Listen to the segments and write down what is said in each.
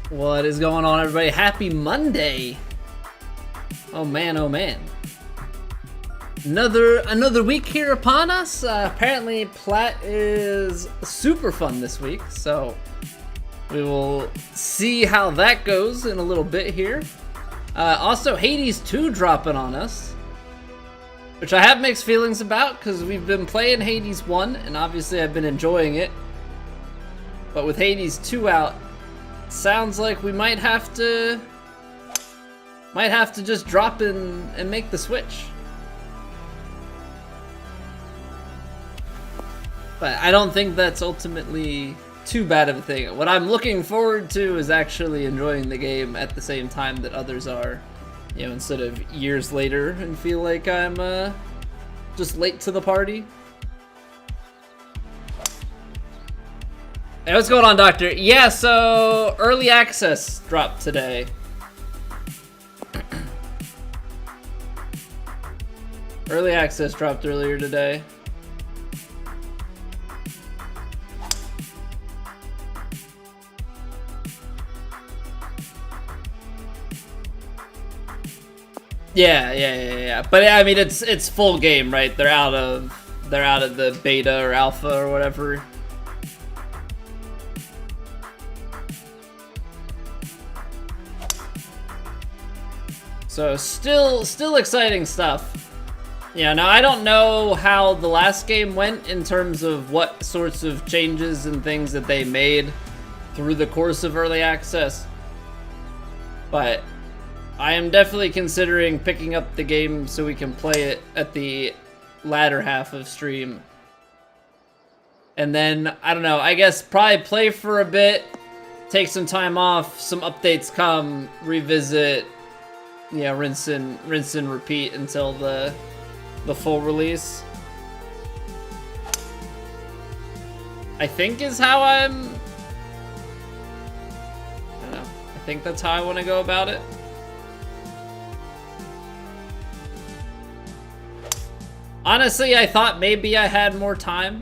What is going on, everybody? Happy Monday! Oh man, oh man. Another week here upon us. Apparently Plat is super fun this week, so we will see how that goes in a little bit here. Also, Hades 2 dropping on us, which I have mixed feelings about because we've been playing Hades 1 and obviously I've been enjoying it. But with Hades 2 out, sounds like we might have to just drop in and make the switch. But I don't think that's ultimately too bad of a thing. What I'm looking forward to is actually enjoying the game at the same time that others are, you know, instead of years later and feel like I'm just late to the party. Hey, what's going on, Doctor? Yeah, so early access dropped today. Early access dropped earlier today. Yeah. But I mean, it's full game, right? They're out of the beta or alpha or whatever. So still exciting stuff. Yeah, now I don't know how the last game went in terms of what sorts of changes and things that they made through the course of early access. But I am definitely considering picking up the game so we can play it at the latter half of stream. And then, I don't know, I guess probably play for a bit, take some time off, some updates come, revisit, yeah, rinse and repeat until the full release. I think is how I don't know. I think that's how I want to go about it. Honestly, I thought maybe I had more time.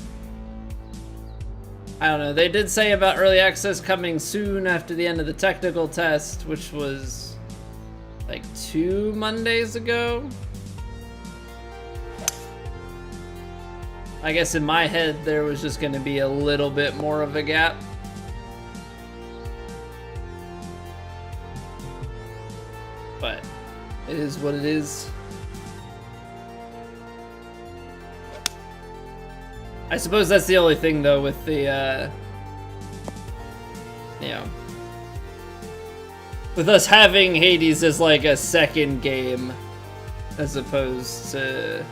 I don't know. They did say about early access coming soon after the end of the technical test, which was like 2 Mondays ago. I guess in my head there was just going to be a little bit more of a gap. But it is what it is. I suppose that's the only thing though with the you know, with us having Hades as like a second game as opposed to,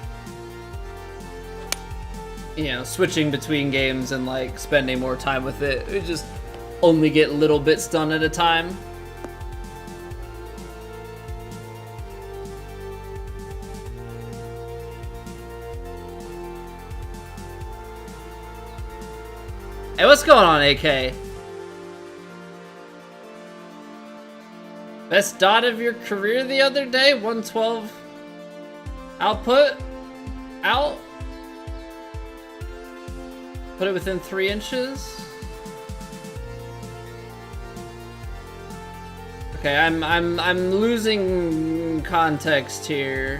you know, switching between games and like spending more time with it. We just only get little bits done at a time. Hey, what's going on, AK? Best dot of your career the other day? 112 output? Out? Put it within 3 inches? Okay, I'm losing context here.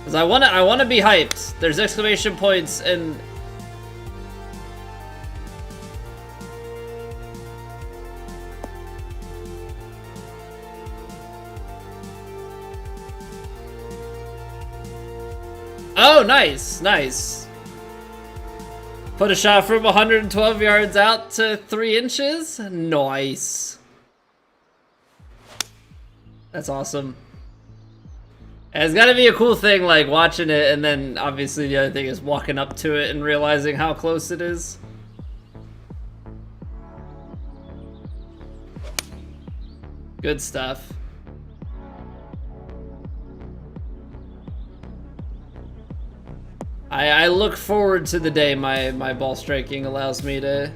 Cause I wanna be hyped. There's exclamation points and oh, nice. Put a shot from 112 yards out to 3 inches. Nice. That's awesome. And it's gotta be a cool thing, like watching it, and then obviously the other thing is walking up to it and realizing how close it is. Good stuff. I look forward to the day my ball striking allows me to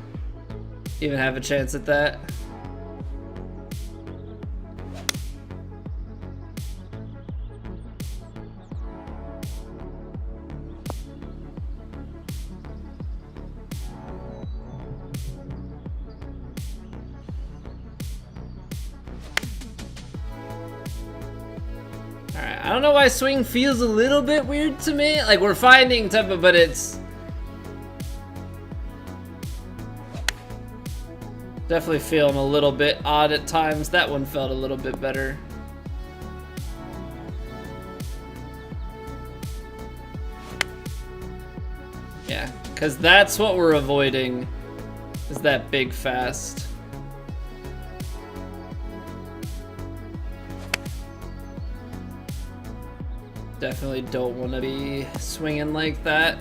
even have a chance at that. I don't know why swing feels a little bit weird to me. Like, we're finding tempo, but it's definitely feeling a little bit odd at times. That one felt a little bit better. Yeah, because that's what we're avoiding, is that big fast. Definitely don't want to be swinging like that.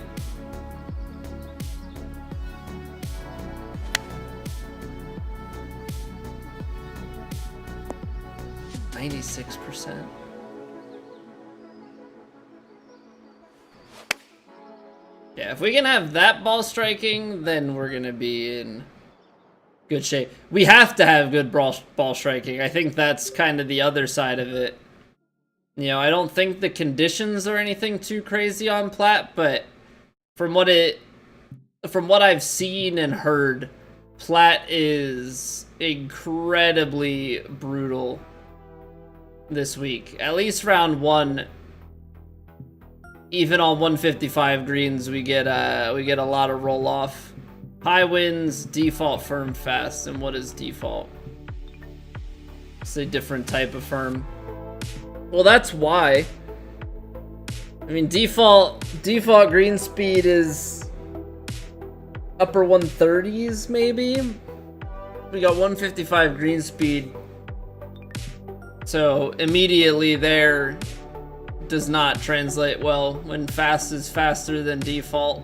%. Yeah, if we can have that ball striking, then we're gonna be in good shape. We have to have good ball striking. I think that's kind of the other side of it. You know, I don't think the conditions are anything too crazy on Plat, but from what I've seen and heard, Plat is incredibly brutal this week. At least round one, even on 155 greens, we get a lot of roll off. High winds, default firm fast, and what is default? It's a different type of firm. Well, that's why. I mean, default green speed is upper 130s, maybe? We got 155 green speed. So immediately there does not translate well. When fast is faster than default,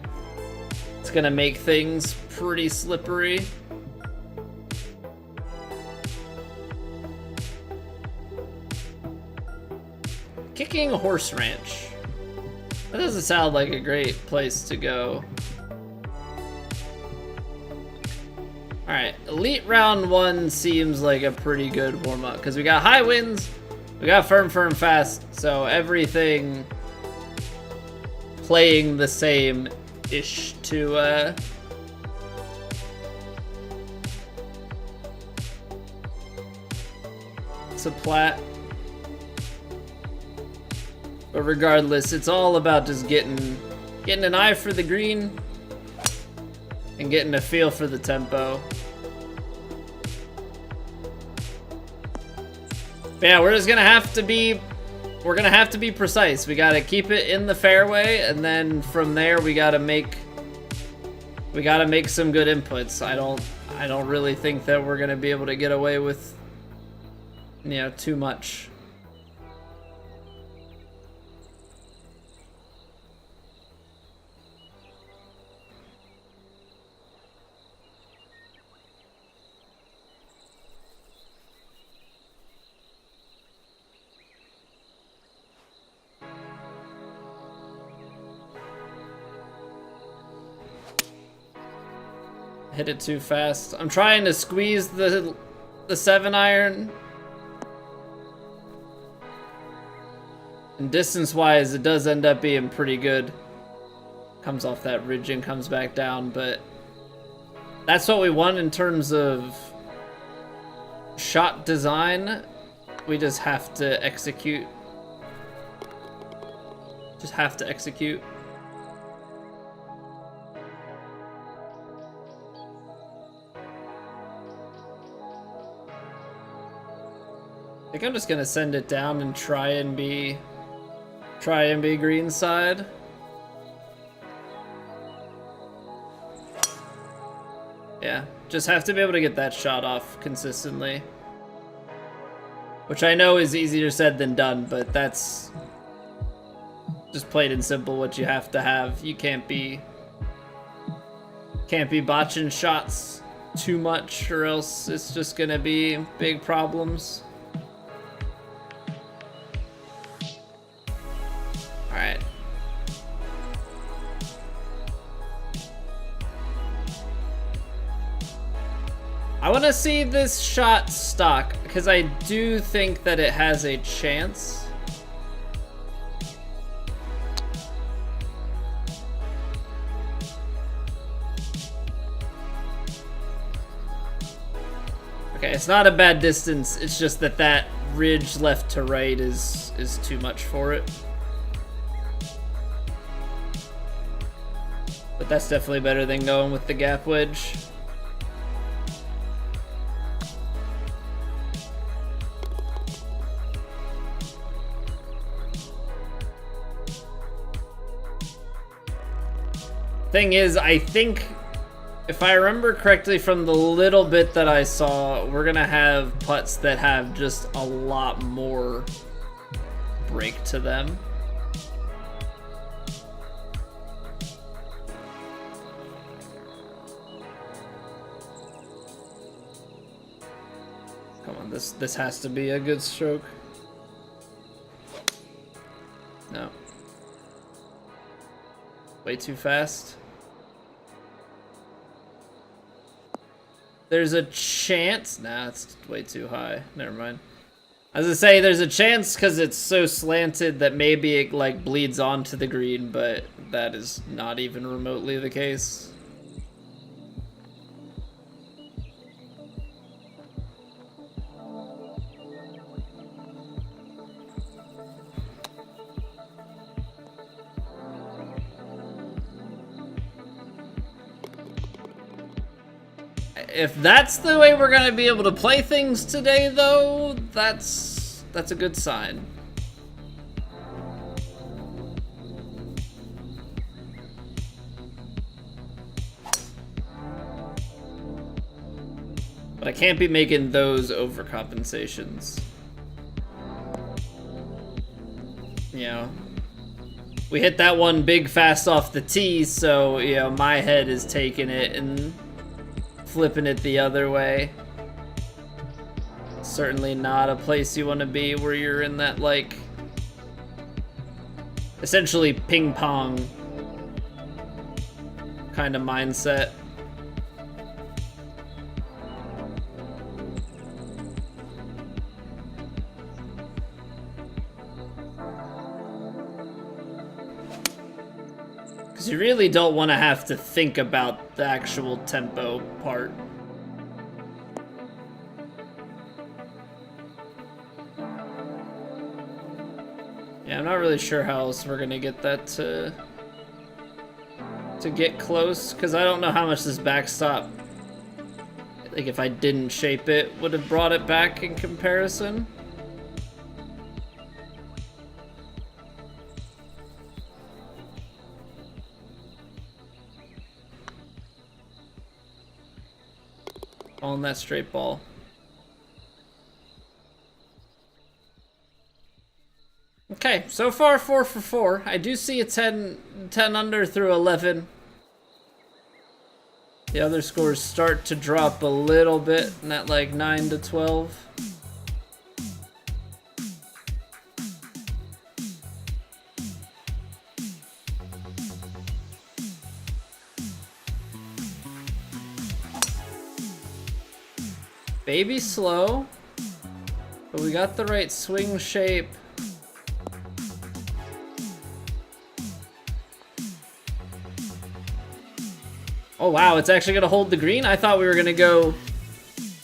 it's gonna make things pretty slippery. Kicking a horse ranch. That doesn't sound like a great place to go. Alright, elite round one seems like a pretty good warm-up because we got high winds, we got firm fast, so everything playing the same-ish to Plat. But regardless, it's all about just getting an eye for the green and getting a feel for the tempo. But yeah, we're gonna have to be precise. We gotta keep it in the fairway, and then from there we gotta make some good inputs. I don't really think that we're gonna be able to get away with, you know, too much. Hit it too fast. I'm trying to squeeze the 7-iron. And distance-wise, it does end up being pretty good. Comes off that ridge and comes back down, but that's what we want in terms of shot design. We just have to execute. Just have to execute. I think I'm just gonna send it down and try and be green side. Yeah, just have to be able to get that shot off consistently. Which I know is easier said than done, but that's just plain and simple what you have to have. You can't be botching shots too much, or else it's just gonna be big problems. Alright. I want to see this shot stock, because I do think that it has a chance. Okay, it's not a bad distance, it's just that ridge left to right is too much for it. But that's definitely better than going with the gap wedge. Thing is, I think, if I remember correctly from the little bit that I saw, we're gonna have putts that have just a lot more break to them. Come on, this has to be a good stroke. No. Way too fast. There's a chance. Nah, it's way too high. Never mind. I was gonna say there's a chance because it's so slanted that maybe it like bleeds onto the green, but that is not even remotely the case. If that's the way we're gonna be able to play things today, though, that's a good sign. But I can't be making those overcompensations. You know, we hit that one big fast off the tee, so, you know, my head is taking it and flipping it the other way. Certainly not a place you want to be where you're in that, like, essentially ping pong kind of mindset. Because you really don't want to have to think about the actual tempo part. Yeah, I'm not really sure how else we're gonna get that to get close, because I don't know how much this backstop, like if I didn't shape it, would have brought it back in comparison. On that straight ball. Okay, so far 4 for 4. I do see a 10 under through 11. The other scores start to drop a little bit, and at like 9 to 12. Baby slow, but we got the right swing shape. Oh wow, it's actually gonna hold the green? I thought we were gonna go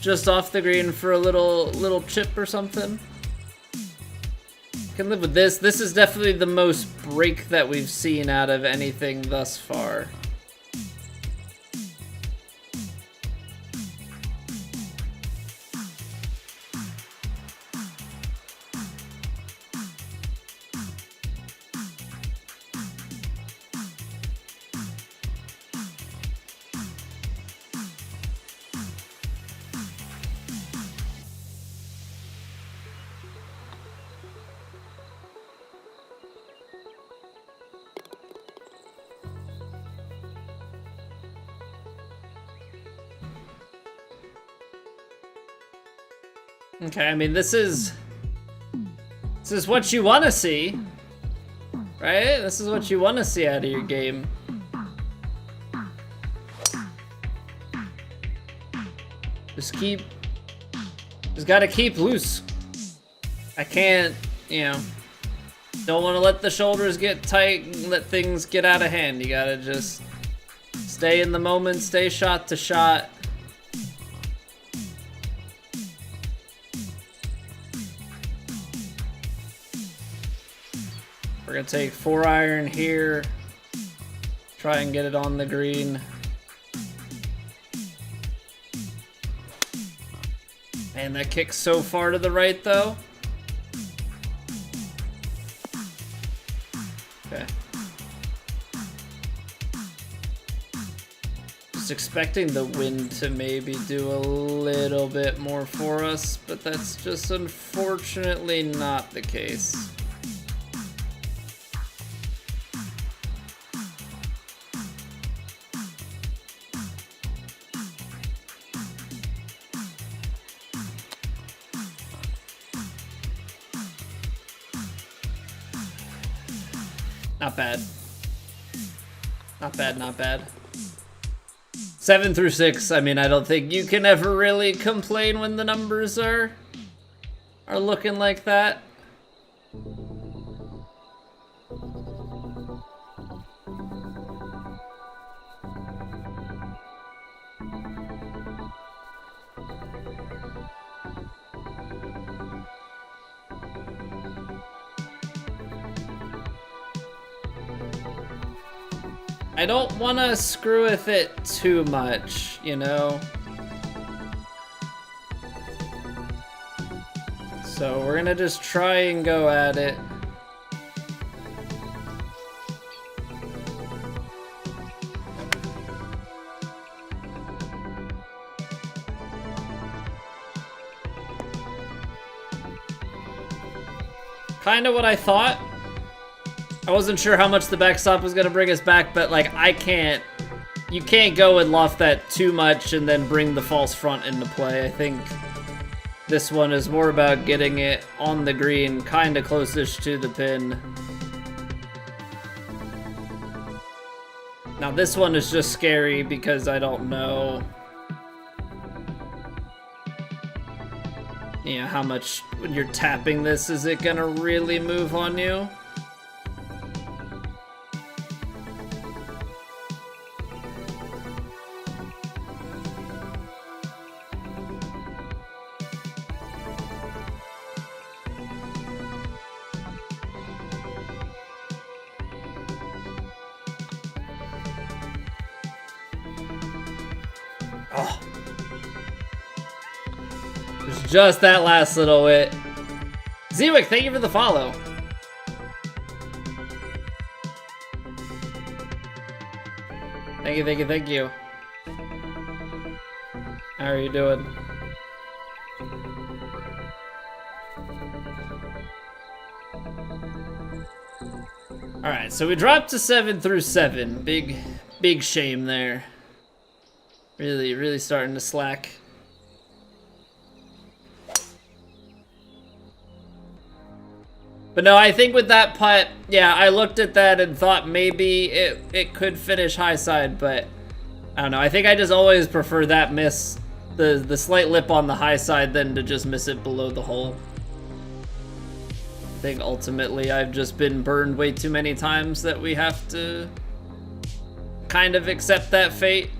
just off the green for a little chip or something. Can live with this. This is definitely the most break that we've seen out of anything thus far. Okay, I mean, this is what you want to see, right? This is what you want to see out of your game. Just gotta keep loose. I can't, you know, don't want to let the shoulders get tight and let things get out of hand. You gotta just stay in the moment, stay shot to shot. We're gonna take 4-iron here. Try and get it on the green. Man, that kicks so far to the right, though. Okay. Just expecting the wind to maybe do a little bit more for us, but that's just unfortunately not the case. Not bad. Not bad, not bad. 7 through 6, I mean, I don't think you can ever really complain when the numbers are looking like that. I don't want to screw with it too much, you know? So we're gonna just try and go at it. Kind of what I thought. I wasn't sure how much the backstop was gonna bring us back, but like you can't go and loft that too much and then bring the false front into play. I think this one is more about getting it on the green, kind of closest to the pin. Now this one is just scary because I don't know, you know, how much when you're tapping this, is it gonna really move on you? Oh. There's just that last little bit. Zewick, thank you for the follow. Thank you, thank you, thank you. How are you doing? Alright, so we dropped to 7 through 7. Big shame there. Really starting to slack. But no, I think with that putt, yeah, I looked at that and thought maybe it could finish high side, but I don't know. I think I just always prefer that miss, the slight lip on the high side, than to just miss it below the hole. I think ultimately I've just been burned way too many times that we have to kind of accept that fate.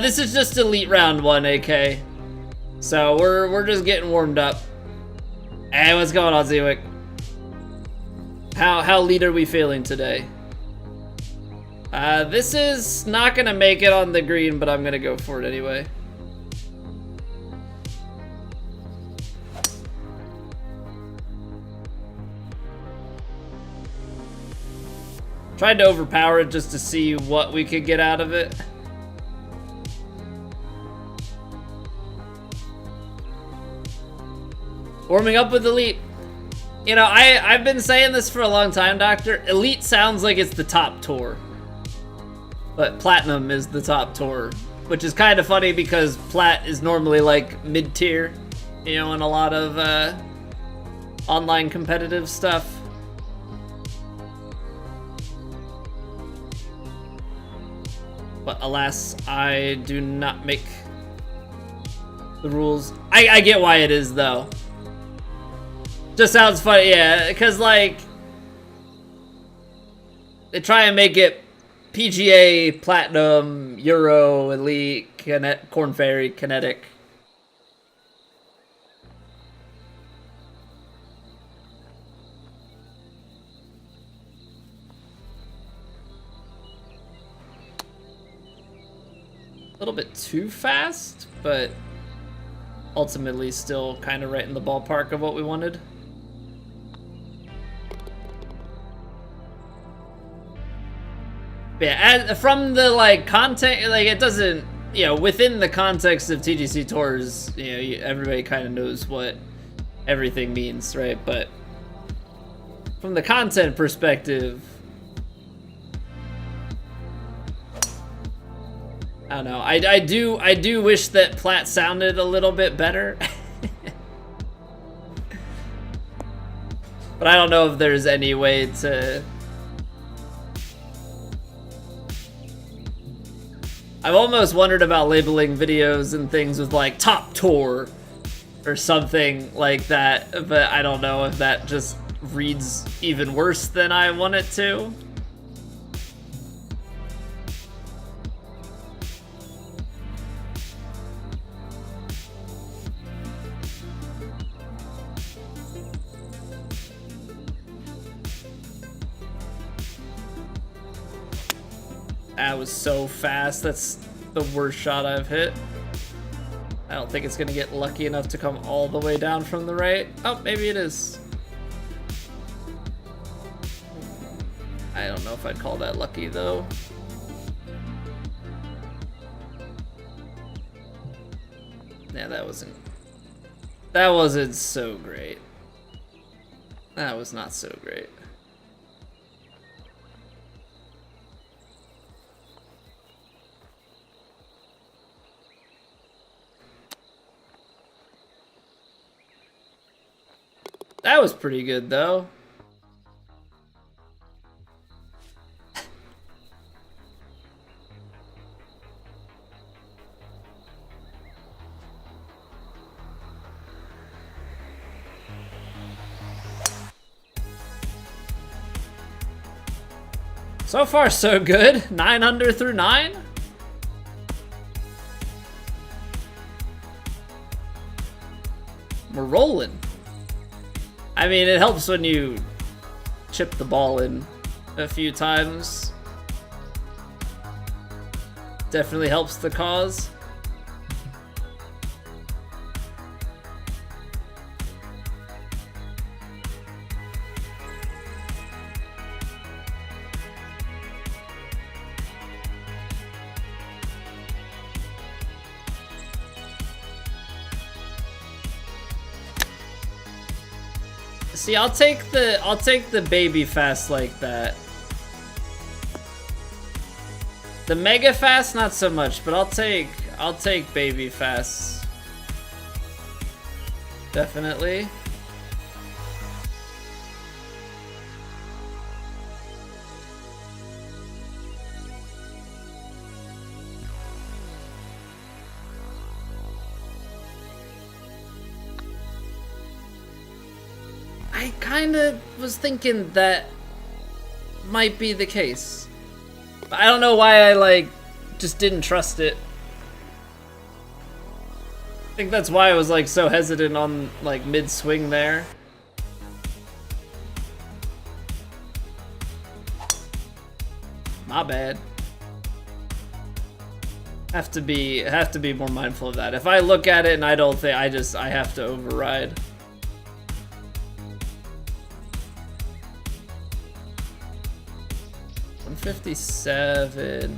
This is just Elite Round 1, AK. So we're just getting warmed up. Hey, what's going on, Zewick? How lead are we feeling today? This is not gonna make it on the green, but I'm gonna go for it anyway. Tried to overpower it just to see what we could get out of it. Warming up with Elite. You know, I've been saying this for a long time, Doctor. Elite sounds like it's the top tour. But Platinum is the top tour. Which is kind of funny because Plat is normally like mid-tier, you know, in a lot of online competitive stuff. But alas, I do not make the rules. I get why it is, though. Just sounds funny, yeah, because, like, they try and make it PGA, Platinum, Euro, Elite, Corn Ferry, Kinetic. A little bit too fast, but ultimately still kind of right in the ballpark of what we wanted. Yeah, from the like context, like it doesn't, you know, within the context of TGC Tours, you know, everybody kind of knows what everything means, right? But from the content perspective, I don't know. I do wish that Plat sounded a little bit better. But I don't know if there's any way to... I've almost wondered about labeling videos and things with like Top Tour or something like that, but I don't know if that just reads even worse than I want it to. That was so fast. That's the worst shot I've hit. I don't think it's gonna get lucky enough to come all the way down from the right. Oh, maybe it is. I don't know if I'd call that lucky though. Yeah, that wasn't so great. That was not so great. That was pretty good, though. So far, so good. 9 under through 9. We're rolling. I mean, it helps when you chip the ball in a few times. Definitely helps the cause. See, I'll take the baby fast like that. The mega fast, not so much, but I'll take baby fast. Definitely. I kind of was thinking that might be the case. But I don't know why I, just didn't trust it. I think that's why I was, so hesitant on, mid-swing there. My bad. Have to be more mindful of that. If I look at it and I don't think, I have to override. $157.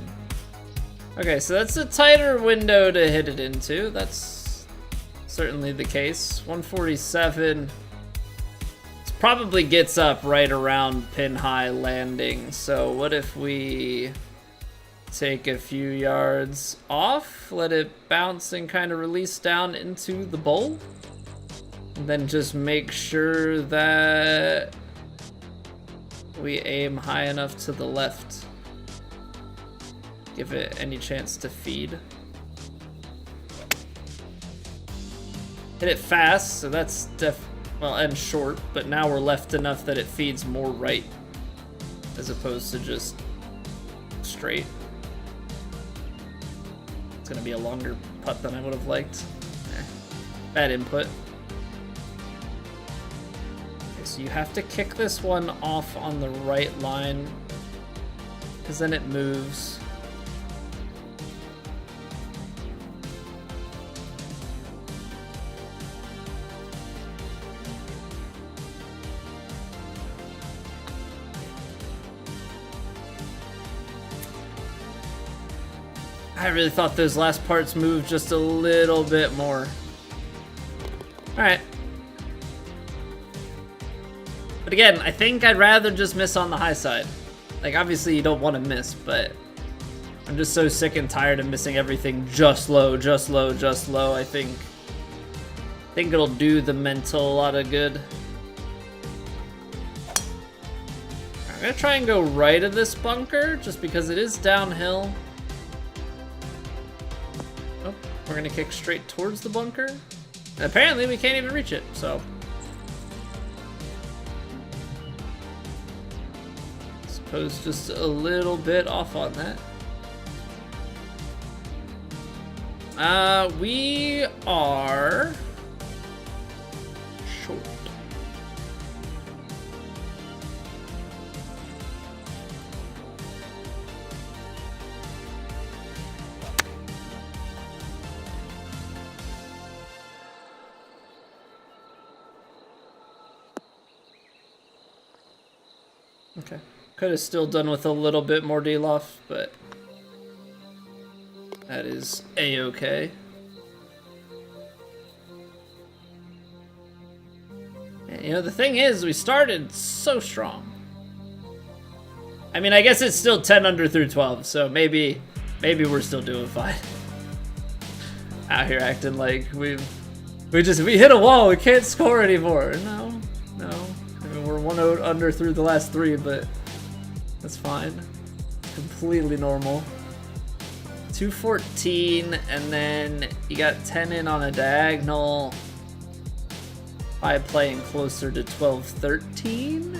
Okay, so that's a tighter window to hit it into. That's certainly the case. 147. This probably gets up right around pin high landing. So what if we take a few yards off, let it bounce and kind of release down into the bowl, and then just make sure that we aim high enough to the left. Give it any chance to feed. Hit it fast, so that's and short, but now we're left enough that it feeds more right, as opposed to just straight. It's gonna be a longer putt than I would have liked. Bad input. Okay, so you have to kick this one off on the right line, because then it moves. I really thought those last parts moved just a little bit more. Alright. But again, I think I'd rather just miss on the high side. Like, obviously you don't want to miss, but I'm just so sick and tired of missing everything just low, just low, just low. I think it'll do the mental a lot of good. I'm gonna try and go right of this bunker, just because it is downhill. Oh, we're gonna kick straight towards the bunker. And apparently we can't even reach it, so. Suppose just a little bit off on that. We are short. Okay. Could have still done with a little bit more deloft, but that is a-okay. You know, the thing is, we started so strong. I mean, I guess it's still 10 under through 12, so maybe we're still doing fine. Out here acting like we hit a wall, we can't score anymore. No. I mean, we're 1 under through the last 3, but that's fine. Completely normal. 214, and then you got 10 in on a diagonal by playing closer to 12-13.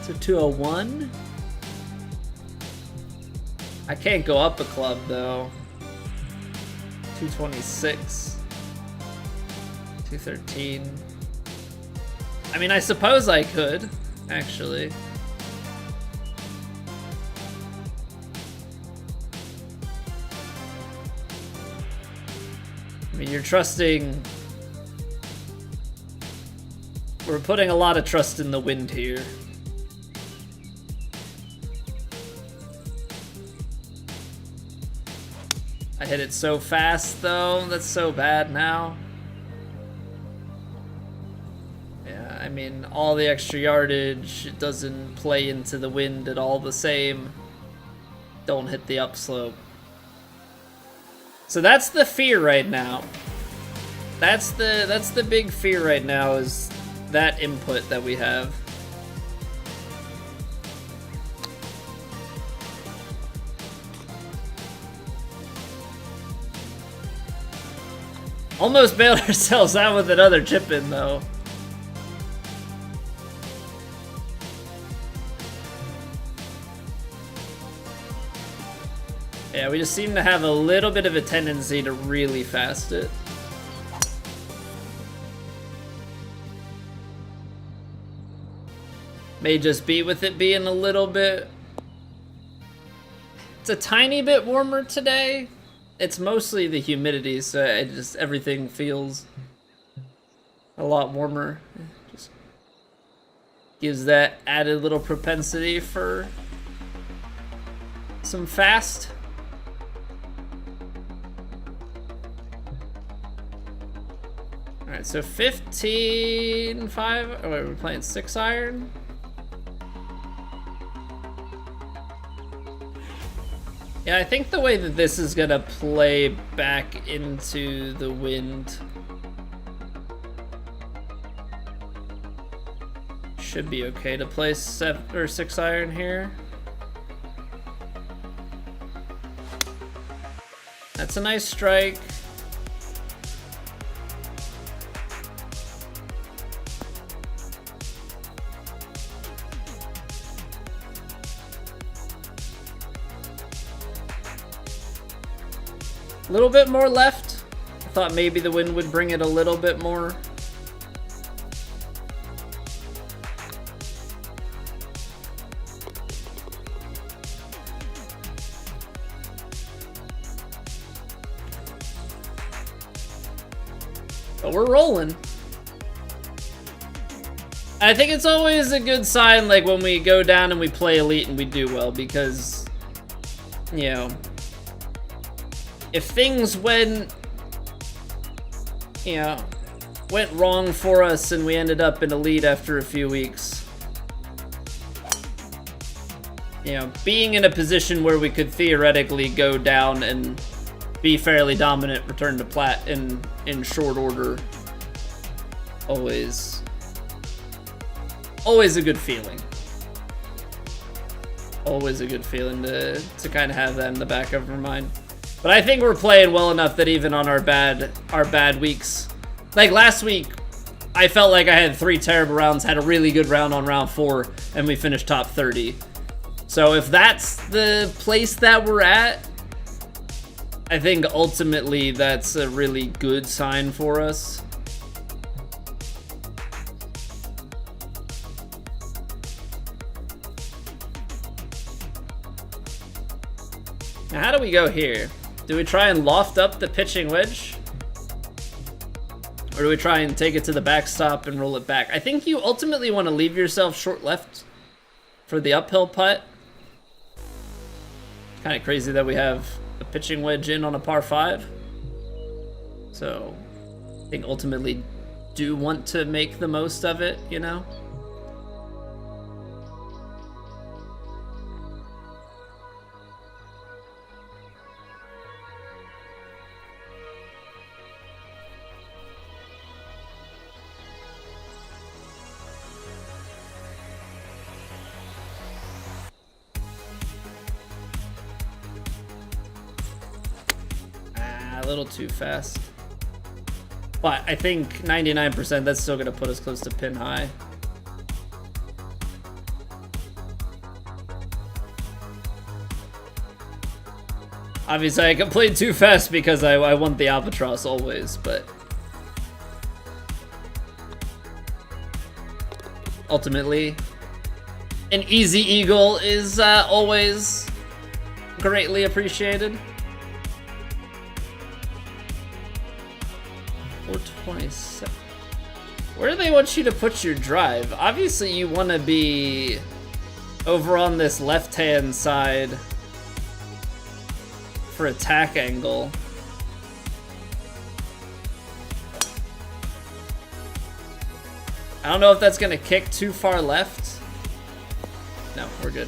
So 201. I can't go up a club though. 226. 213. I mean, I suppose I could, actually. I mean, you're trusting... We're putting a lot of trust in the wind here. I hit it so fast, though. That's so bad now. Yeah, I mean, all the extra yardage, it doesn't play into the wind at all the same. Don't hit the upslope. So that's the fear right now. That's the big fear right now, is that input that we have. Almost bailed ourselves out with another chip in though. Yeah, we just seem to have a little bit of a tendency to really fast it. May just be with it being a little bit... It's a tiny bit warmer today. It's mostly the humidity, so it just, everything feels a lot warmer. It just gives that added little propensity for some fast. Alright, so 15-5. Oh, wait, we're playing 6 iron. Yeah, I think the way that this is gonna play back into the wind should be okay to play 7 or 6 iron here. That's a nice strike. A little bit more left. I thought maybe the wind would bring it a little bit more. But we're rolling. I think it's always a good sign, like, when we go down and we play elite and we do well, because, you know, if things went wrong for us and we ended up in elite after a few weeks, you know, being in a position where we could theoretically go down and be fairly dominant, return to Plat in short order, always a good feeling. Always a good feeling to kind of have that in the back of our mind. But I think we're playing well enough that even on our bad weeks, like last week, I felt like I had 3 terrible rounds, had a really good round on round 4, and we finished top 30. So if that's the place that we're at, I think ultimately that's a really good sign for us. Now, how do we go here? Do we try and loft up the pitching wedge? Or do we try and take it to the backstop and roll it back? I think you ultimately want to leave yourself short left for the uphill putt. Kind of crazy that we have a pitching wedge in on a par 5. So I think ultimately do want to make the most of it, you know? A little too fast. But I think 99%, that's still gonna put us close to pin high. Obviously, I can play too fast because I want the albatross always, but ultimately, an easy eagle is always greatly appreciated. 427. Where do they want you to put your drive? Obviously, you want to be over on this left-hand side for attack angle. I don't know if that's going to kick too far left. No, we're good.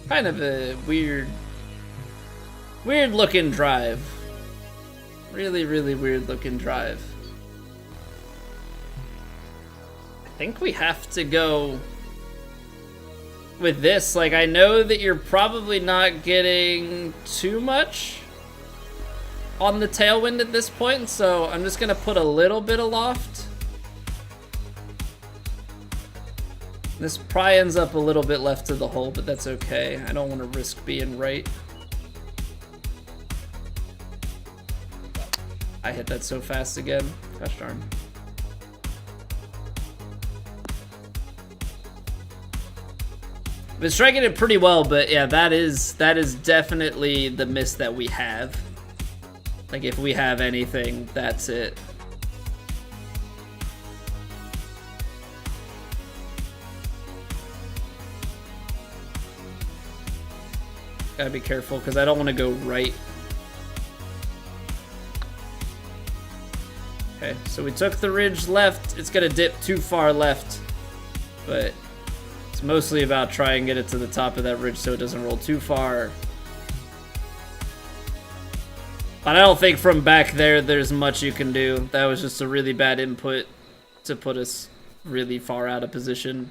Kind of a weird looking drive. Really, really weird looking drive. I think we have to go with this. Like, I know that you're probably not getting too much on the tailwind at this point, so I'm just gonna put a little bit of loft. This probably ends up a little bit left of the hole, but that's okay. I don't want to risk being right. I hit that so fast again. Gosh darn. Been striking it pretty well, but yeah, that is definitely the miss that we have. Like, if we have anything, that's it. Gotta be careful because I don't want to go right. Okay, so we took the ridge left. It's gonna dip too far left, but it's mostly about trying to get it to the top of that ridge so it doesn't roll too far. But I don't think from back there's much you can do. That was just a really bad input to put us really far out of position.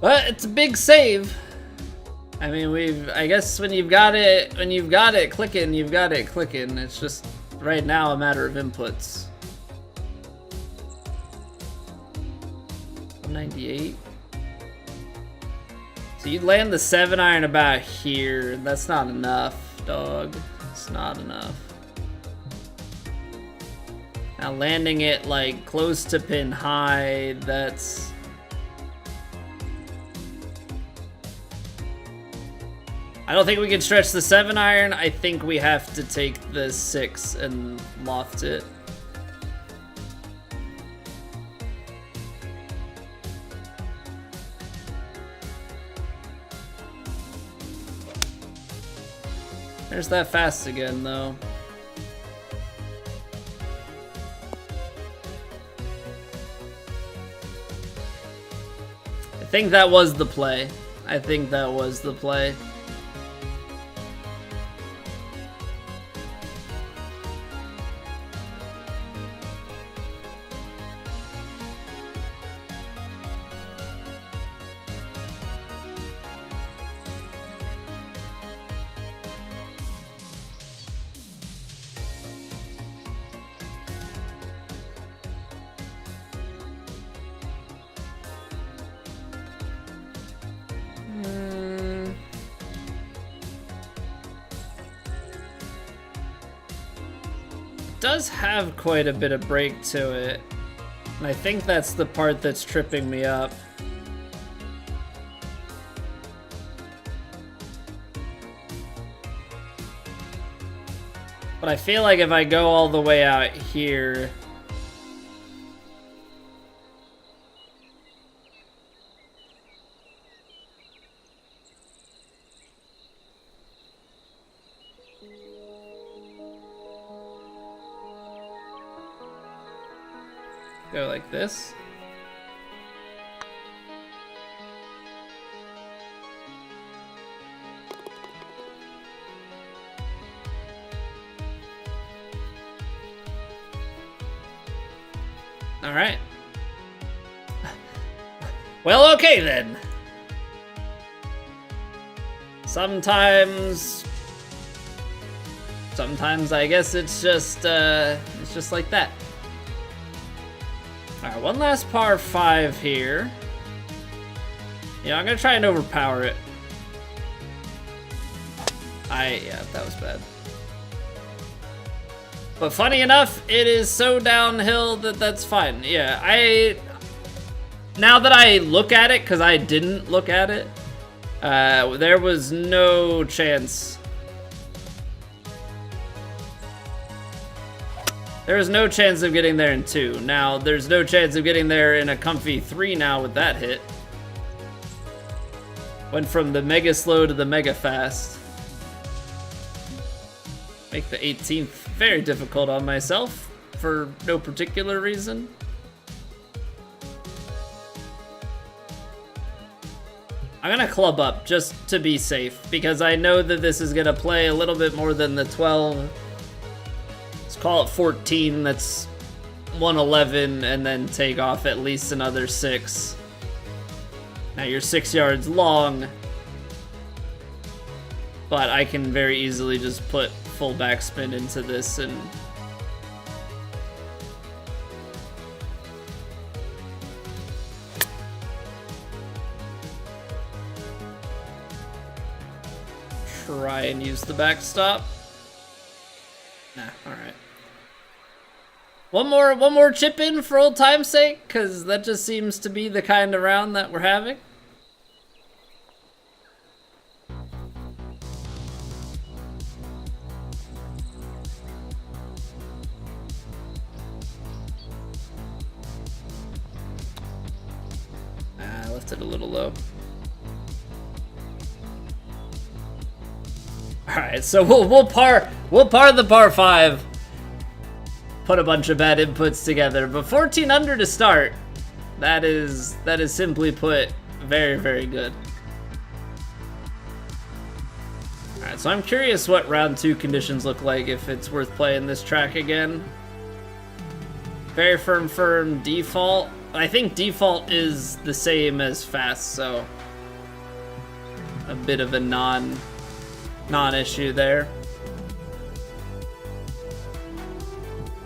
But it's a big save. I mean, I guess when you've got it clicking, you've got it clicking. It's just right now a matter of inputs. 198. So you land the 7-iron about here. That's not enough, dog. It's not enough. Now landing it like close to pin high, that's... I don't think we can stretch the 7-iron. I think we have to take the 6 and loft it. There's that fast again, though. I think that was the play. I think that was the play. Does have quite a bit of break to it, and I think that's the part that's tripping me up. But I feel like if I go all the way out here, go like this. All right. Well, okay then. Sometimes I guess it's just like that. Alright, one last par 5 here. Yeah, I'm gonna try and overpower it. Yeah, that was bad. But funny enough, it is so downhill that that's fine. Yeah, now that I look at it, because I didn't look at it, there was no chance. There was no chance of getting there in 2. Now, there's no chance of getting there in a comfy 3 now with that hit. Went from the mega slow to the mega fast. Make the 18th very difficult on myself for no particular reason. I'm gonna club up just to be safe because I know that this is gonna play a little bit more than the 12. Call it 14, that's 111, and then take off at least another 6. Now you're 6 yards long, but I can very easily just put full backspin into this and try and use the backstop. Nah, alright. One more chip in for old time's sake, because that just seems to be the kind of round that we're having. I left it a little low. Alright, so we'll par the par 5. Put a bunch of bad inputs together, but 14 under to start. That is simply put very, very good. Alright, so I'm curious what round 2 conditions look like, if it's worth playing this track again. Very firm default. I think default is the same as fast, so a bit of a non-issue there.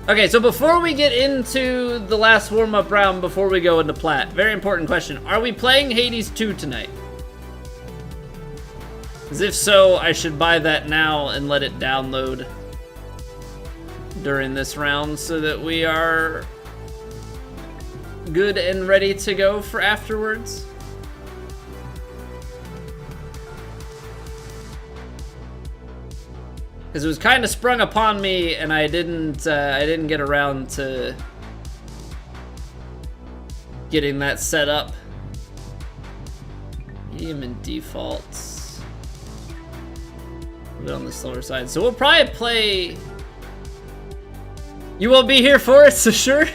Okay, so before we get into the last warm-up round, before we go into Plat, very important question. Are we playing Hades 2 tonight? Because if so, I should buy that now and let it download during this round so that we are good and ready to go for afterwards. Because it was kind of sprung upon me, and I didn't get around to getting that set up. Medium and defaults. A bit on the slower side. So we'll probably play. You won't be here for it, so sure.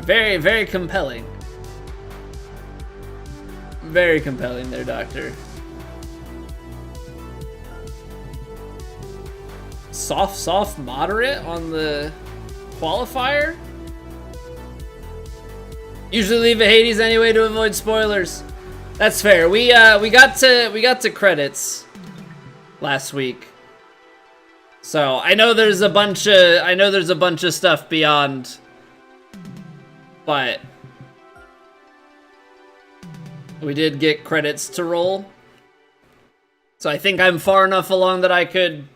Very, very compelling. Very compelling there, Doctor. Soft, moderate on the qualifier. Usually leave a Hades anyway to avoid spoilers. That's fair. We got to credits last week, so I know there's a bunch of stuff beyond, but we did get credits to roll. So I think I'm far enough along that I could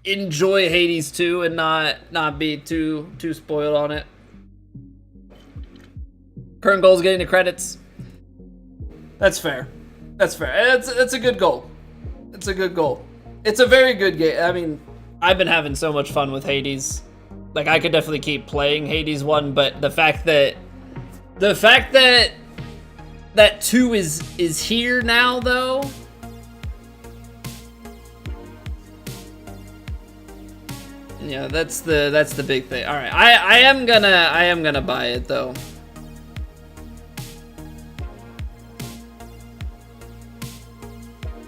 enjoy Hades 2 and not be too spoiled on it. Current goal is getting the credits. That's fair. That's fair. It's a good goal. It's a good goal. It's a very good game. I mean, I've been having so much fun with Hades. Like, I could definitely keep playing Hades 1, but the fact that that 2 is here now, though. Yeah, that's the big thing. All right, I am gonna buy it though.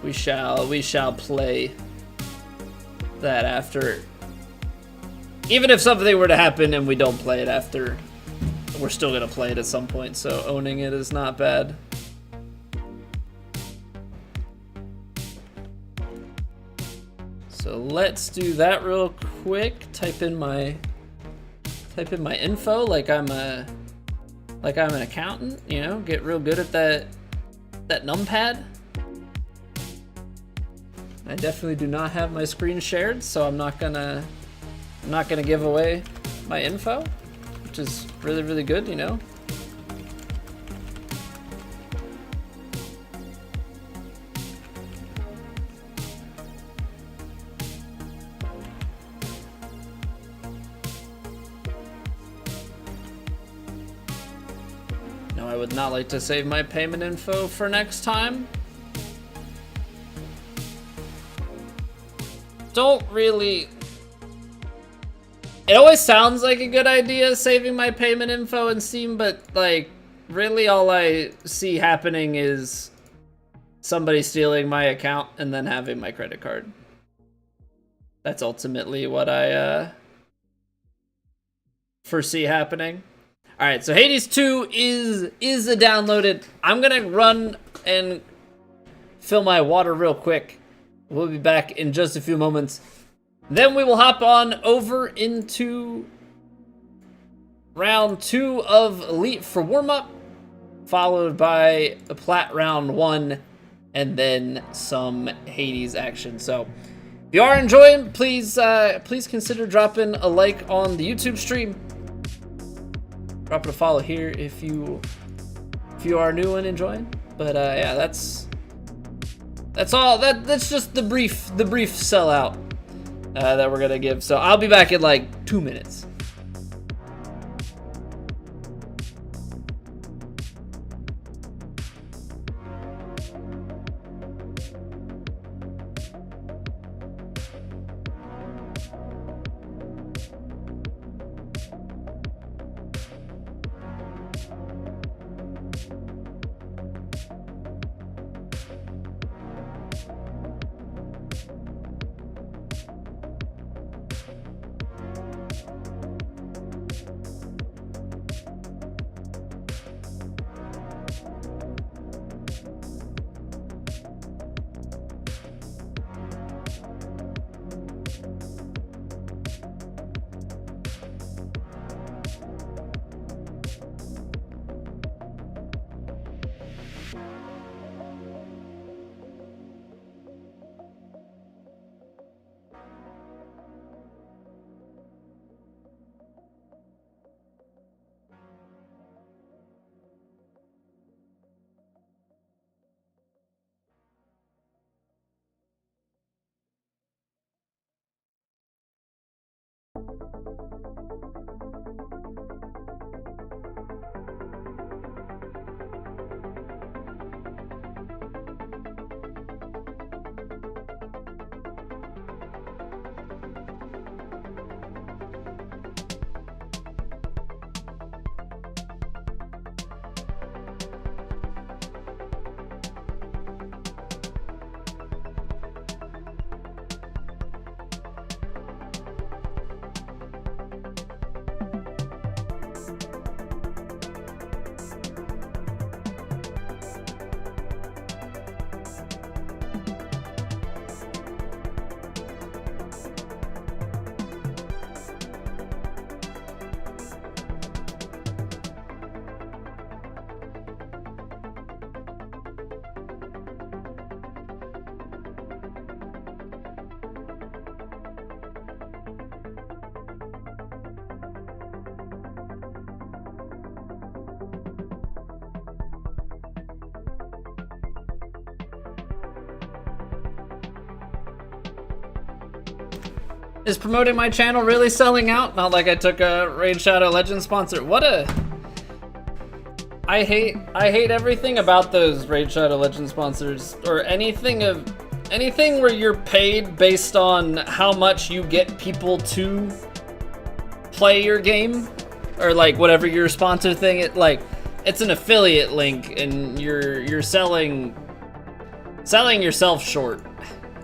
We shall play that after. Even if something were to happen and we don't play it after, we're still gonna play it at some point. So owning it is not bad. So let's do that real quick. Type in my info like I'm an accountant, you know, get real good at that numpad. I definitely do not have my screen shared, so I'm not gonna give away my info, which is really, really good, you know. I would not like to save my payment info for next time. Don't really. It always sounds like a good idea saving my payment info in Steam, but like really all I see happening is somebody stealing my account and then having my credit card. That's ultimately what I foresee happening. All right, so Hades 2 is downloaded. I'm gonna run and fill my water real quick. We'll be back in just a few moments. Then we will hop on over into round 2 of Elite for warm-up, followed by a Plat round 1, and then some Hades action. So if you are enjoying, please consider dropping a like on the YouTube stream. Drop it a follow here if you are new and enjoying. But yeah, that's all. That's just the brief sellout that we're gonna give. So I'll be back in like 2 minutes. Is promoting my channel really selling out? Not like I took a Raid Shadow Legends sponsor. What a... I hate everything about those Raid Shadow Legends sponsors, or anything where you're paid based on how much you get people to play your game, or like whatever your sponsor thing. It's an affiliate link, and you're selling yourself short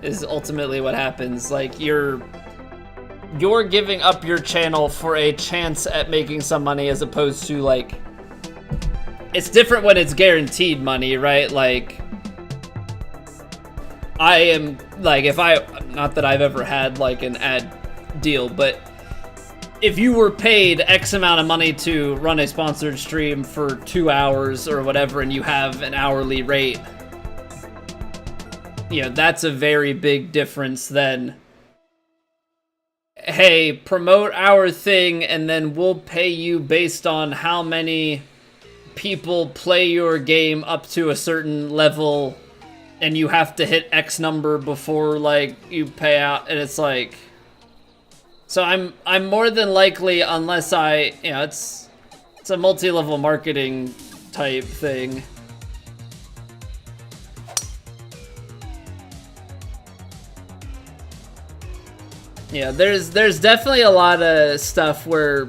is ultimately what happens. Like you're giving up your channel for a chance at making some money, as opposed to like, it's different when it's guaranteed money, right? Like I am like, not that I've ever had like an ad deal, but if you were paid X amount of money to run a sponsored stream for 2 hours or whatever, and you have an hourly rate, you know, that's a very big difference than, hey, promote our thing and then we'll pay you based on how many people play your game up to a certain level, and you have to hit X number before like you pay out. And it's like, so I'm more than likely, unless it's a multi-level marketing type thing. Yeah, there's definitely a lot of stuff where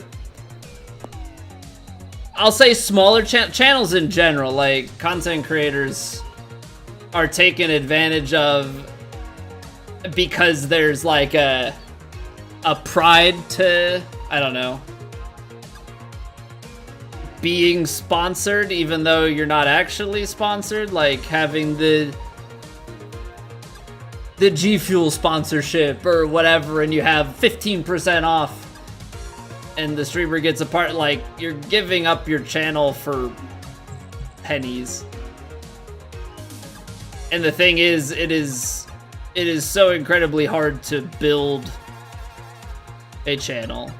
I'll say smaller channels in general, like content creators, are taken advantage of because there's like a pride to, I don't know, being sponsored even though you're not actually sponsored, like having the G Fuel sponsorship or whatever, and you have 15% off and the streamer gets a part. Like, you're giving up your channel for pennies. And the thing is, it is so incredibly hard to build a channel.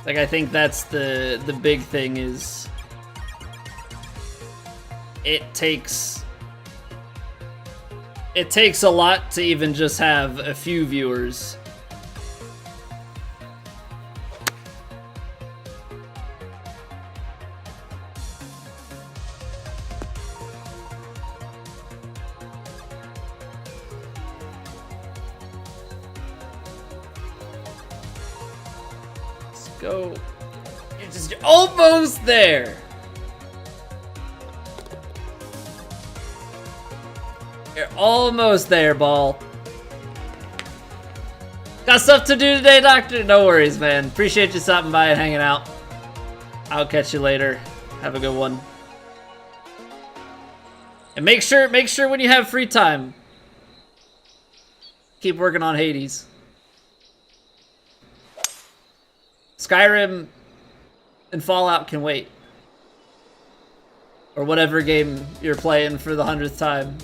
Like, I think that's the big thing is it takes a lot to even just have a few viewers. Let's go. You're almost there. You're almost there, ball. Got stuff to do today, Doctor? No worries, man. Appreciate you stopping by and hanging out. I'll catch you later. Have a good one. And make sure when you have free time, keep working on Hades. Skyrim and Fallout can wait. Or whatever game you're playing for the 100th time.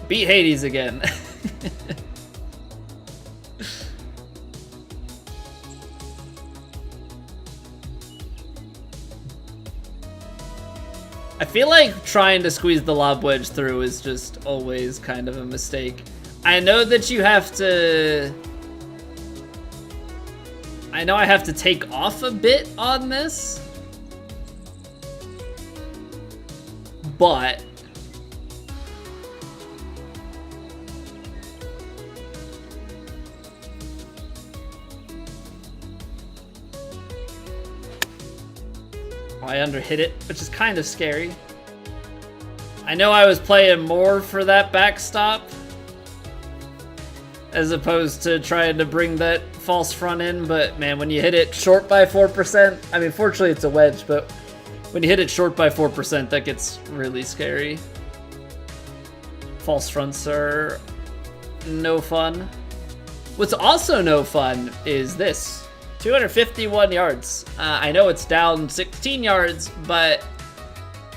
Beat Hades again. I feel like trying to squeeze the lob wedge through is just always kind of a mistake. I know that you have to... I know I have to take off a bit on this. But... I underhit it, which is kind of scary. I know I was playing more for that backstop as opposed to trying to bring that false front in, but man, when you hit it short by 4%, I mean, fortunately it's a wedge, but when you hit it short by 4%, that gets really scary. False fronts are no fun. What's also no fun is this. 251 yards. I know it's down 16 yards, but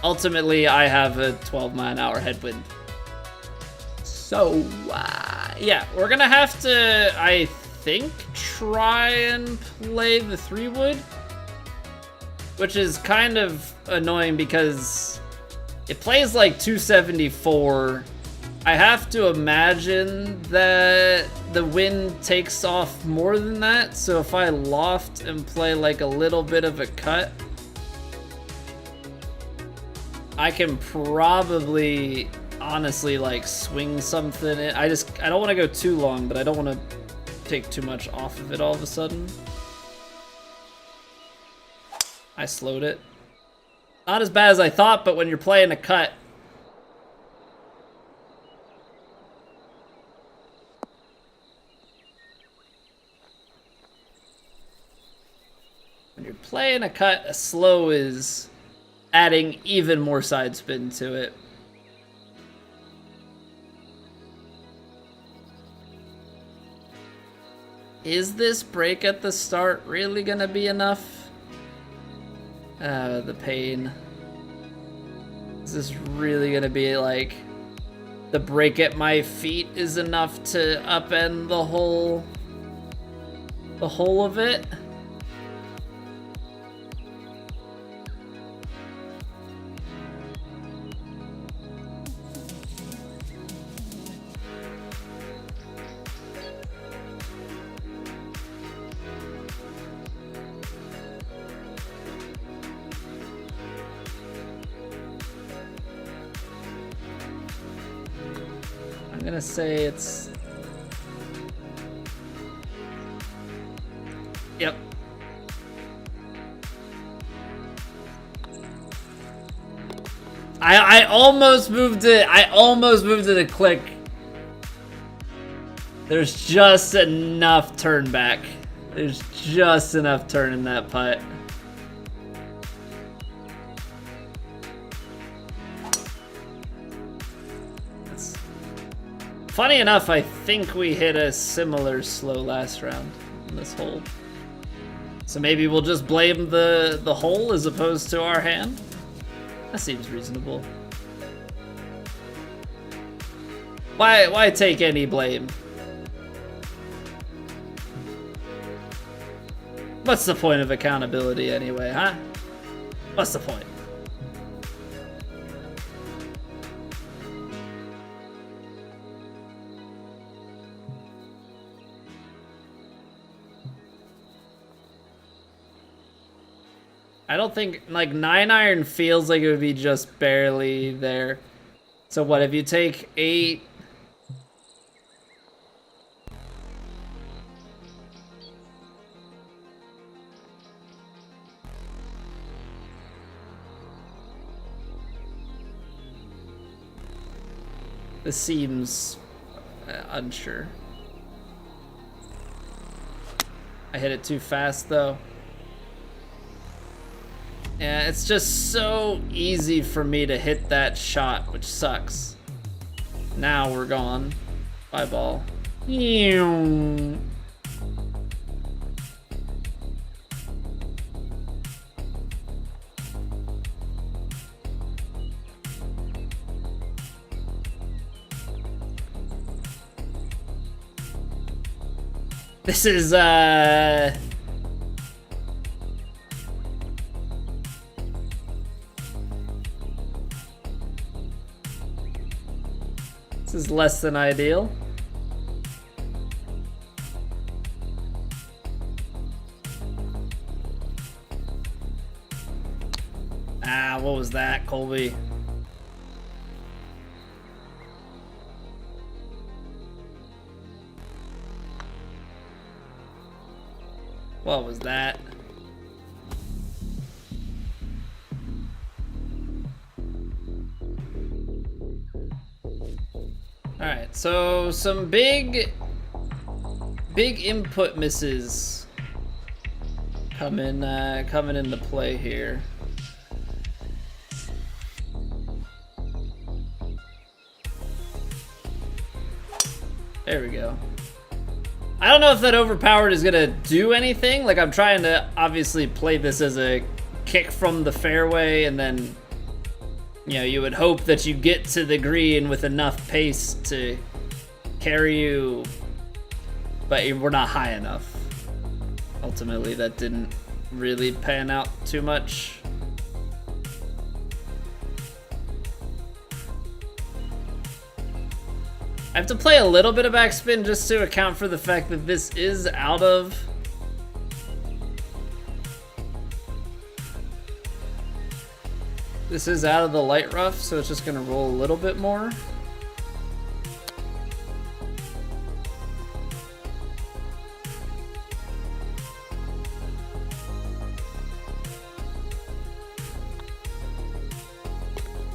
ultimately I have a 12-mile-an-hour headwind. So, yeah, we're gonna have to, I think, try and play the 3-wood, which is kind of annoying because it plays like 274. I have to imagine that the wind takes off more than that, so if I loft and play like a little bit of a cut, I can probably honestly like swing something in. I don't want to go too long, but I don't want to take too much off of it all of a sudden. I slowed it. Not as bad as I thought, but when you're playing a cut, a slow is adding even more side spin to it. Is this break at the start really gonna be enough? The pain. Is this really gonna be like the break at my feet is enough to upend the whole of it? I'm gonna say it's... Yep. I almost moved it. I almost moved it a click. There's just enough turn back. There's just enough turn in that putt. Funny enough, I think we hit a similar slow last round in this hole. So maybe we'll just blame the hole as opposed to our hand? That seems reasonable. Why take any blame? What's the point of accountability anyway, huh? What's the point? I don't think, like, 9-iron feels like it would be just barely there. So what, if you take 8... This seems unsure. I hit it too fast, though. Yeah, it's just so easy for me to hit that shot, which sucks. Now we're gone. Bye, ball. This is, This is less than ideal. Ah, what was that, Colby? What was that? Alright, so some big input misses coming into play here. There we go. I don't know if that overpowered is gonna do anything. Like, I'm trying to obviously play this as a kick from the fairway, and then, you know, you would hope that you get to the green with enough pace to carry you, but we're not high enough. Ultimately, that didn't really pan out too much. I have to play a little bit of backspin just to account for the fact that this is out of the light rough, so it's just gonna roll a little bit more.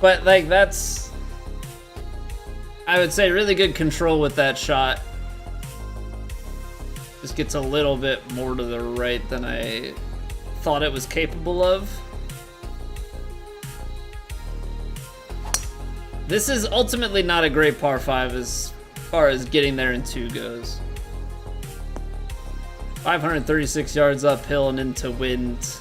But like, that's, I would say, really good control with that shot. Just gets a little bit more to the right than I thought it was capable of. This is ultimately not a great par 5 as far as getting there in 2 goes. 536 yards uphill and into wind.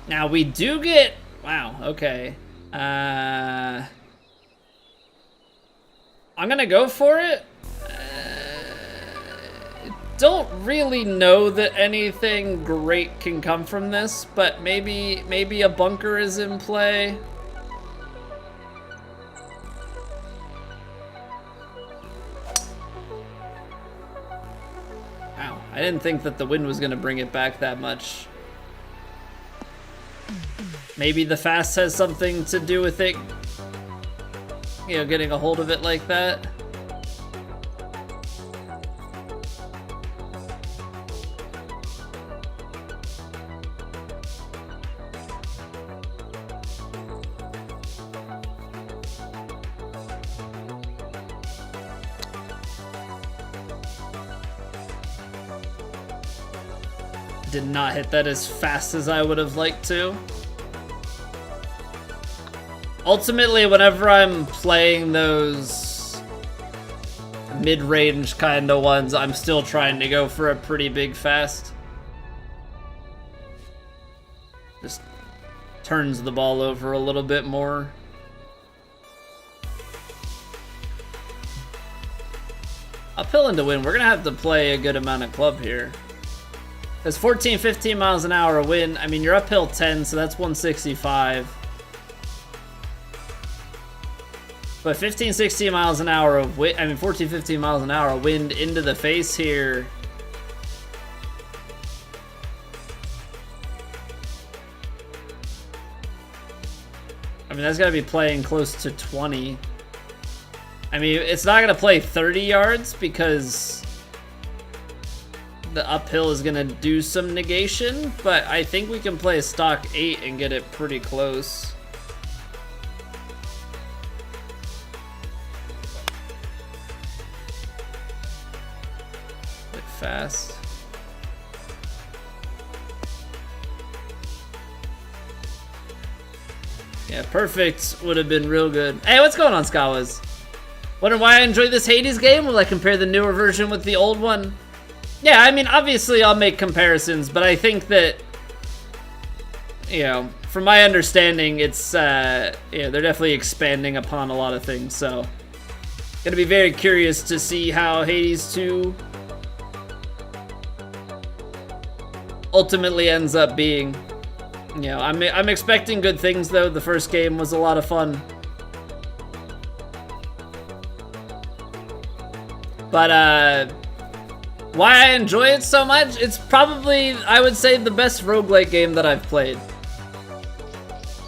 Now we do get, wow, okay. I'm gonna go for it. Don't really know that anything great can come from this, but maybe a bunker is in play. Wow, I didn't think that the wind was gonna bring it back that much. Maybe the fast has something to do with it, you know, getting a hold of it like that. Did not hit that as fast as I would have liked to. Ultimately, whenever I'm playing those mid-range kind of ones, I'm still trying to go for a pretty big fast. Just turns the ball over a little bit more. Uphill into wind, we're gonna have to play a good amount of club here. There's 14, 15 miles an hour wind. I mean, you're uphill 10, so that's 165. But 15, 16 miles an hour of wind, I mean 14, 15 miles an hour of wind into the face here. I mean, that's gotta be playing close to 20. I mean, it's not gonna play 30 yards because the uphill is gonna do some negation, but I think we can play a stock 8 and get it pretty close. Fast. Yeah, perfect would have been real good. Hey, what's going on, Skawas? Wonder why I enjoyed this Hades game? Will I compare the newer version with the old one? Yeah, I mean, obviously I'll make comparisons, but I think that, you know, from my understanding, it's, yeah, they're definitely expanding upon a lot of things, so gonna be very curious to see how Hades 2 ultimately ends up being. You know, I'm expecting good things though. The first game was a lot of fun. But why I enjoy it so much? It's probably, I would say, the best roguelike game that I've played.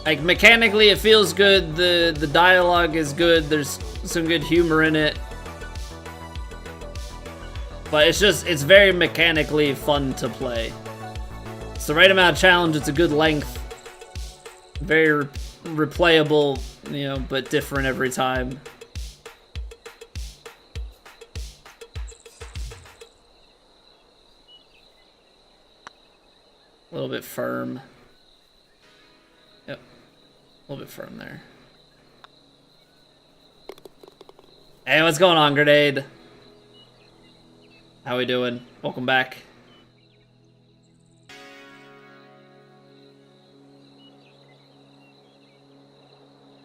Like, mechanically it feels good, the dialogue is good, there's some good humor in it. But it's very mechanically fun to play. It's the right amount of challenge, it's a good length. Very replayable, you know, but different every time. A little bit firm. Yep. A little bit firm there. Hey, what's going on, Grenade? How we doing? Welcome back.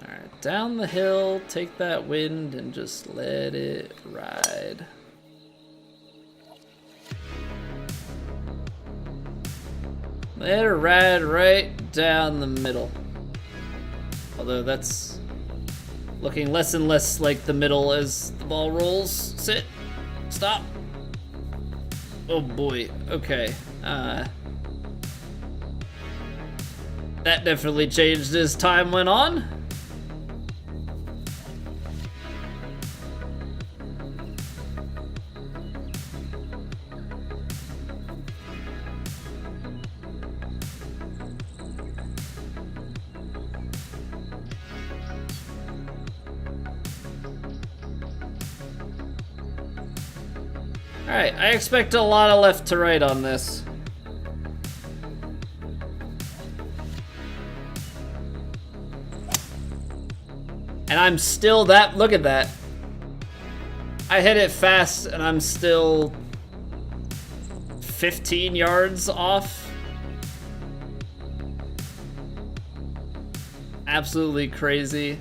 Alright, down the hill, take that wind and just let it ride. Let her ride right down the middle. Although that's looking less and less like the middle as the ball rolls. Sit. Stop. Oh boy. Okay. That definitely changed as time went on. Alright, I expect a lot of left to right on this. And I'm still that, look at that. I hit it fast and I'm still 15 yards off. Absolutely crazy.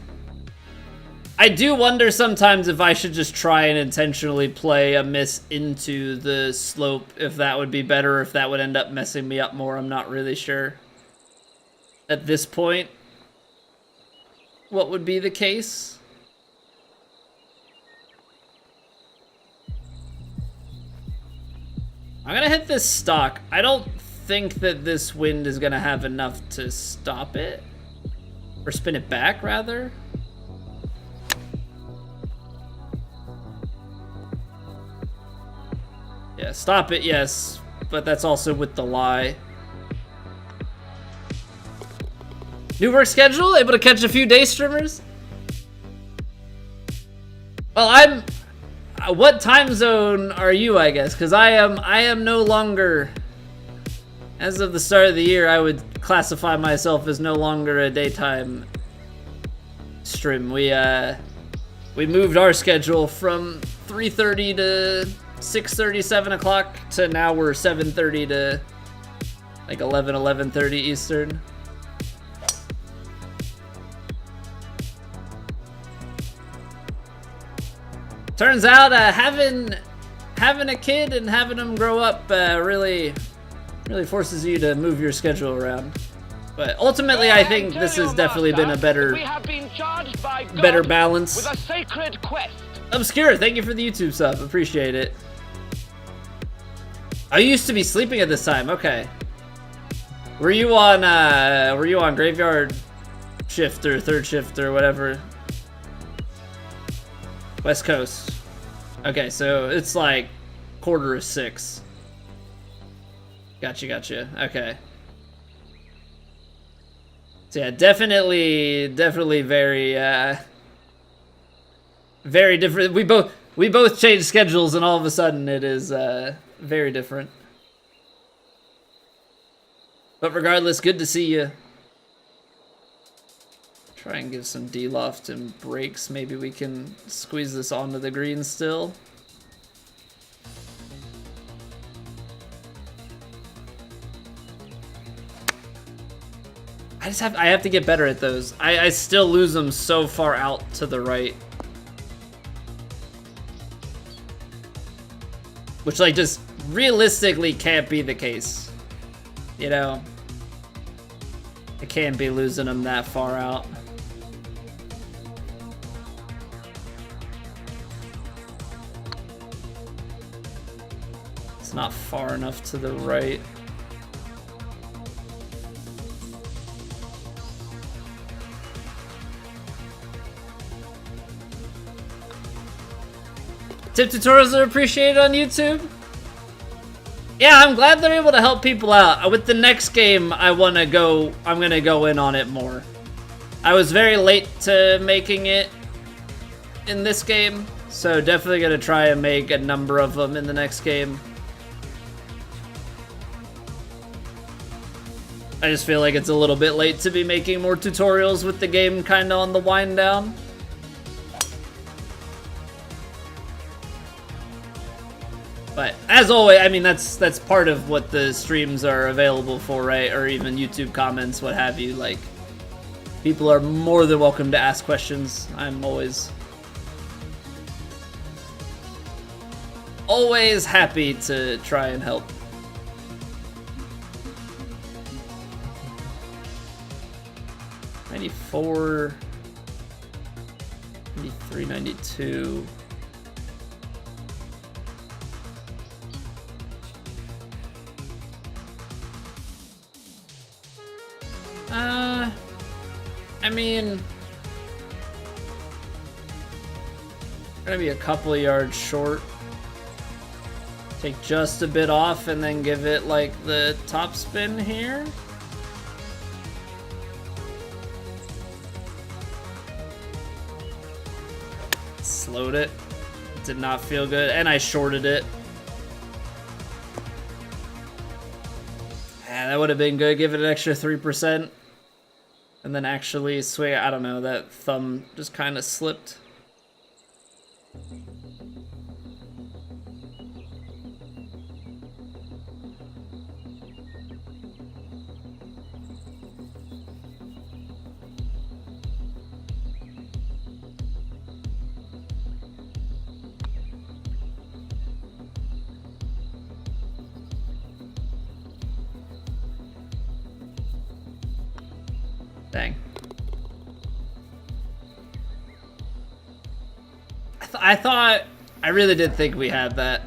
I do wonder sometimes if I should just try and intentionally play a miss into the slope, if that would be better, if that would end up messing me up more. I'm not really sure at this point what would be the case. I'm gonna hit this stock. I don't think that this wind is gonna have enough to stop it, or spin it back rather. Yeah, stop it, yes, but that's also with the lie. New work schedule? Able to catch a few day streamers? Well, what time zone are you, I guess? Because I am no longer, as of the start of the year, I would classify myself as no longer a daytime stream. We moved our schedule from 3:30 to 6:30, 7 o'clock to now we're 7:30 to like 11:30 Eastern. Turns out having a kid and having them grow up really forces you to move your schedule around. But ultimately, I think this has definitely been a better balance. With a sacred quest. Obscure, thank you for the YouTube sub. Appreciate it. I used to be sleeping at this time. Okay. Were you on graveyard shift or third shift or whatever? West Coast. Okay, so it's like 5:45. Gotcha. Okay. So yeah, definitely very very different. We both changed schedules and all of a sudden it is very different. But regardless, good to see you. Try and give some D-loft and breaks. Maybe we can squeeze this onto the green still. I have to get better at those. I still lose them so far out to the right. Which, like, just realistically can't be the case. You know? I can't be losing them that far out. It's not far enough to the right. Tip tutorials are appreciated on YouTube. Yeah, I'm glad they're able to help people out. With the next game, I'm gonna go in on it more. I was very late to making it in this game, so definitely gonna try and make a number of them in the next game. I just feel like it's a little bit late to be making more tutorials with the game kind of on the wind down. But as always, I mean, that's part of what the streams are available for, right? Or even YouTube comments, what have you. Like, people are more than welcome to ask questions. I'm always happy to try and help. 94, 93, 92. I mean, gonna be a couple of yards short. Take just a bit off and then give it like the top spin here. Slowed it. Did not feel good, and I shorted it. Yeah, that would have been good. Give it an extra 3%. And then actually swing. I don't know, that thumb just kind of slipped. Dang. I really did think we had that.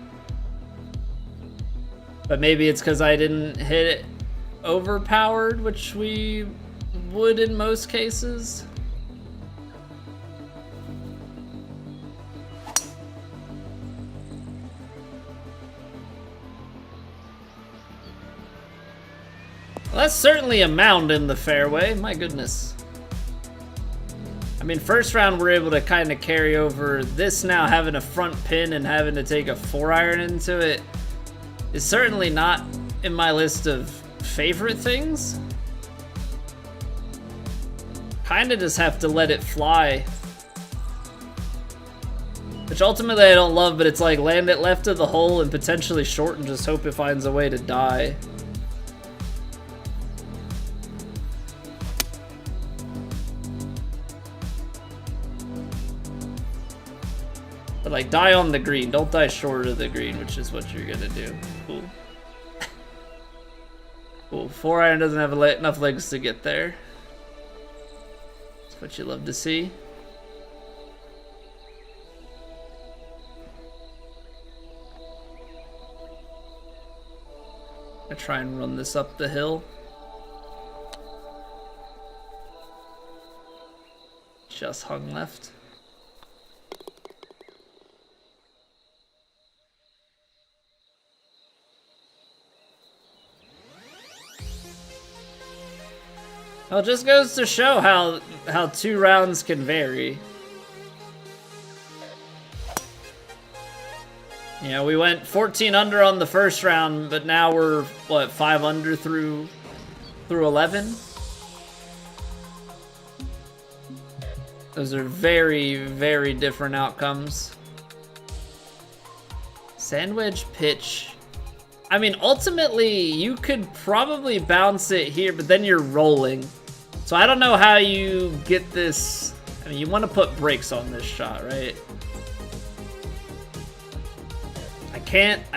But maybe it's because I didn't hit it overpowered, which we would in most cases. Well, that's certainly a mound in the fairway, my goodness. I mean, first round we're able to kind of carry over. This now having a front pin and having to take a 4-iron into it is certainly not in my list of favorite things. Kind of just have to let it fly. Which ultimately I don't love, but it's like land it left of the hole and potentially short and just hope it finds a way to die. But like, die on the green. Don't die short of the green, which is what you're gonna do. Cool. Cool. 4-iron doesn't have enough legs to get there. That's what you love to see. I try and run this up the hill. Just hung left. Well, it just goes to show how 2 rounds can vary. You know, we went 14 under on the first round, but now we're, what, 5 under through 11? Those are very, very different outcomes. Sand wedge pitch. I mean, ultimately, you could probably bounce it here, but then you're rolling. So I don't know how you get this. I mean, you want to put brakes on this shot, right? I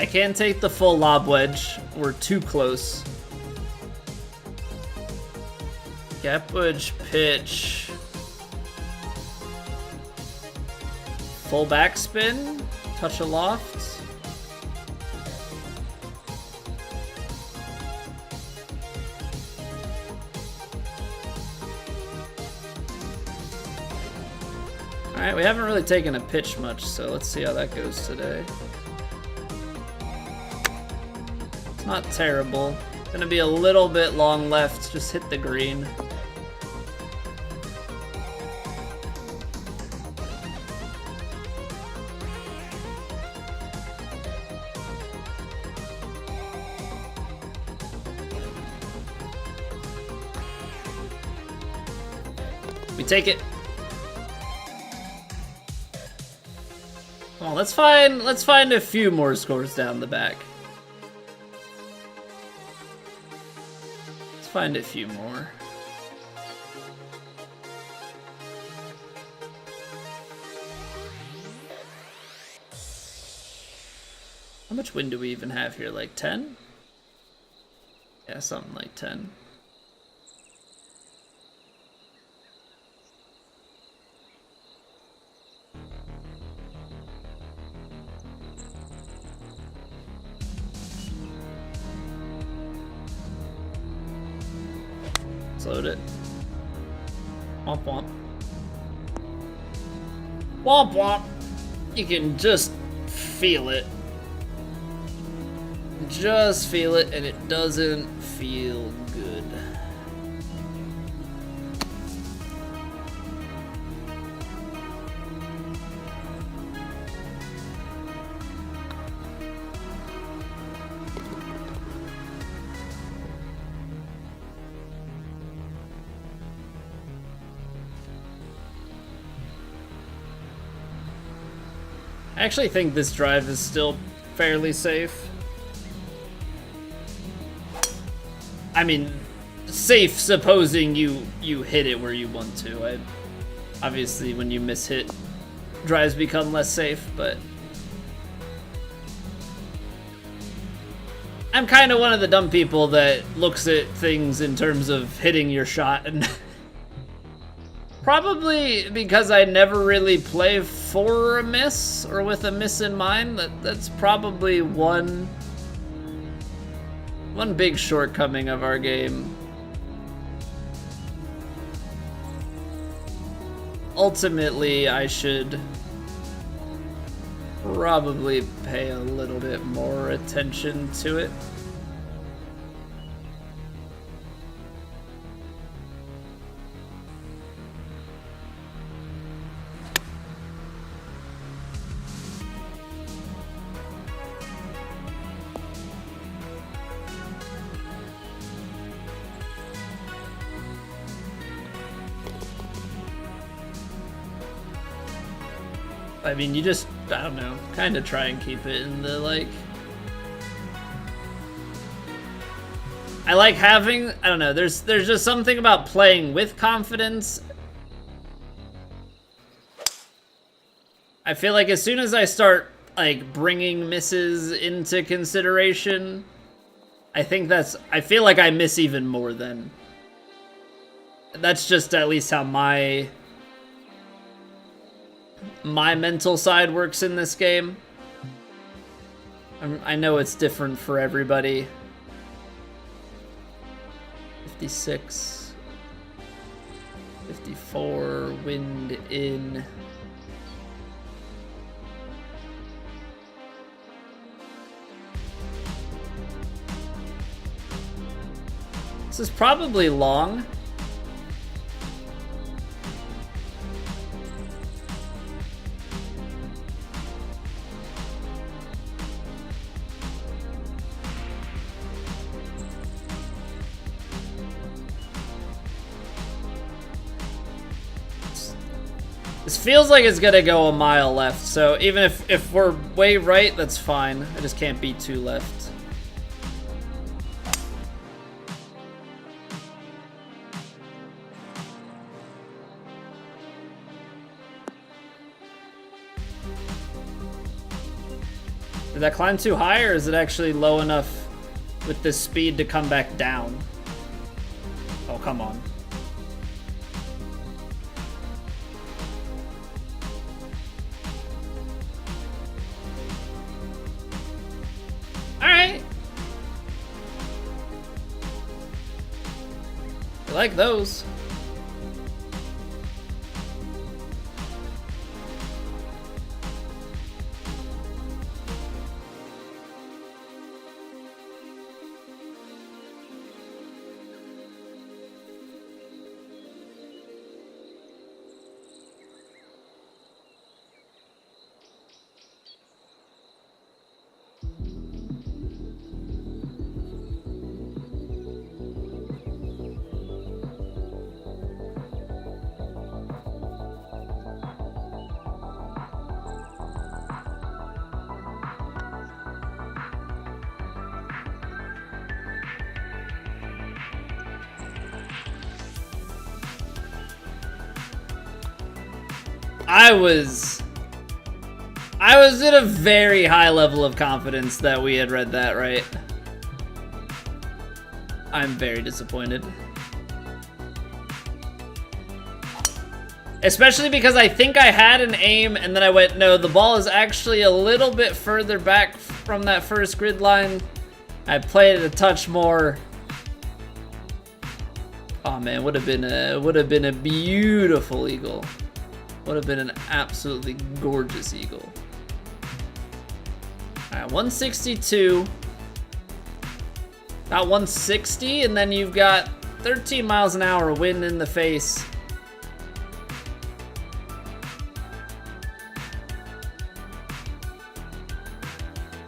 can't take the full lob wedge. We're too close. Gap wedge pitch. Full backspin. Touch a loft. Alright, we haven't really taken a pitch much, so let's see how that goes today. It's not terrible. Gonna be a little bit long left, just hit the green. We take it. Well, let's find a few more scores down the back. Let's find a few more. How much wind do we even have here? Like 10? Yeah, something like 10. Load it. Womp womp. Womp womp. You can just feel it. Just feel it, and it doesn't feel good. I actually think this drive is still fairly safe. I mean, safe supposing you hit it where you want to. Obviously, when you miss hit, drives become less safe, but I'm kind of one of the dumb people that looks at things in terms of hitting your shot, and probably because I never really play for a miss or with a miss in mind. That's probably one big shortcoming of our game. Ultimately, I should probably pay a little bit more attention to it. I mean, you just, I don't know, kind of try and keep it in the, like... I like having, I don't know, there's just something about playing with confidence. I feel like as soon as I start, like, bringing misses into consideration, I feel like I miss even more then. That's just at least how my mental side works in this game. I know it's different for everybody. 56, 54, wind in. This is probably long. This feels like it's gonna go a mile left, so even if we're way right, that's fine. I just can't be too left. Did that climb too high, or is it actually low enough with this speed to come back down? Oh, come on. You like those. I was at a very high level of confidence that we had read that right. I'm very disappointed. Especially because I think I had an aim and then I went, no, the ball is actually a little bit further back from that first grid line. I played it a touch more. Oh man, would have been a beautiful eagle. Would have been an absolutely gorgeous eagle. All right, 162. About 160, and then you've got 13 miles an hour wind in the face.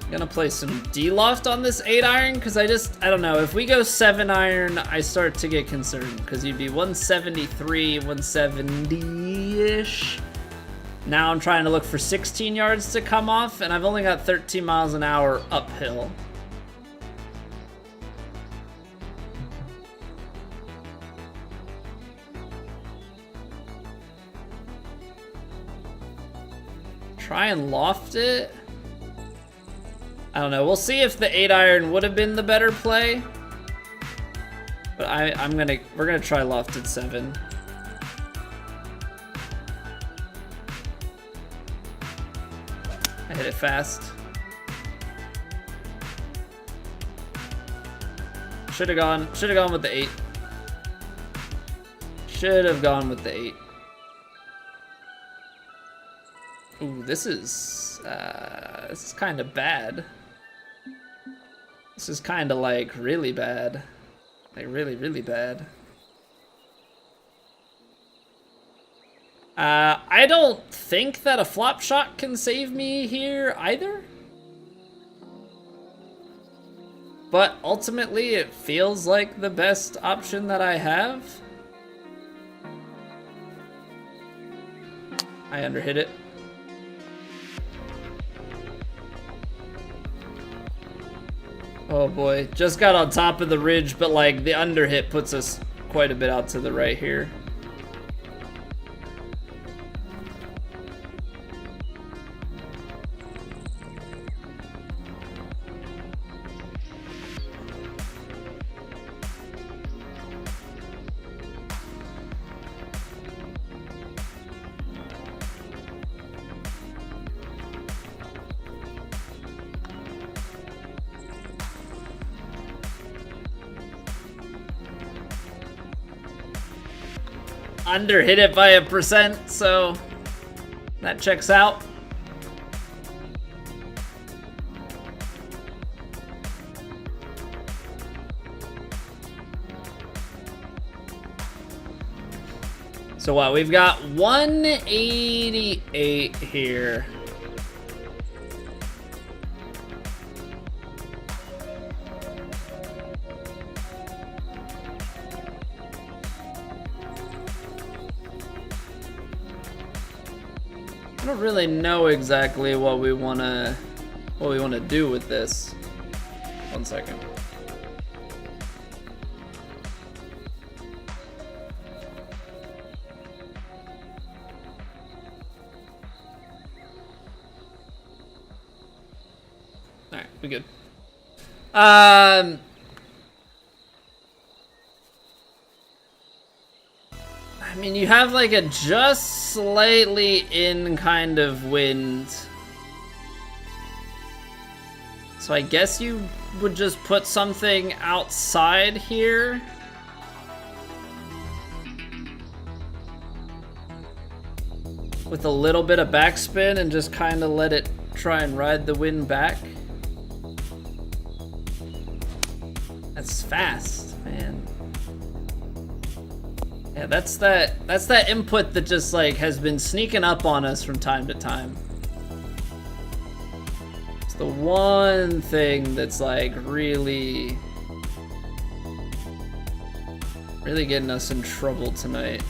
Gonna play some D-loft on this 8-iron because I don't know. If we go 7-iron, I start to get concerned because you'd be 173, 170-ish. Now I'm trying to look for 16 yards to come off, and I've only got 13 miles an hour uphill. Try and loft it. I don't know. We'll see if the 8-iron would have been the better play. But we're gonna try lofted 7. I hit it fast. Should have gone with the 8. Should have gone with the 8. Ooh, this is kind of bad. This is kind of like really bad. Like really, really bad. I don't think that a flop shot can save me here either. But ultimately, it feels like the best option that I have. I underhit it. Oh boy, just got on top of the ridge, but like the underhit puts us quite a bit out to the right here. Underhit it by 1%, so that checks out. So what, we've got 188 here. I don't really know exactly what we wanna do with this. 1 second. All right, we good. I mean, you have like a just slightly in kind of wind. So I guess you would just put something outside here. with a little bit of backspin and just kind of let it try and ride the wind back. That's fast, man. Yeah, that's that input that just like has been sneaking up on us from time to time. It's the one thing that's like really getting us in trouble tonight.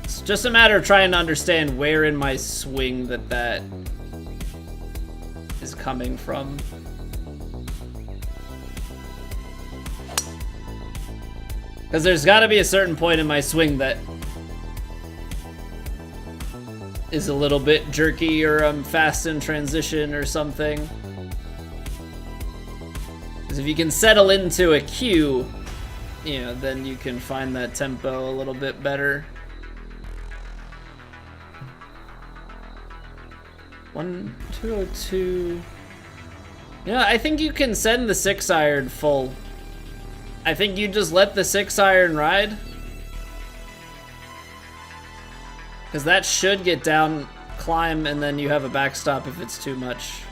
It's just a matter of trying to understand where in my swing that is coming from. Because there's got to be a certain point in my swing that is a little bit jerky, or I'm fast in transition or something. Because if you can settle into a cue, you know, then you can find that tempo a little bit better. 202. Yeah, I think you can send the 6-iron full. I think you just let the 6-iron ride. Because that should get down, climb, and then you have a backstop if it's too much.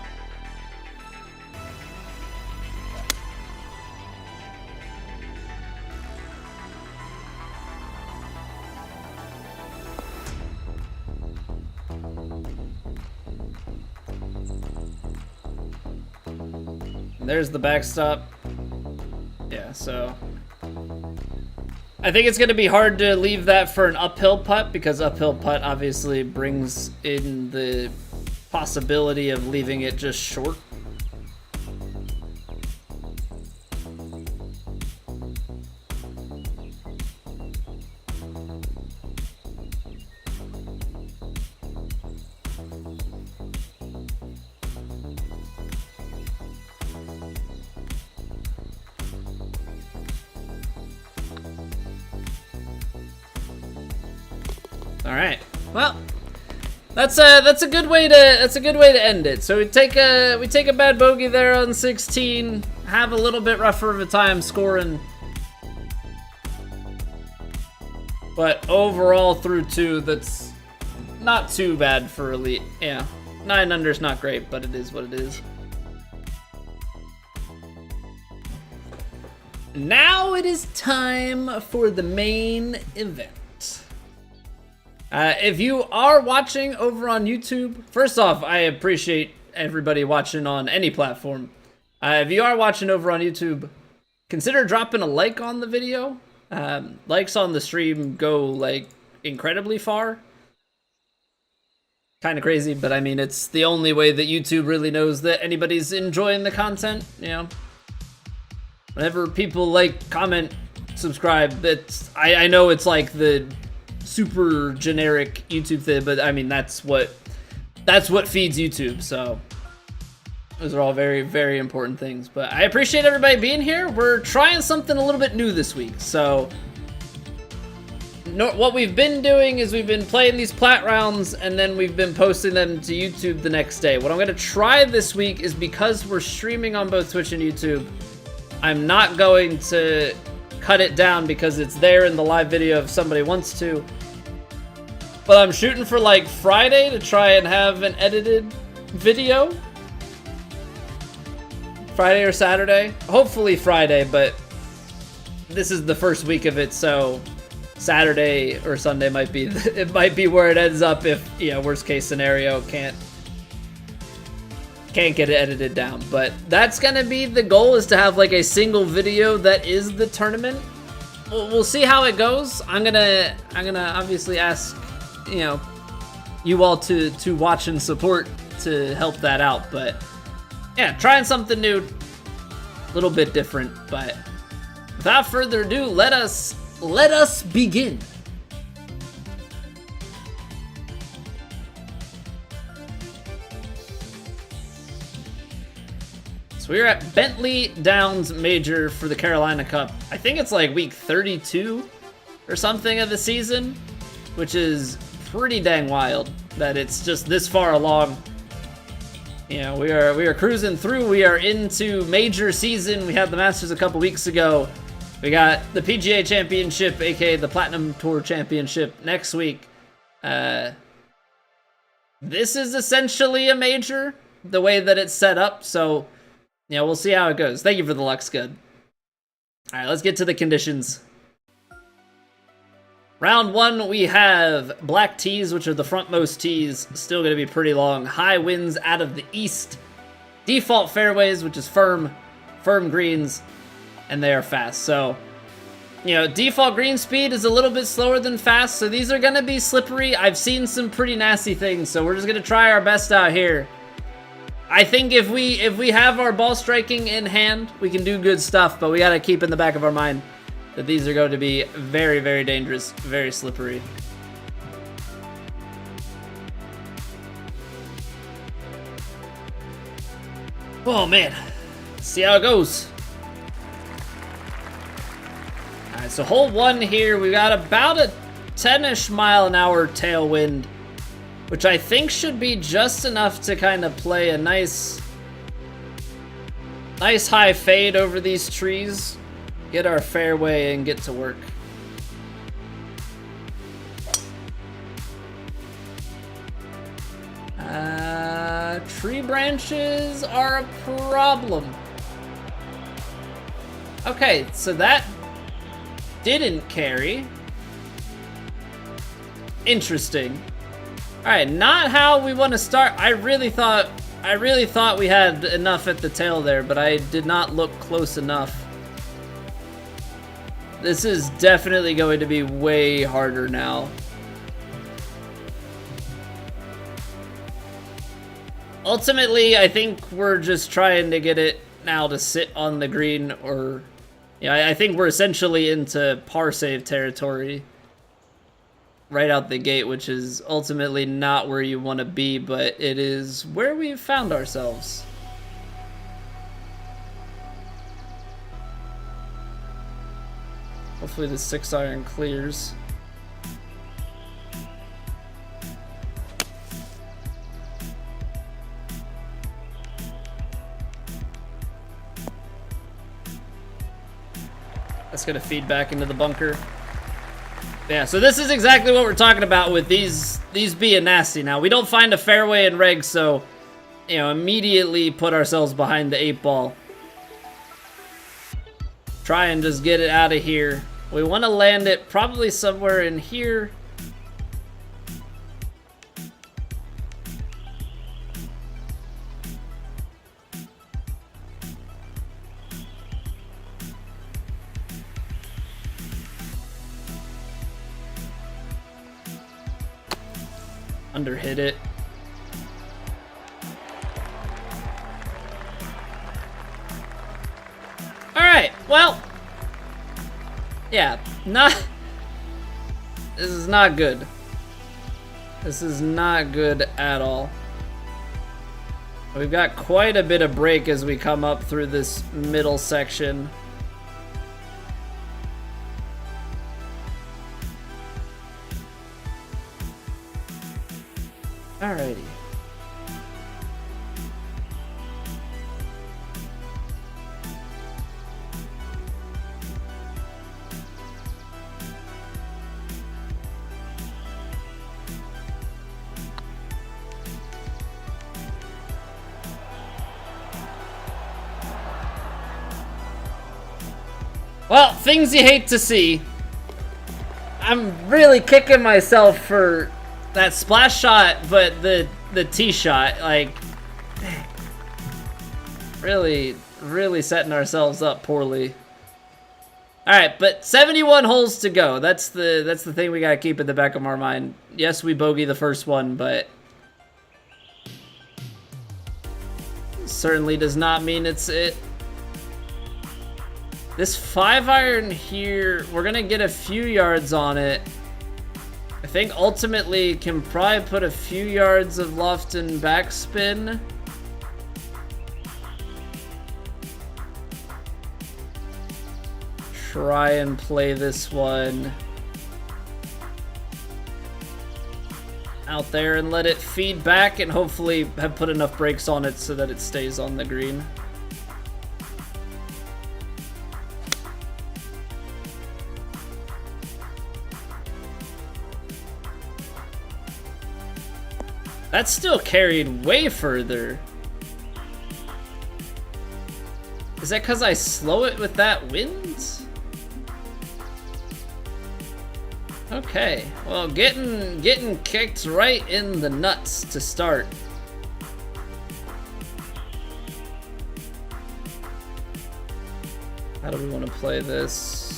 There's the backstop. Yeah, so I think it's going to be hard to leave that for an uphill putt, because uphill putt obviously brings in the possibility of leaving it just short. All right. Well, that's a good way to end it. So we take a bad bogey there on 16, have a little bit rougher of a time scoring, but overall through 2, that's not too bad for elite. Yeah, 9 under's not great, but it is what it is. Now it is time for the main event. If you are watching over on YouTube, first off, I appreciate everybody watching on any platform. If you are watching over on YouTube, consider dropping a like on the video. Likes on the stream go like incredibly far. Kind of crazy, but I mean, it's the only way that YouTube really knows that anybody's enjoying the content, you know. Whenever people like, comment, subscribe, I know it's like the super generic YouTube thing, but I mean, that's what feeds YouTube, so those are all very, very important things. But I appreciate everybody being here. We're trying something a little bit new this week. So what we've been doing is we've been playing these Plat rounds, and then we've been posting them to YouTube the next day. What I'm going to try this week is, because we're streaming on both Twitch and YouTube, I'm not going to cut it down because it's there in the live video if somebody wants to. But I'm shooting for like Friday to try and have an edited video. Friday or Saturday. Hopefully Friday, but this is the first week of it, so Saturday or Sunday might be where it ends up if, you know, worst case scenario, can't get it edited down. But that's gonna be the goal, is to have like a single video that is the tournament. We'll see how it goes. I'm gonna obviously ask, you know, you all to watch and support to help that out. But yeah, trying something new, a little bit different. But without further ado, let us begin. So we're at Bentleigh Downs Major for the Carolina Cup. I think it's like week 32 or something of the season, which is pretty dang wild that it's just this far along. You know, we are cruising through. We are into major season. We had the Masters a couple weeks ago. We got the PGA Championship, aka the Platinum Tour Championship, next week. This is essentially a major, the way that it's set up. So, yeah, we'll see how it goes. Thank you for the Lux Good. All right, let's get to the conditions. Round 1, we have black tees, which are the frontmost tees. Still going to be pretty long. High winds out of the east. Default fairways, which is firm greens, and they are fast. So, you know, default green speed is a little bit slower than fast, so these are going to be slippery. I've seen some pretty nasty things, so we're just going to try our best out here. I think if we have our ball striking in hand, we can do good stuff, but we got to keep in the back of our mind that these are going to be very, very dangerous, very slippery. Oh man, let's see how it goes. All right, so hole 1 here, we got about a 10-ish mile-an-hour tailwind, which I think should be just enough to kind of play a nice high fade over these trees, get our fairway, and get to work. Tree branches are a problem. Okay, so that didn't carry. Interesting. All right, not how we want to start. I really thought we had enough at the tail there, but I did not look close enough. This is definitely going to be way harder now. Ultimately, I think we're just trying to get it now to sit on the green, or yeah, I think we're essentially into par save territory right out the gate, which is ultimately not where you want to be, but it is where we've found ourselves. Hopefully the 6-iron clears. That's gonna feed back into the bunker. Yeah, so this is exactly what we're talking about with these being nasty. Now, we don't find a fairway in reg, so, you know, immediately put ourselves behind the 8-ball. Try and just get it out of here. We want to land it probably somewhere in here. Underhit it. Alright, well, yeah, this is not good. This is not good at all. We've got quite a bit of break as we come up through this middle section. Alrighty. Well, things you hate to see. I'm really kicking myself for that splash shot, but the tee shot, like, really setting ourselves up poorly. All right, but 71 holes to go. That's the thing we gotta keep in the back of our mind. Yes, we bogey the first one, but certainly does not mean it's it. This 5-iron here, we're gonna get a few yards on it. I think ultimately can probably put a few yards of loft and backspin. Try and play this one. out there and let it feed back and hopefully have put enough brakes on it so that it stays on the green. That's still carried way further. Is that because I slow it with that wind? Okay, well, getting kicked right in the nuts to start. How do we want to play this?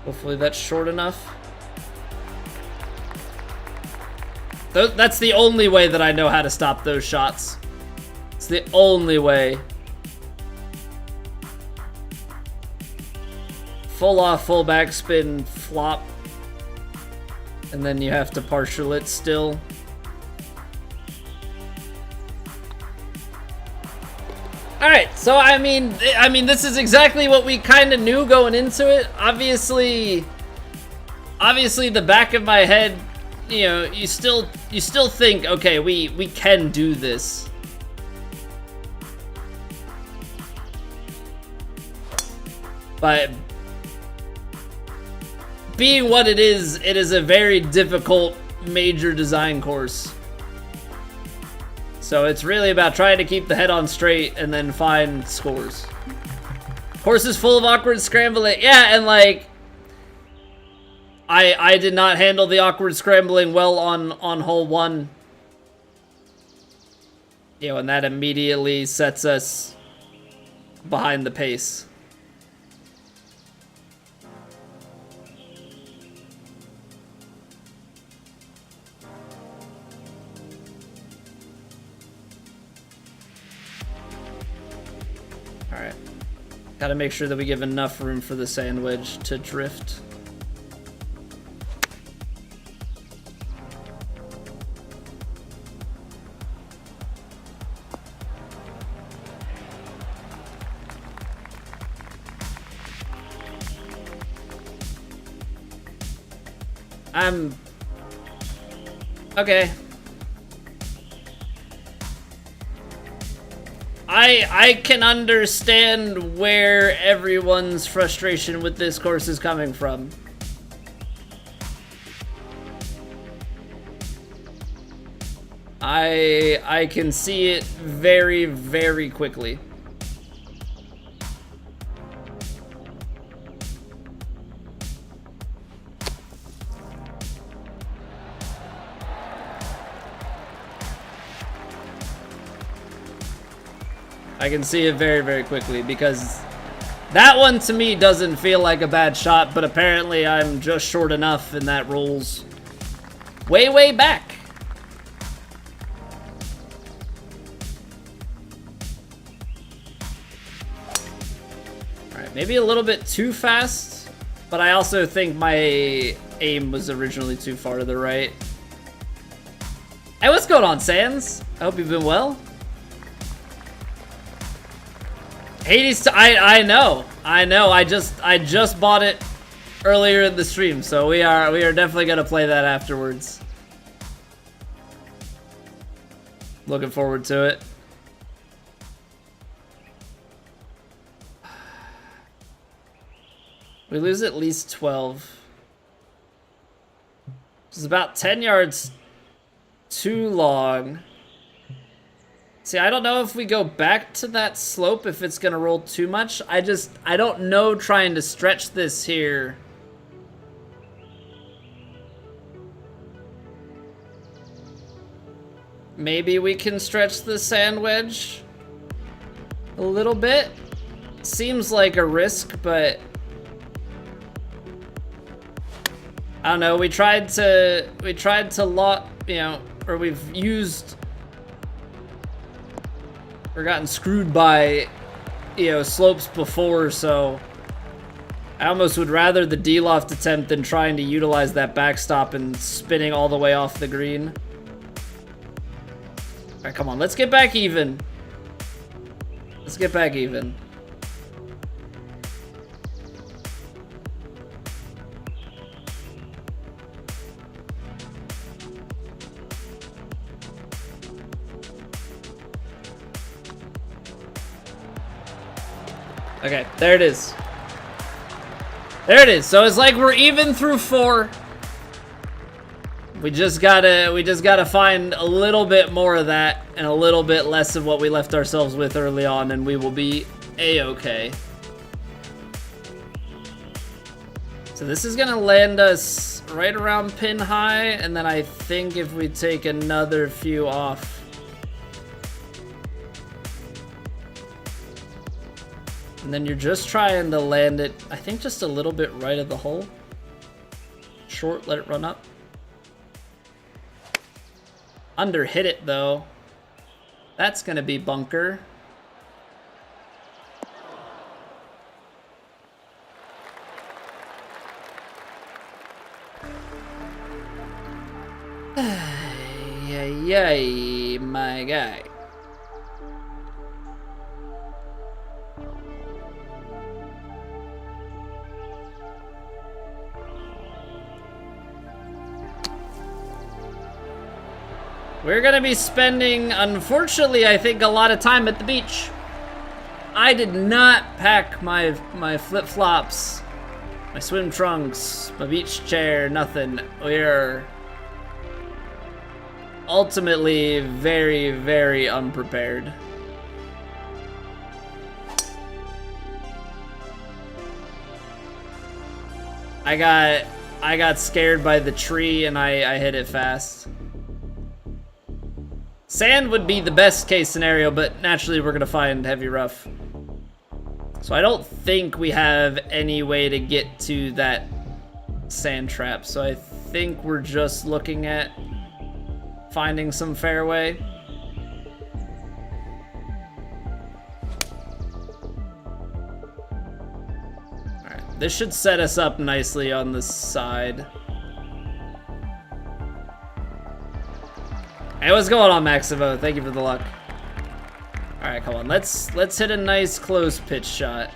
Hopefully that's short enough. That's the only way that I know how to stop those shots. It's the only way. Full off, full backspin, flop. And then you have to partial it still. Alright, so I mean this is exactly what we kind of knew going into it. Obviously the back of my head, you know, you still think, okay, we can do this. But being what it is a very difficult major design course. So it's really about trying to keep the head on straight and then find scores. Course is full of awkward scrambling. Yeah, and like I did not handle the awkward scrambling well on hole 1. You know, and that immediately sets us behind the pace. Alright. Gotta make sure that we give enough room for the sand wedge to drift. Okay. I can understand where everyone's frustration with this course is coming from. I can see it very, very quickly. I can see it very, very quickly because that one to me doesn't feel like a bad shot, but apparently I'm just short enough and that rolls way, way back. Alright, maybe a little bit too fast, but I also think my aim was originally too far to the right. Hey, what's going on, Sans? I hope you've been well. Hades, I know. I just bought it earlier in the stream, so we are definitely gonna play that afterwards. Looking forward to it. We lose at least 12. It's about 10 yards too long. See, I don't know if we go back to that slope if it's gonna roll too much. I don't know trying to stretch this here. Maybe we can stretch the sand wedge a little bit. Seems like a risk, but I don't know. We tried to lot, you know, or we've used or gotten screwed by, you know, slopes before, so I almost would rather the D-loft attempt than trying to utilize that backstop and spinning all the way off the green. Alright, come on, let's get back even. Let's get back even. Okay, there it is. There it is. So it's like we're even through 4. We just gotta find a little bit more of that and a little bit less of what we left ourselves with early on, and we will be a-okay. So this is gonna land us right around pin high, and then I think if we take another few off, and then you're just trying to land it, I think just a little bit right of the hole. Short, let it run up. Under hit it though. That's gonna be bunker. Yay, my guy. We're gonna be spending, unfortunately, I think, a lot of time at the beach. I did not pack my flip-flops, my swim trunks, my beach chair, nothing. We're ultimately very, very unprepared. I got scared by the tree and I hit it fast. Sand would be the best case scenario, but naturally we're gonna find heavy rough. So I don't think we have any way to get to that sand trap. So I think we're just looking at finding some fairway. All right, this should set us up nicely on the side. Hey, what's going on, Maximo? Thank you for the luck. All right, come on. Let's hit a nice close pitch shot.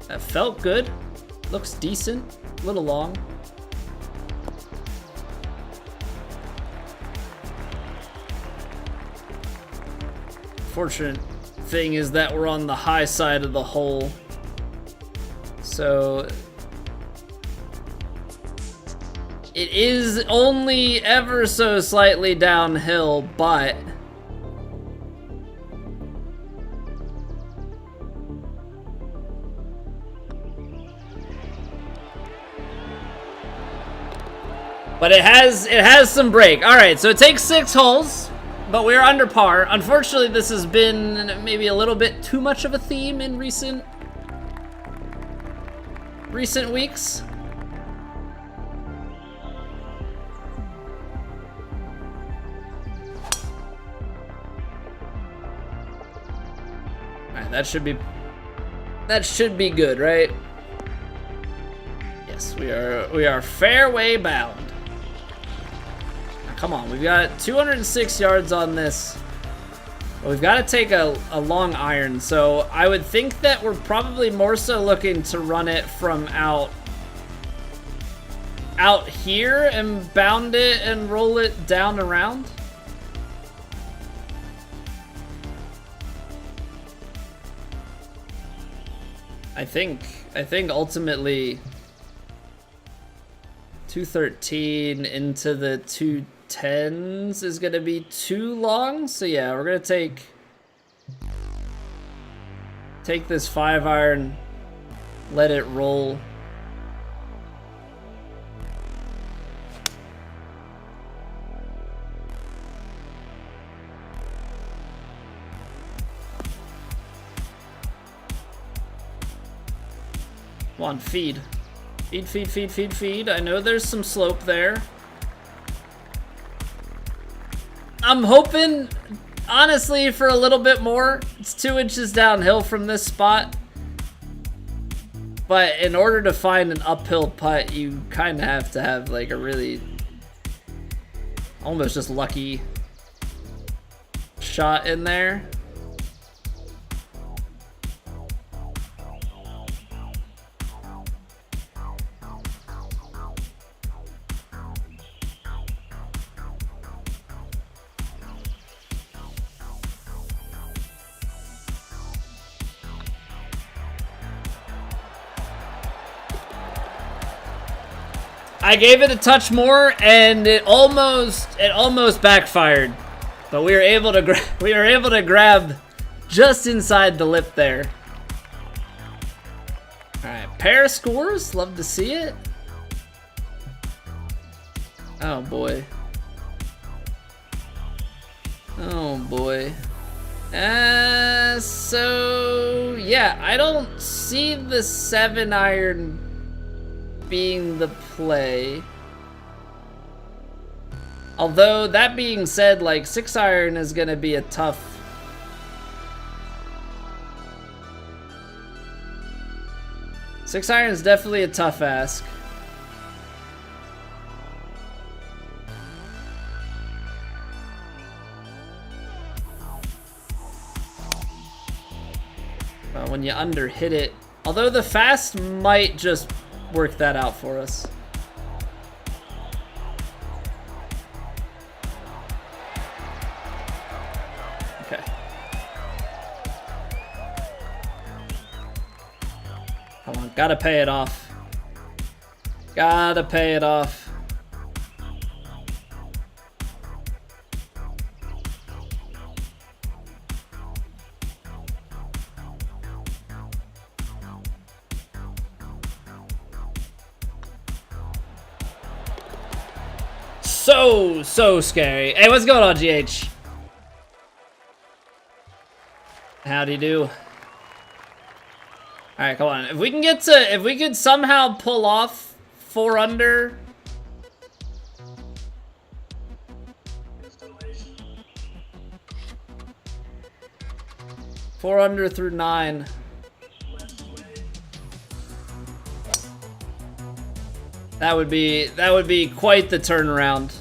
That felt good. Looks decent. A little long. Fortunate thing is that we're on the high side of the hole, so it is only ever so slightly downhill, but it has some break. All right, so it takes 6 holes. But we're under par. Unfortunately, this has been maybe a little bit too much of a theme in recent weeks. All right, that should be good, right? Yes, we are fairway bound. Come on, we've got 206 yards on this. But we've got to take a long iron, so I would think that we're probably more so looking to run it from out here and bound it and roll it down around. I think ultimately 213 into the 210s is gonna be too long. So yeah, we're gonna take this 5-iron, let it roll. Come on, feed. Feed. I know there's some slope there. I'm hoping, honestly, for a little bit more. It's 2 inches downhill from this spot. But in order to find an uphill putt, you kind of have to have like a really, almost just lucky shot in there. I gave it a touch more, and it almost backfired, but we were able to grab just inside the lip there. All right, pair of scores. Love to see it. Oh boy. Oh boy. So yeah, I don't see the 7-iron being the play. Although that being said, like 6-iron is gonna be a tough. 6-iron is definitely a tough ask. When you under hit it, although the fast might just work that out for us. Okay. Come on, gotta pay it off. Gotta pay it off. So scary. Hey, what's going on, GH? Howdy do. All right, come on. If we could somehow pull off 4 under. Four under through 9. That would be quite the turnaround.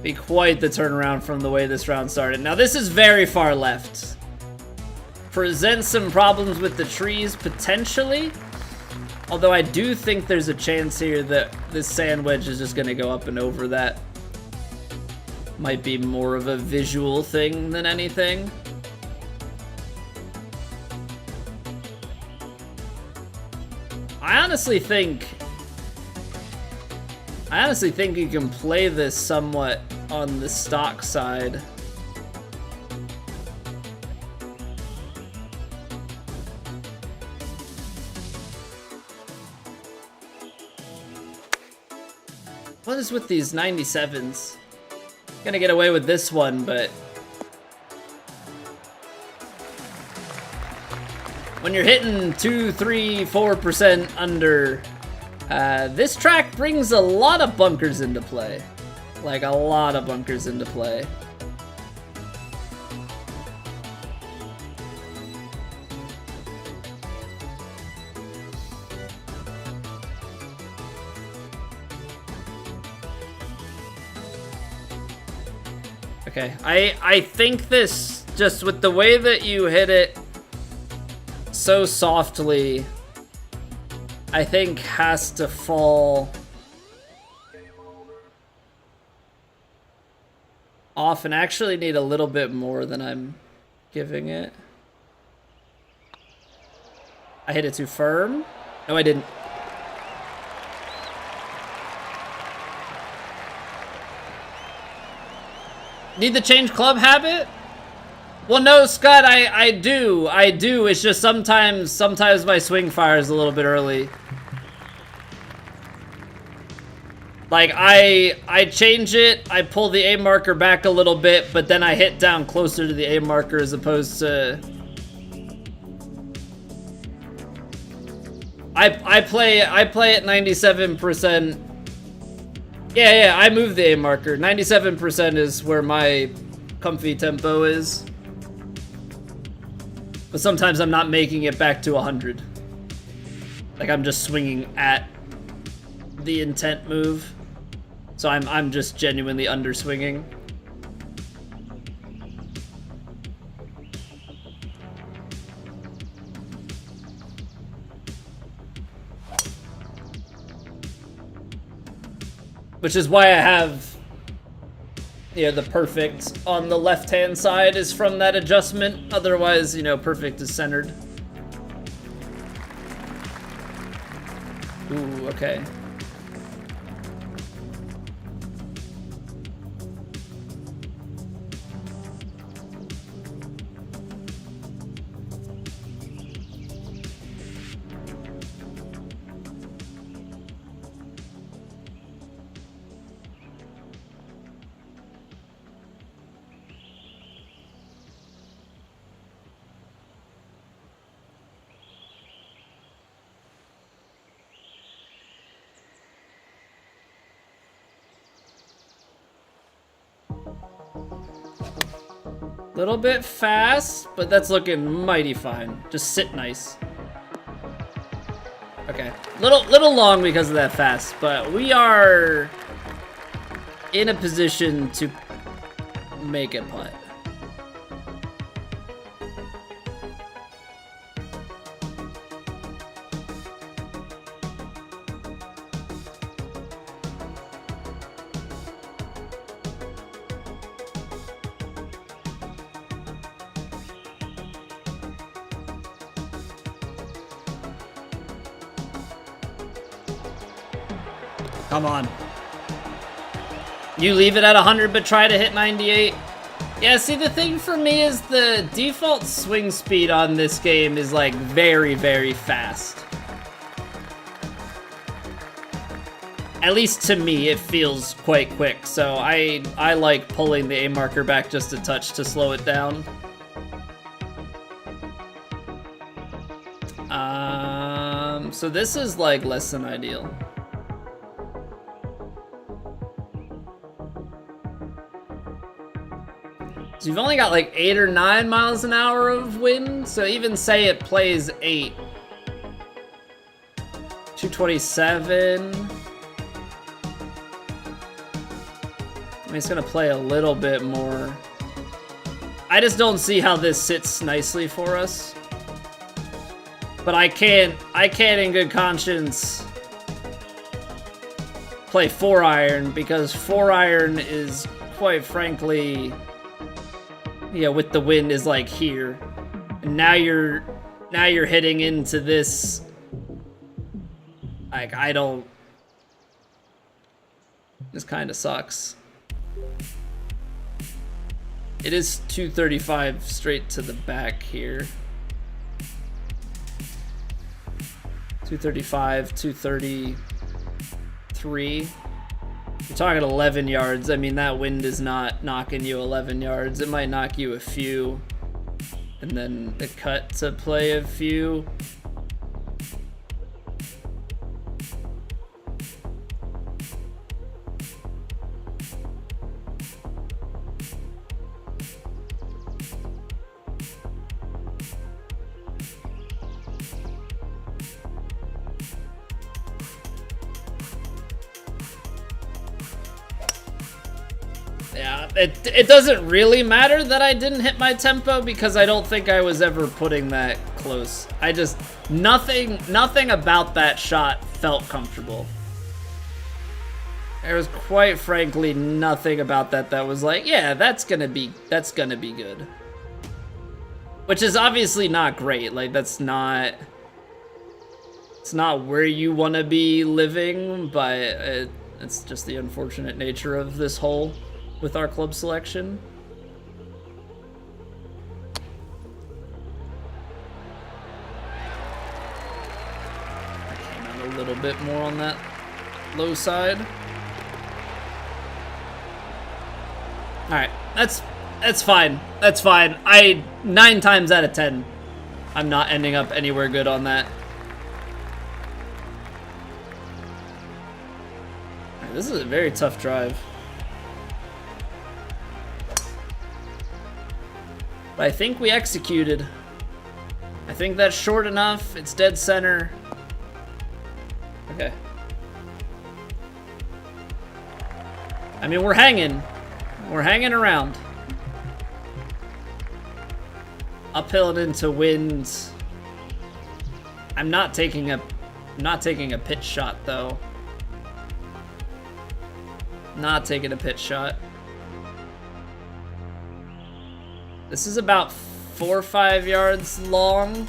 Be quite the turnaround from the way this round started. Now this is very far left. Presents some problems with the trees potentially. Although I do think there's a chance here that this sand wedge is just gonna go up and over that. Might be more of a visual thing than anything. I honestly think you can play this somewhat on the stock side. What is with these 97s? Gonna get away with this one, but when you're hitting 2, 3, 4% under, this track brings a lot of bunkers into play. Like, a lot of bunkers into play. Okay, I think this, just with the way that you hit it so softly, I think has to fall off and actually need a little bit more than I'm giving it. I hit it too firm? No, I didn't. Need to change club habit? Well, no, Scott, I do. It's just sometimes my swing fires a little bit early. Like, I change it, I pull the A marker back a little bit, but then I hit down closer to the A marker as opposed to... I play at 97%. Yeah, I move the A marker. 97% is where my comfy tempo is. But sometimes I'm not making it back to 100. Like, I'm just swinging at the intent move. So I'm just genuinely underswinging. Which is why I have, you know, the perfect on the left-hand side is from that adjustment. Otherwise, you know, perfect is centered. Ooh, okay. Little bit fast, but that's looking mighty fine. Just sit nice. Okay, little long because of that fast, but we are in a position to make it putt. Come on. You leave it at 100 but try to hit 98. Yeah, see, the thing for me is the default swing speed on this game is like very, very fast. At least to me, it feels quite quick. So I like pulling the aim marker back just a touch to slow it down. So this is like less than ideal. So you've only got like 8 or 9 miles an hour of wind. So even say it plays 8. 227. I mean, it's gonna play a little bit more. I just don't see how this sits nicely for us. But I can't in good conscience play 4-iron because 4-iron is quite frankly, yeah, with the wind is like here. And now you're hitting into this. Like, I don't. This kind of sucks. It is 235 straight to the back here. 235, 233. You're talking 11 yards. I mean, that wind is not knocking you 11 yards. It might knock you a few. And then the cut to play a few. Yeah, it doesn't really matter that I didn't hit my tempo because I don't think I was ever putting that close. I just, nothing about that shot felt comfortable. There was quite frankly nothing about that was like, yeah, that's gonna be good. Which is obviously not great. Like, it's not where you want to be living, but it's just the unfortunate nature of this hole with our club selection. I came out a little bit more on that low side. All right, that's fine. That's fine. 9 times out of 10, I'm not ending up anywhere good on that. All right, this is a very tough drive. But I think we executed. I think that's short enough. It's dead center. I mean, we're hanging. We're hanging around. Uphill and into wind. I'm not taking a pitch shot though. Not taking a pitch shot. This is about 4 or 5 yards long.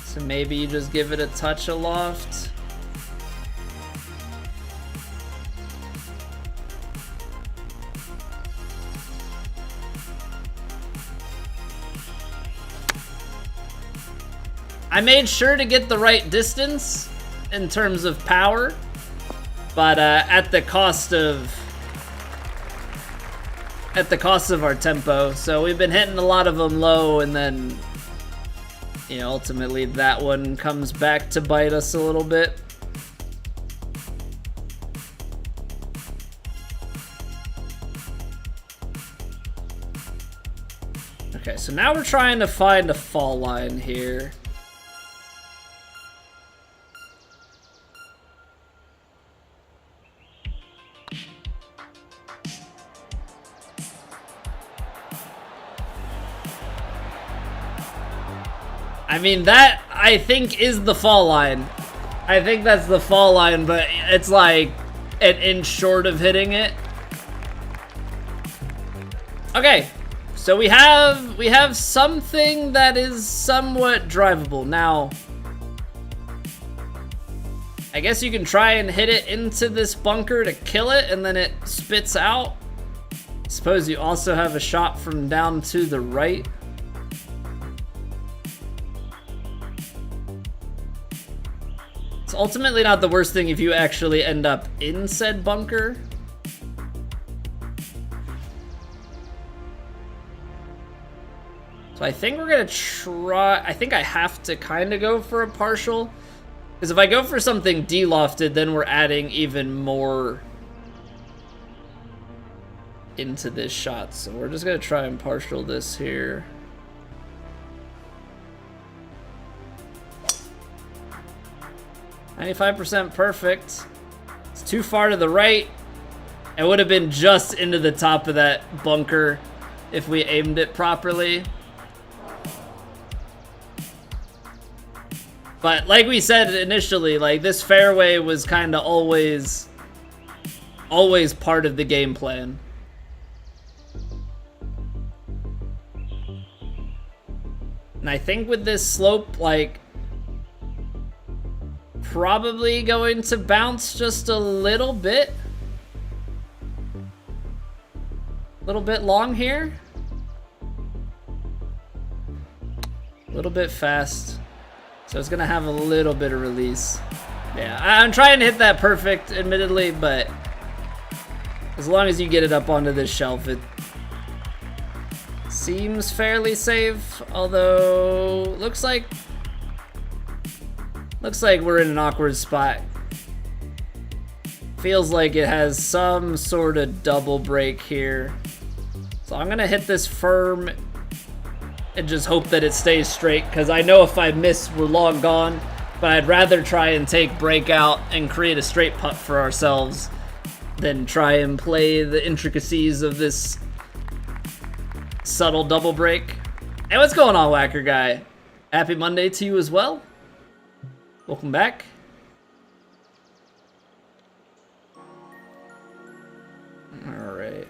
So maybe you just give it a touch aloft. I made sure to get the right distance in terms of power, but at the cost of our tempo. So we've been hitting a lot of them low, and then, you know, ultimately that one comes back to bite us a little bit. Okay, so now we're trying to find a fall line here. I mean, that, I think, is the fall line. I think that's the fall line, but it's like an inch short of hitting it. Okay, so we have something that is somewhat drivable. Now, I guess you can try and hit it into this bunker to kill it, and then it spits out. I suppose you also have a shot from down to the right. It's ultimately not the worst thing if you actually end up in said bunker. So I think we're gonna try, I think I have to kind of go for a partial. Because if I go for something de-lofted, then we're adding even more into this shot. So we're just gonna try and partial this here. %, perfect. It's too far to the right. It would have been just into the top of that bunker if we aimed it properly. But like we said initially, like, this fairway was kind of always part of the game plan. And I think with this slope, like, probably going to bounce just a little bit. Little bit long here. A little bit fast. So it's gonna have a little bit of release. Yeah, I'm trying to hit that perfect, admittedly, but as long as you get it up onto this shelf, it seems fairly safe. Although, looks like we're in an awkward spot. Feels like it has some sort of double break here. So I'm gonna hit this firm and just hope that it stays straight, because I know if I miss, we're long gone. But I'd rather try and take breakout and create a straight putt for ourselves than try and play the intricacies of this subtle double break. Hey, what's going on, Whacker Guy? Happy Monday to you as well. Welcome back. All right.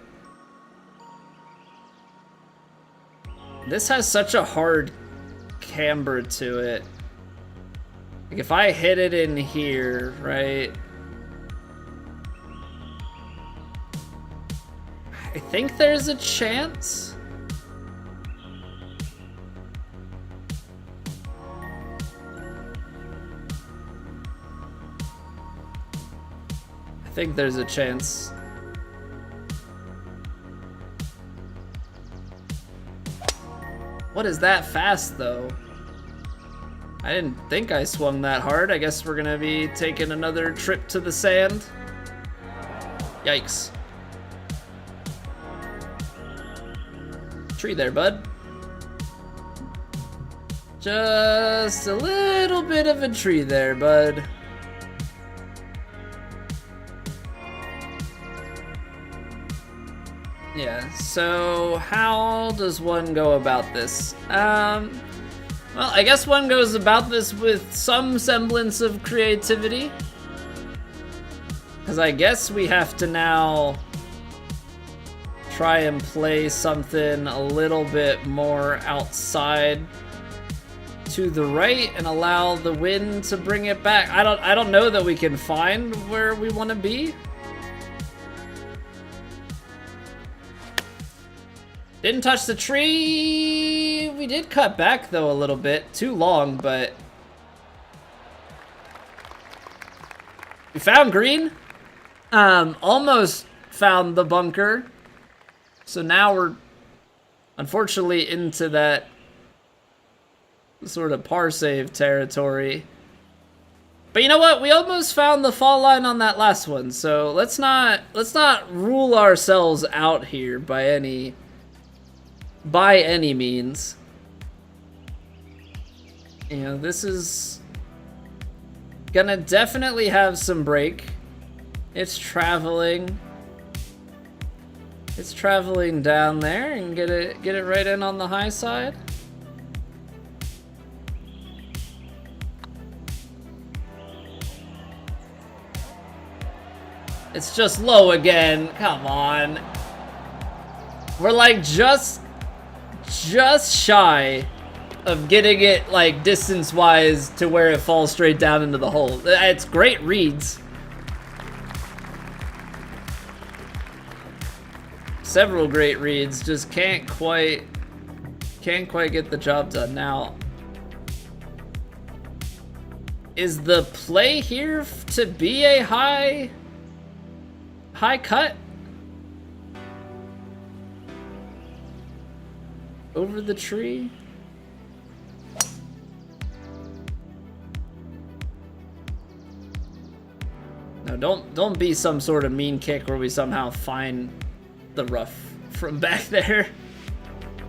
This has such a hard camber to it. Like, if I hit it in here, right? I think there's a chance. I think there's a chance. What is that fast, though? I didn't think I swung that hard. I guess we're gonna be taking another trip to the sand. Yikes. Tree there, bud. Just a little bit of a tree there, bud. Yeah, so how does one go about this? Well, I guess one goes about this with some semblance of creativity. Because I guess we have to now try and play something a little bit more outside to the right and allow the wind to bring it back. I don't know that we can find where we want to be. Didn't touch the tree. We did cut back though a little bit. Too long, but we found green. Almost found the bunker. So now we're unfortunately into that sort of par save territory. But you know what? We almost found the fall line on that last one. So let's not rule ourselves out here by any means. You know, this is gonna definitely have some break. It's traveling. It's traveling down there and get it right in on the high side. It's just low again. Come on. We're like just shy of getting it like distance-wise to where it falls straight down into the hole. It's great reads. Several great reads, just can't quite get the job done. Now, is the play here to be a high cut? Over the tree? No, don't be some sort of mean kick where we somehow find the rough from back there.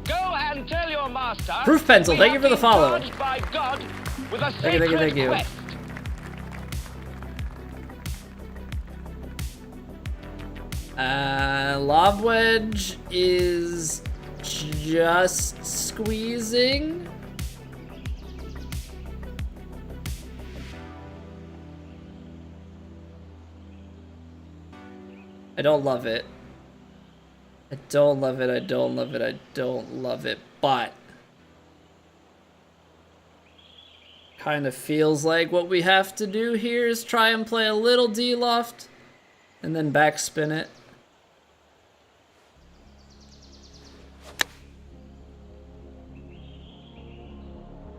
Go and tell your master. Proof Pencil, thank you for the follow. By God with a Thank you. quest. Lob wedge is just squeezing. I don't love it. I don't love it, but kind of feels like what we have to do here is try and play a little D-loft and then backspin it.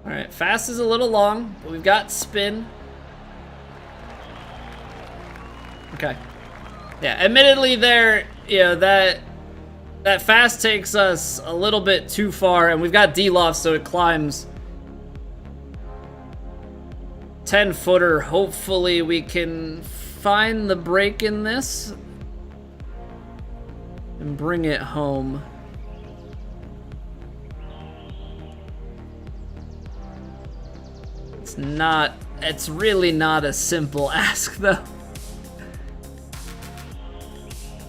Alright, fast is a little long, but we've got spin. Okay. Yeah, admittedly there, you know, that fast takes us a little bit too far, and we've got D-loft, so it climbs 10-footer. Hopefully we can find the break in this and bring it home. It's really not a simple ask though.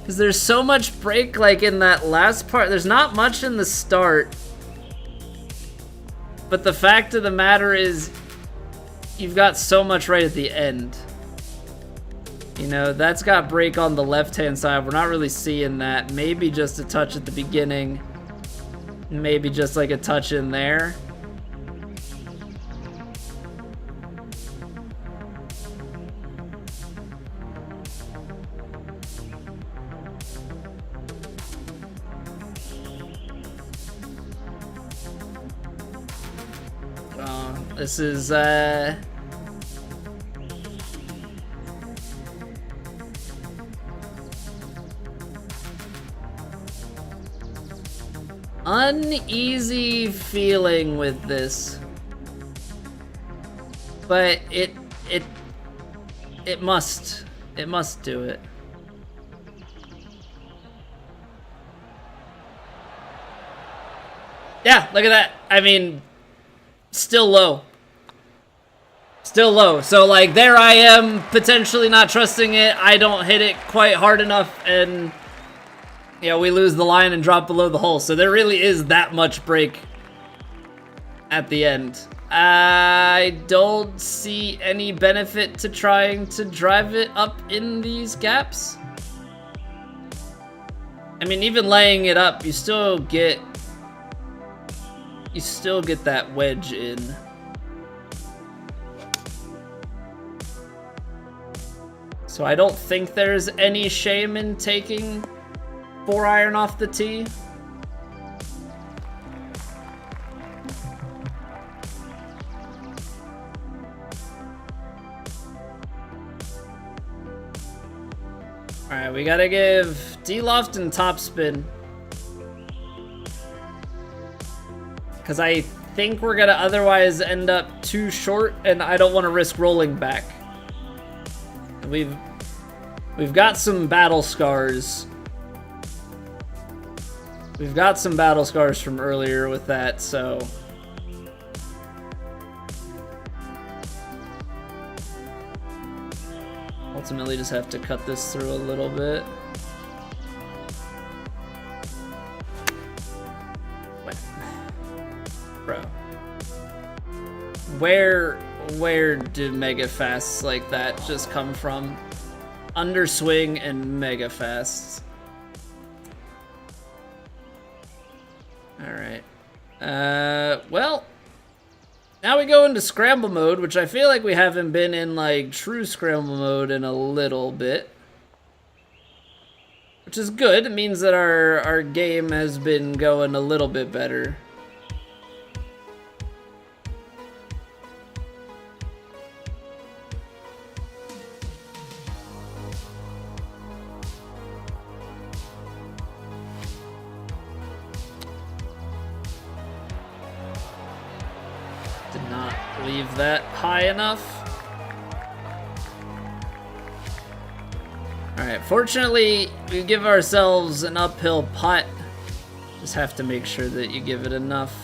Because there's so much break like in that last part. There's not much in the start. But the fact of the matter is you've got so much right at the end. You know, that's got break on the left-hand side. We're not really seeing that. Maybe just a touch at the beginning. Maybe just like a touch in there. This is, uneasy feeling with this, but it must do it. Yeah, look at that. I mean, still low. Still low. So, like, there I am, potentially not trusting it. I don't hit it quite hard enough, and Yeah, we lose the line and drop below the hole, so there really is that much break at the end. I don't see any benefit to trying to drive it up in these gaps. I mean, even laying it up, you still get that wedge in. So I don't think there's any shame in taking 4-iron off the tee. Alright, we gotta give D-loft and topspin. Because I think we're gonna otherwise end up too short, and I don't want to risk rolling back. We've got some battle scars. We've got some battle scars from earlier with that, so... ultimately just have to cut this through a little bit. Bro. Where do mega fasts like that just come from? Underswing and mega fasts. Alright. Well, now we go into scramble mode, which I feel like we haven't been in like true scramble mode in a little bit. Which is good. It means that our game has been going a little bit better. Did not leave that high enough. Alright, fortunately, we give ourselves an uphill putt. Just have to make sure that you give it enough.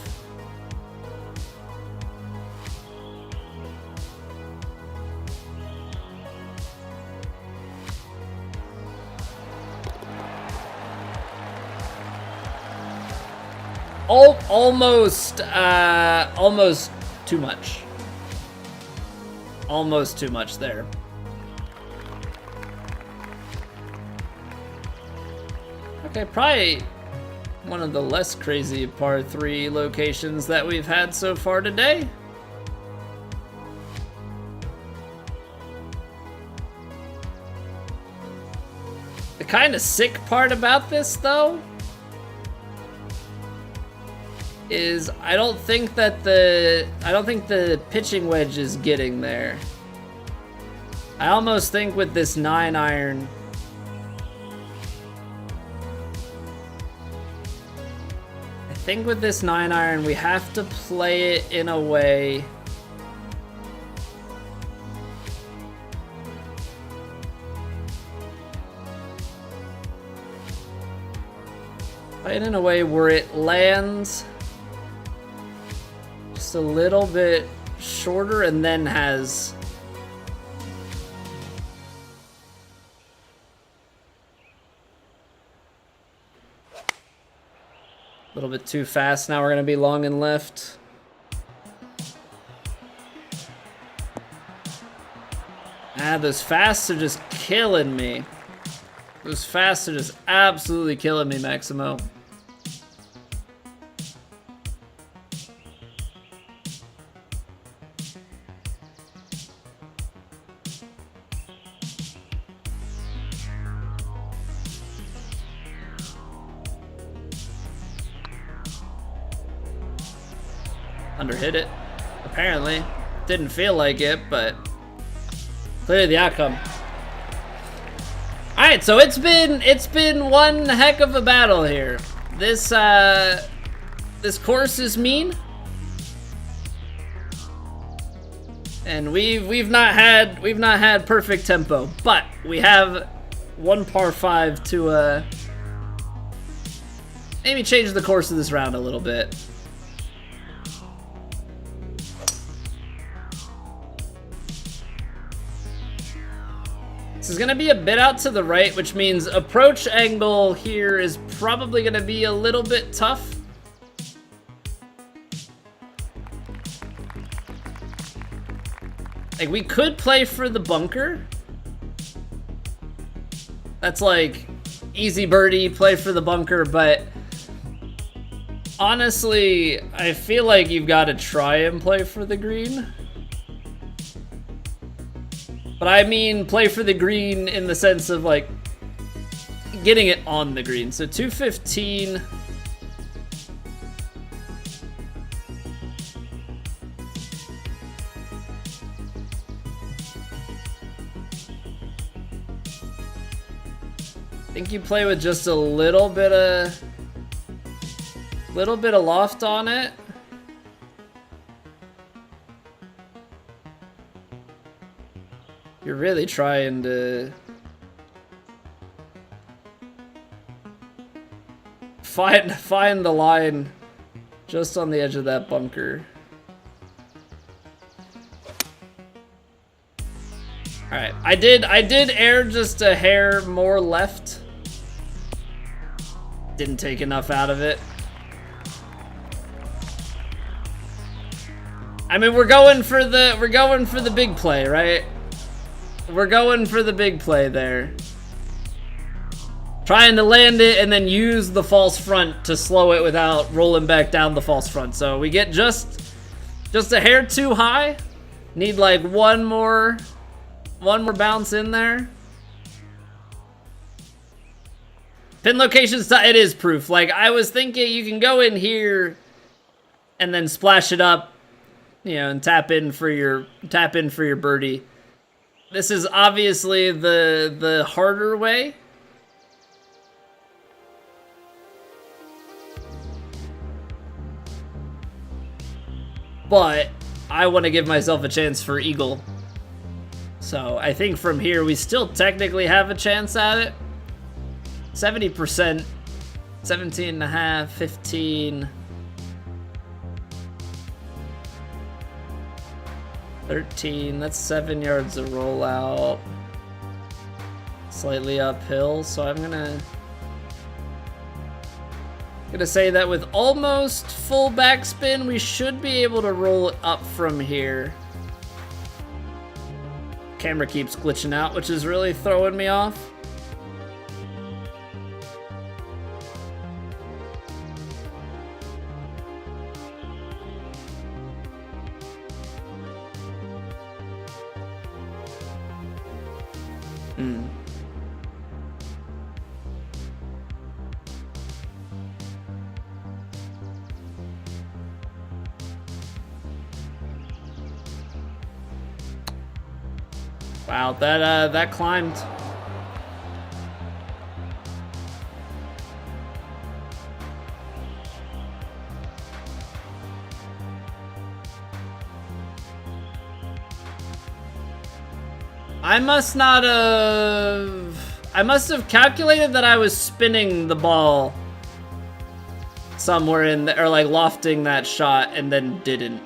Almost too much. Almost too much there. Okay, probably one of the less crazy par 3 locations that we've had so far today. The kind of sick part about this, though, is I don't think the pitching wedge is getting there. I almost think with this 9-iron, we have to play it in a way where it lands just a little bit shorter and then has a little bit too fast. Now we're going to be long and left. Those fasts are just killing me. Those fasts are just absolutely killing me, Maximo. Underhit it, apparently. Didn't feel like it, but clearly the outcome. Alright, so it's been one heck of a battle here. This course is mean. And we've not had perfect tempo, but we have one par 5 to maybe change the course of this round a little bit. This is gonna be a bit out to the right, which means approach angle here is probably gonna be a little bit tough. Like, we could play for the bunker. That's like easy birdie, play for the bunker, but honestly, I feel like you've got to try and play for the green. But I mean play for the green in the sense of like getting it on the green. So 215. I think you play with just a little bit of loft on it. You're really trying to find the line just on the edge of that bunker. All right, I did air just a hair more left. Didn't take enough out of it. I mean, we're going for the big play, right? We're going for the big play there. Trying to land it and then use the false front to slow it without rolling back down the false front. So we get just a hair too high. Need like one more bounce in there. Pin locations, it is proof. Like, I was thinking you can go in here and then splash it up, you know, and tap in for your birdie. This is obviously the harder way. But I want to give myself a chance for eagle. So I think from here we still technically have a chance at it. 70%, 17 and a half, 15, 13, that's 7 yards of rollout. Slightly uphill, so I'm gonna say that with almost full backspin, we should be able to roll it up from here. Camera keeps glitching out, which is really throwing me off. Wow, that climbed. I must have calculated that I was spinning the ball somewhere in there, or like lofting that shot and then didn't.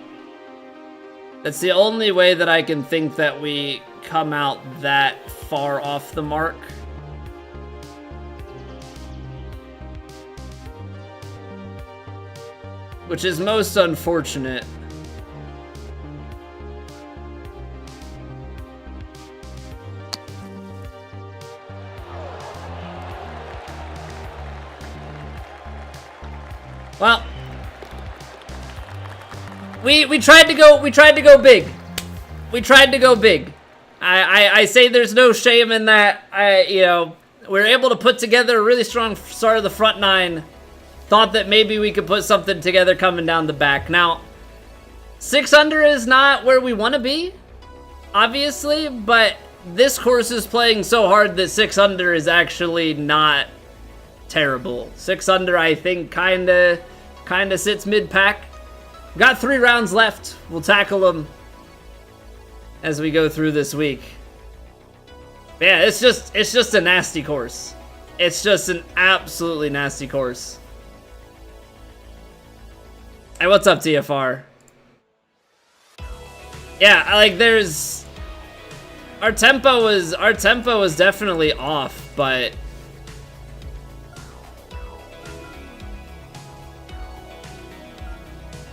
That's the only way that I can think that we come out that far off the mark. Which is most unfortunate. Well, we tried to go big. We tried to go big. I say there's no shame in that. We were able to put together a really strong start of the front nine. Thought that maybe we could put something together coming down the back. Now, 6 under is not where we want to be, obviously, but this course is playing so hard that 6 under is actually not terrible. 6 under, I think, kinda sits mid-pack. Got 3 rounds left. We'll tackle them as we go through this week. Yeah, it's just a nasty course. It's just an absolutely nasty course. Hey, what's up, TFR? Yeah, our tempo was definitely off, but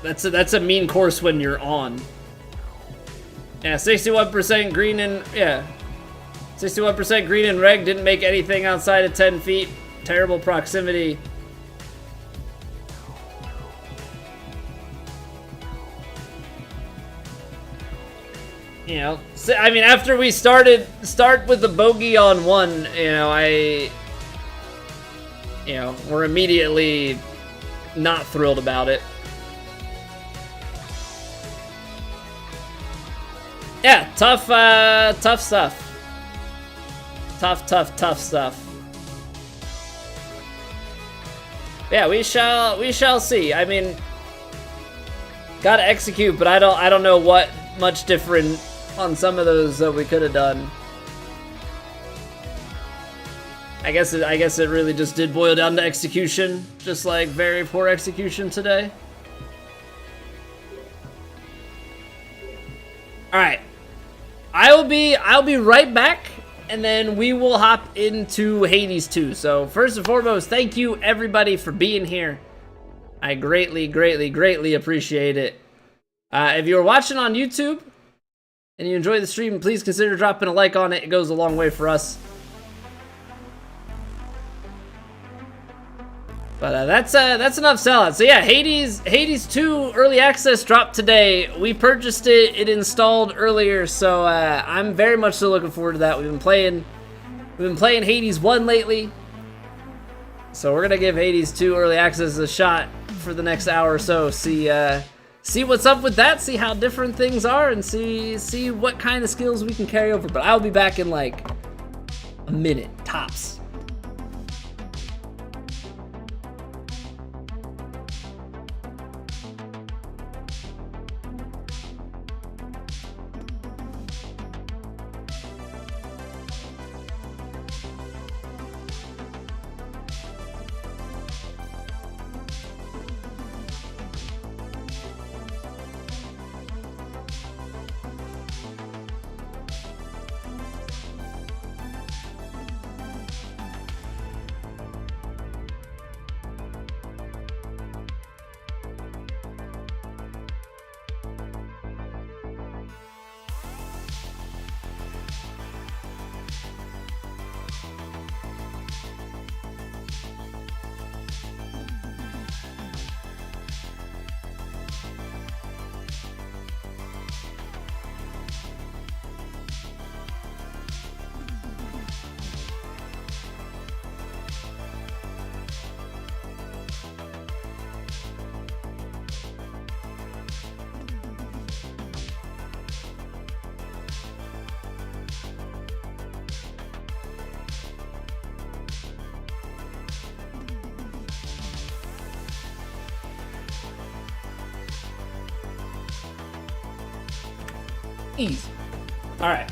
that's a mean course when you're on. Yeah, 61% green and 61% green and reg, didn't make anything outside of 10 feet. Terrible proximity. You know, I mean, after we start with the bogey on one, we're immediately not thrilled about it. Yeah, tough stuff. Tough stuff. Yeah, we shall see. I mean, gotta execute, but I don't know what much different on some of those that we could have done. I guess it really just did boil down to execution, just like very poor execution today. All right, I'll be right back, and then we will hop into Hades 2. So first and foremost, thank you everybody for being here. I greatly appreciate it. If you're watching on YouTube and you enjoy the stream, please consider dropping a like on it. It goes a long way for us. But that's enough sellout. So yeah, Hades 2 early access dropped today. We purchased it. It installed earlier, so I'm very much so looking forward to that. We've been playing Hades 1 lately, so we're gonna give Hades 2 early access a shot for the next hour or so. See what's up with that. See how different things are, and see what kind of skills we can carry over. But I'll be back in like a minute tops. Easy. Alright,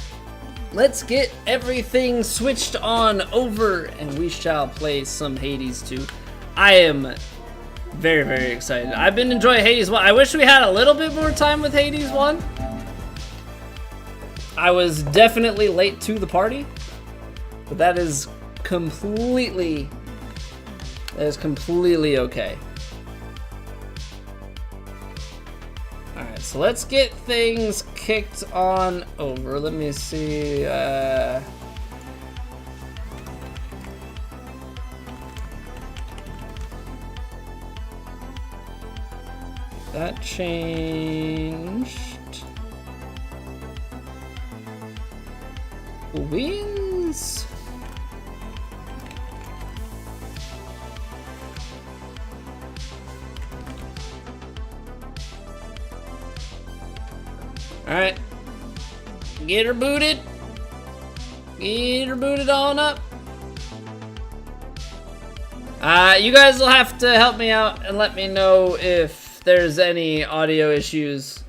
let's get everything switched on over and we shall play some Hades 2. I am very excited. I've been enjoying Hades 1. I wish we had a little bit more time with Hades 1. I was definitely late to the party, but that is completely okay. Alright, so let's get things kicked on over. Let me see. That changed. Wins. Alright. Get her booted. Get her booted on up. You guys will have to help me out and let me know if there's any audio issues.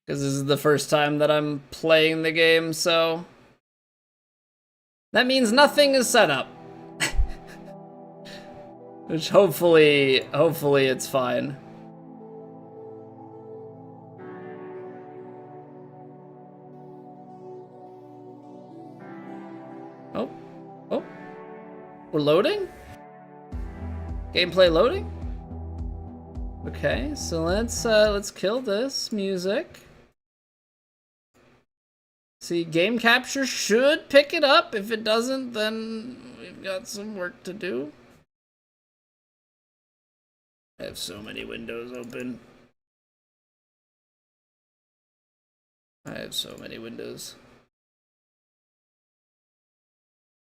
Because this is the first time that I'm playing the game, so that means nothing is set up. Which hopefully it's fine. Oh, we're loading? Gameplay loading? Okay, so let's kill this music. See, game capture should pick it up. If it doesn't, then we've got some work to do. I have so many windows open. I have so many windows.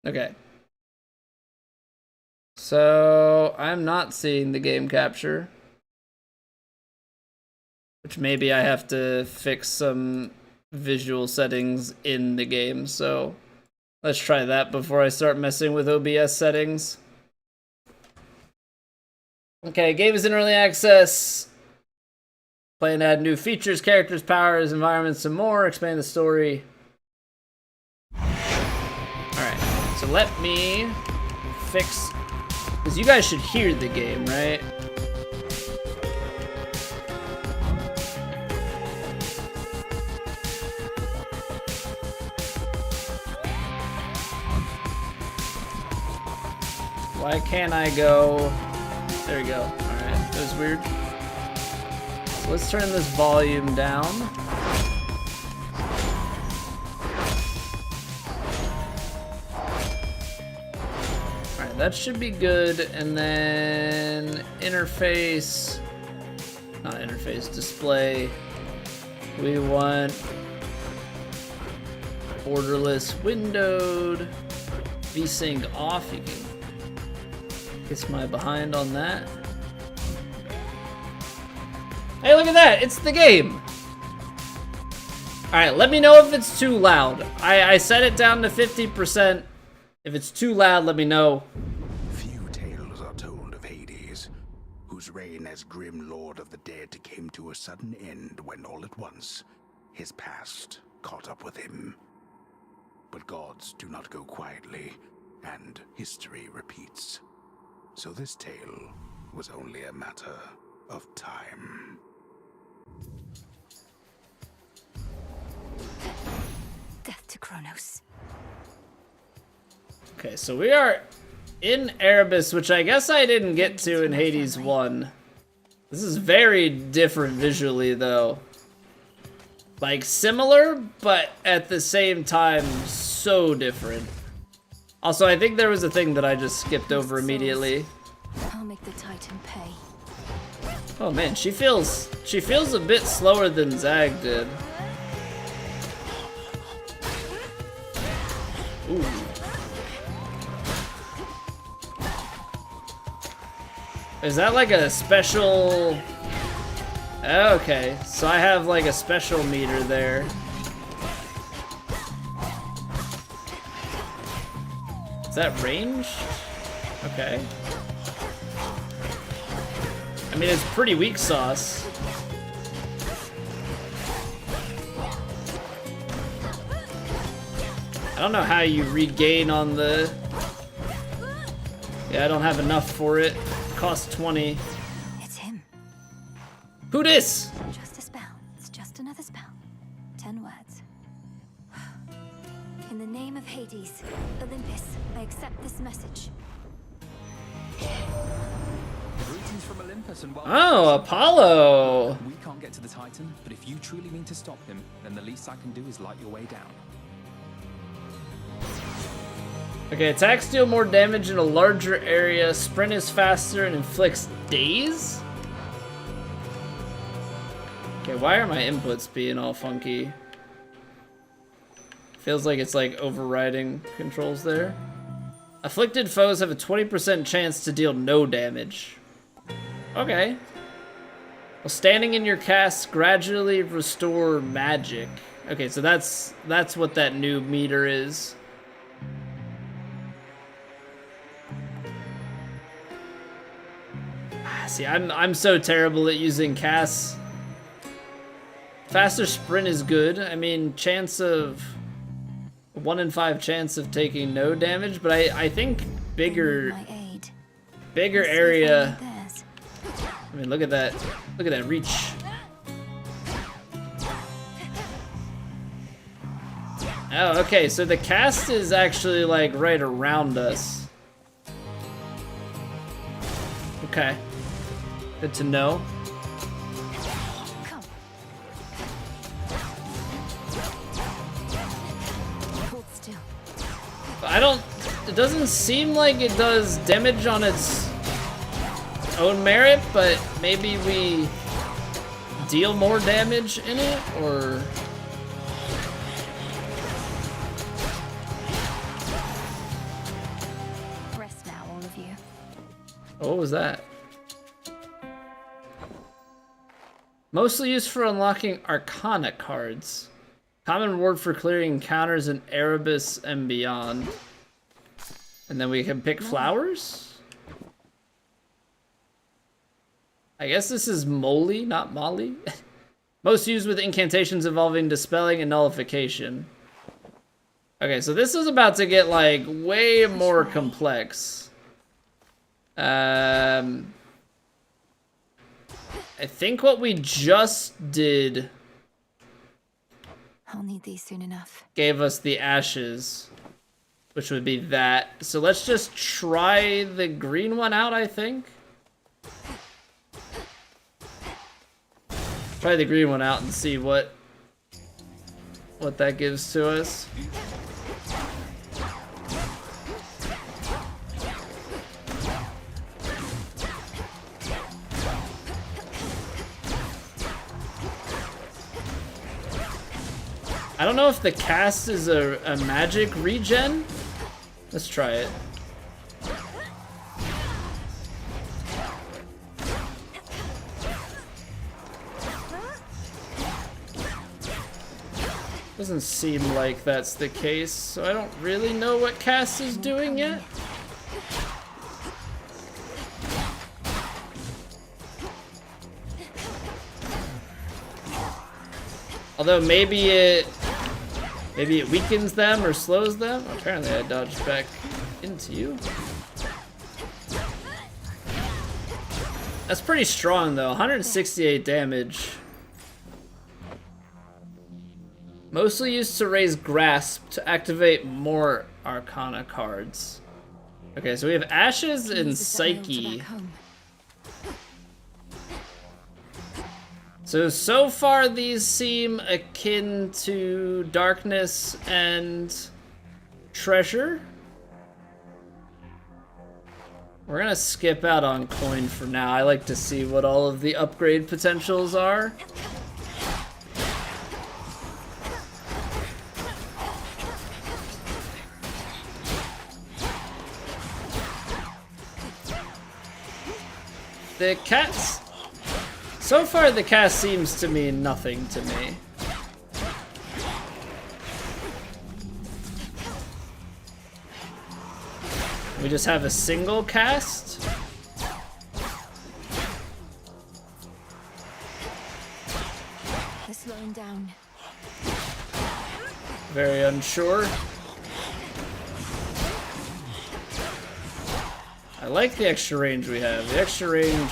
Okay. So I'm not seeing the game capture. Which maybe I have to fix some visual settings in the game, so let's try that before I start messing with OBS settings. Okay, game is in early access. Plan to add new features, characters, powers, environments, and more. Expand the story. Alright, so let me fix... because you guys should hear the game, right? Why can't I go? There we go. Alright, that was weird. So let's turn this volume down. Alright, that should be good. And then interface, not interface, display. We want borderless windowed, VSync off. You can kiss my behind on that. Hey, look at that! It's the game! Alright, let me know if it's too loud. I set it down to 50%. If it's too loud, let me know. Few tales are told of Hades, whose reign as grim lord of the dead came to a sudden end when all at once his past caught up with him. But gods do not go quietly, and history repeats. So this tale was only a matter of time. Death to Kronos. Okay, so we are in Erebus, which I guess I didn't get to in Hades 1. This is very different visually, though. Like, similar, but at the same time, so different. Also, I think there was a thing that I just skipped over immediately. I'll make the Titan pay. Oh man, she feels a bit slower than Zag did. Ooh. Is that like a special... Okay, so I have like a special meter there. Is that ranged? Okay. I mean, it's pretty weak sauce. I don't know how you regain on the... Yeah, I don't have enough for it. It costs 20. It's him. Who dis? Just a spell. It's just another spell. 10 words. In the name of Hades, Olympus, I accept this message. Greetings from Olympus and welcome. Oh, Apollo! We can't get to the Titan, but if you truly mean to stop him, then the least I can do is light your way down. Okay, attacks deal more damage in a larger area, sprint is faster, and inflicts daze? Okay, why are my inputs being all funky? Feels like it's like overriding controls there. Afflicted foes have a 20% chance to deal no damage. Okay. Well, standing in your cast gradually restore magic. Okay, so that's what that new meter is. See, I'm so terrible at using casts. Faster sprint is good. I mean, chance of 1 in 5 chance of taking no damage, but I think bigger area. I mean, look at that reach. Oh, okay, so the cast is actually like right around us. Okay. Good to know. Come. Hold still. I don't... It doesn't seem like it does damage on its own merit, but maybe we deal more damage in it, or... Rest now, all of you. What was that? Mostly used for unlocking Arcana cards. Common reward for clearing encounters in Erebus and beyond. And then we can pick flowers? I guess this is Moly, not Molly. Most used with incantations involving dispelling and nullification. Okay, so this is about to get like way more complex. I think what we just did I'll need these soon enough. gave us the ashes, which would be that. So let's just try the green one out, I think. Try the green one out and see what that gives to us. I don't know if the cast is a magic regen. Let's try it. Doesn't seem like that's the case, so I don't really know what cast is doing yet. Although maybe it weakens them or slows them. Apparently I dodged back into you. That's pretty strong though, 168 damage. Mostly used to raise Grasp to activate more Arcana cards. Okay, so we have Ashes and Psyche. So far these seem akin to Darkness and Treasure. We're gonna skip out on Coin for now. I like to see what all of the upgrade potentials are. The cats... So far, the cast seems to mean nothing to me. We just have a single cast? They're slowing down. Very unsure. I like the extra range we have. The extra range...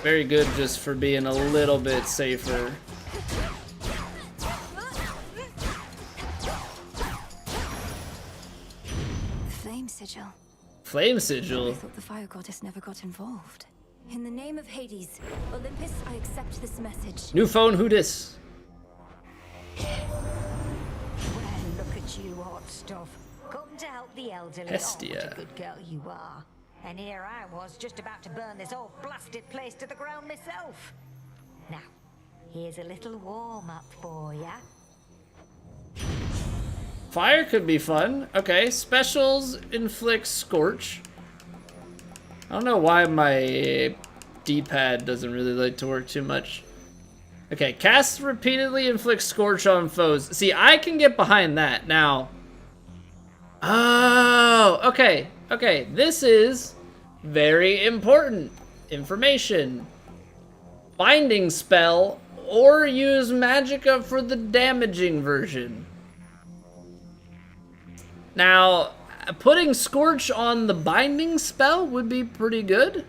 very good just for being a little bit safer. Flame sigil. Flame I sigil? thought the fire goddess never got involved. In the name of Hades, Olympus, I accept this message. New phone, who dis? Well, look at you, hot stuff. Come to help the elderly. Hestia. Oh, what a good girl you are. And here I was, just about to burn this whole blasted place to the ground myself. Now, here's a little warm-up for ya. Fire could be fun. Okay, specials inflict Scorch. I don't know why my D-pad doesn't really like to work too much. Okay, cast repeatedly inflicts Scorch on foes. See, I can get behind that. Now... Oh, okay. Okay, this is very important information. Binding spell or use magicka for the damaging version. Now, putting Scorch on the binding spell would be pretty good.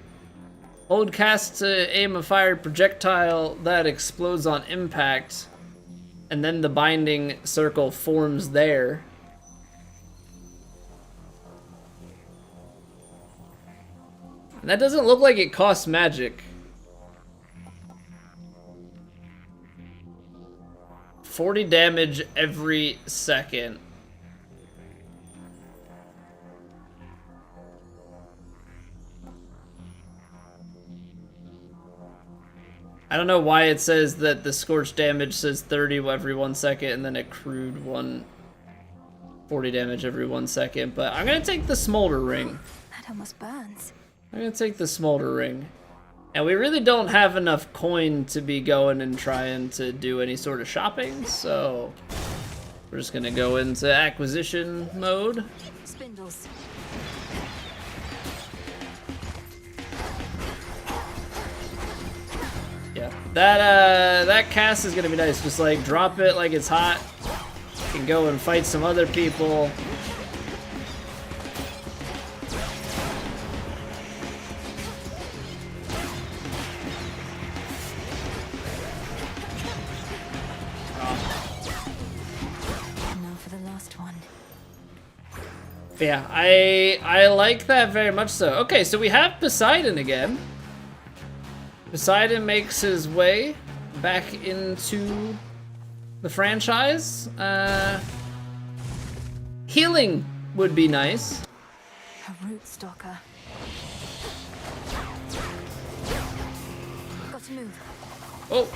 Hold cast to aim a fire projectile that explodes on impact. and then the binding circle forms there. And that doesn't look like it costs magic. 40 damage every second. I don't know why it says that the scorch damage says 30 every 1 second and then accrued 40 damage every 1 second, but I'm gonna take the smolder ring. That almost burns. I'm gonna take the smolder ring. And we really don't have enough coin to be going and trying to do any sort of shopping, so we're just gonna go into acquisition mode. Spindles. Yeah, that cast is gonna be nice. Just like drop it like it's hot. You can go and fight some other people. Now for the last one. Yeah, I like that very much so. Okay, so we have Poseidon again. Poseidon makes his way back into the franchise. Healing would be nice. A root stalker. Got to move. Oh.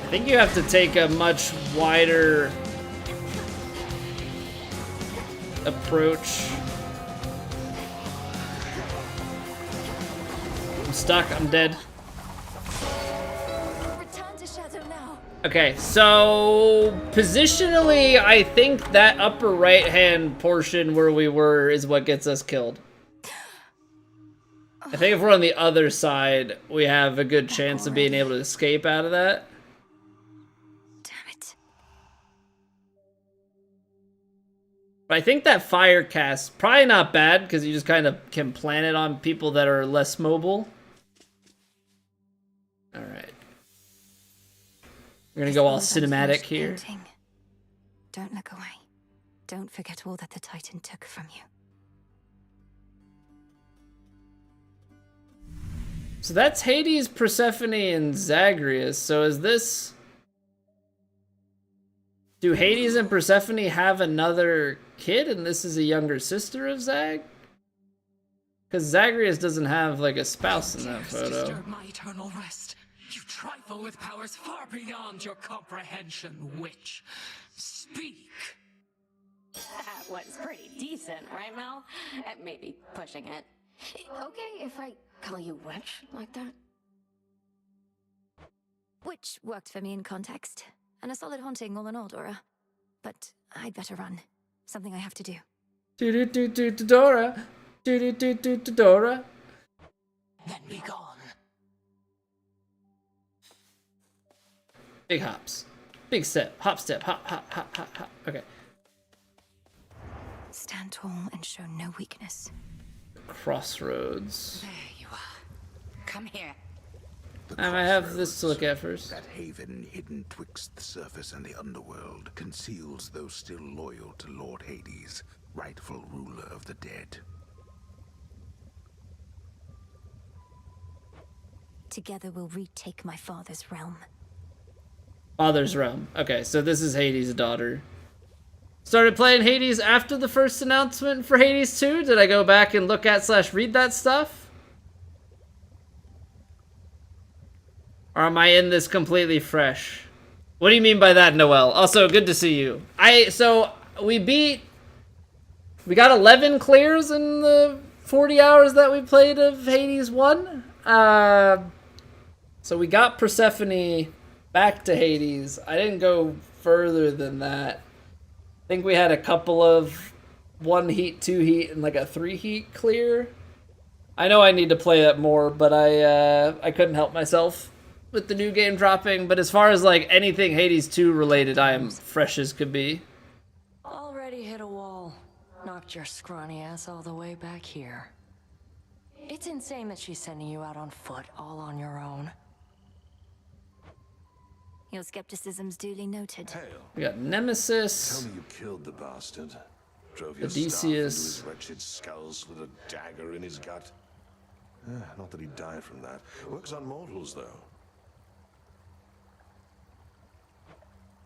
I think you have to take a much wider approach. I'm stuck, I'm dead. Return to shadow now. Okay, so positionally, I think that upper right-hand portion where we were is what gets us killed. I think if we're on the other side, we have a good chance of being able to escape out of that. But I think that fire cast, probably not bad, because you just kind of can plan it on people that are less mobile. Alright. We're gonna go all cinematic here. Don't look away. Don't forget all that the Titan took from you. So that's Hades, Persephone, and Zagreus. So is this... Do Hades and Persephone have another kid and this is a younger sister of Zag? Because Zagreus doesn't have like a spouse in that photo. Disturb my eternal rest. You trifle with powers far beyond your comprehension, witch. Speak. That was pretty decent, right, Mel? Maybe pushing it. Okay if I call you witch like that? Which worked for me in context. And a solid haunting all in all, Dora. But I'd better run. Something I have to do. Dora. Dora. Then be gone. Big hops. Big step. Hop step. Hop, hop, hop, hop, hop. Okay. Stand tall and show no weakness. Crossroads. There you are. Come here. I might have this to look at first. That haven hidden twixt the surface and the underworld conceals those still loyal to Lord Hades, rightful ruler of the dead. Together we'll retake my father's realm. Father's realm. Okay, so this is Hades' daughter. Started playing Hades after the first announcement for Hades 2? Did I go back and look at / read that stuff? Or am I in this completely fresh? What do you mean by that, Noel? Also, good to see you. So we got 11 clears in the 40 hours that we played of Hades 1. So we got Persephone back to Hades. I didn't go further than that. I think we had a couple of 1 heat, 2 heat, and like a 3 heat clear. I know I need to play that more, but I couldn't help myself with the new game dropping. But as far as like anything Hades 2 related, I am fresh as could be. Already hit a wall. dragged your scrawny ass all the way back here. It's insane that she's sending you out on foot, all on your own. Your skepticism's duly noted. Hail. We got Nemesis. Tell me you killed the bastard. Drove your staff into Odysseus. his wretched skull, slid a dagger in his gut. Not that he died from that. Works on mortals, though.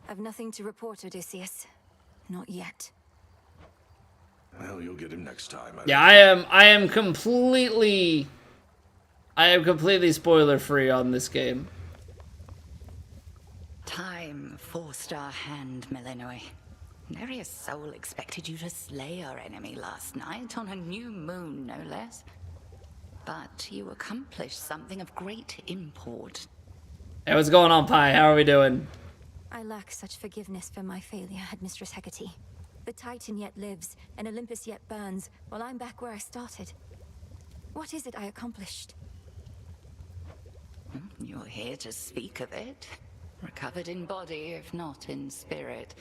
I've nothing to report, Odysseus. Not yet. Well, you'll get him next time. Yeah, I am completely spoiler free on this game. Time forced our hand, Melinoy. Nary a soul expected you to slay our enemy last night, on a new moon, no less. But you accomplished something of great import. Hey, what's going on, Pi? How are we doing? I lack such forgiveness for my failure, Headmistress Hecate. The Titan yet lives, and Olympus yet burns, while I'm back where I started. What is it I accomplished? You're here to speak of it. Recovered in body, if not in spirit.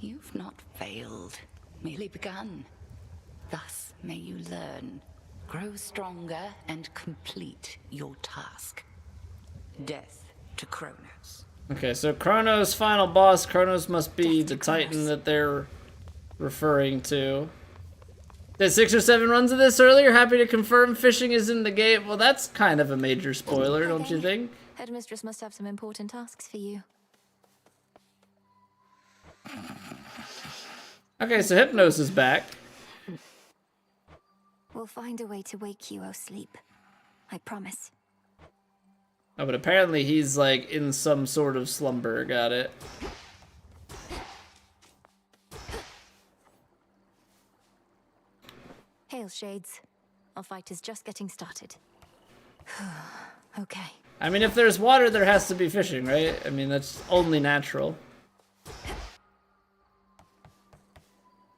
You've not failed, merely begun. Thus may you learn, grow stronger, and complete your task. Death to Kronos. Okay, so Kronos, final boss. Kronos must be the Titan that they're referring to. Did 6 or 7 runs of this earlier. Happy to confirm fishing is in the game. Well, that's kind of a major spoiler, don't you think? Headmistress must have some important tasks for you. Okay, so Hypnos is back. We'll find a way to wake you, O sleep. I promise. Oh, but apparently he's like in some sort of slumber. Got it. Hail, Shades. Our fight is just getting started. Okay. I mean, if there's water, there has to be fishing, right? I mean, that's only natural.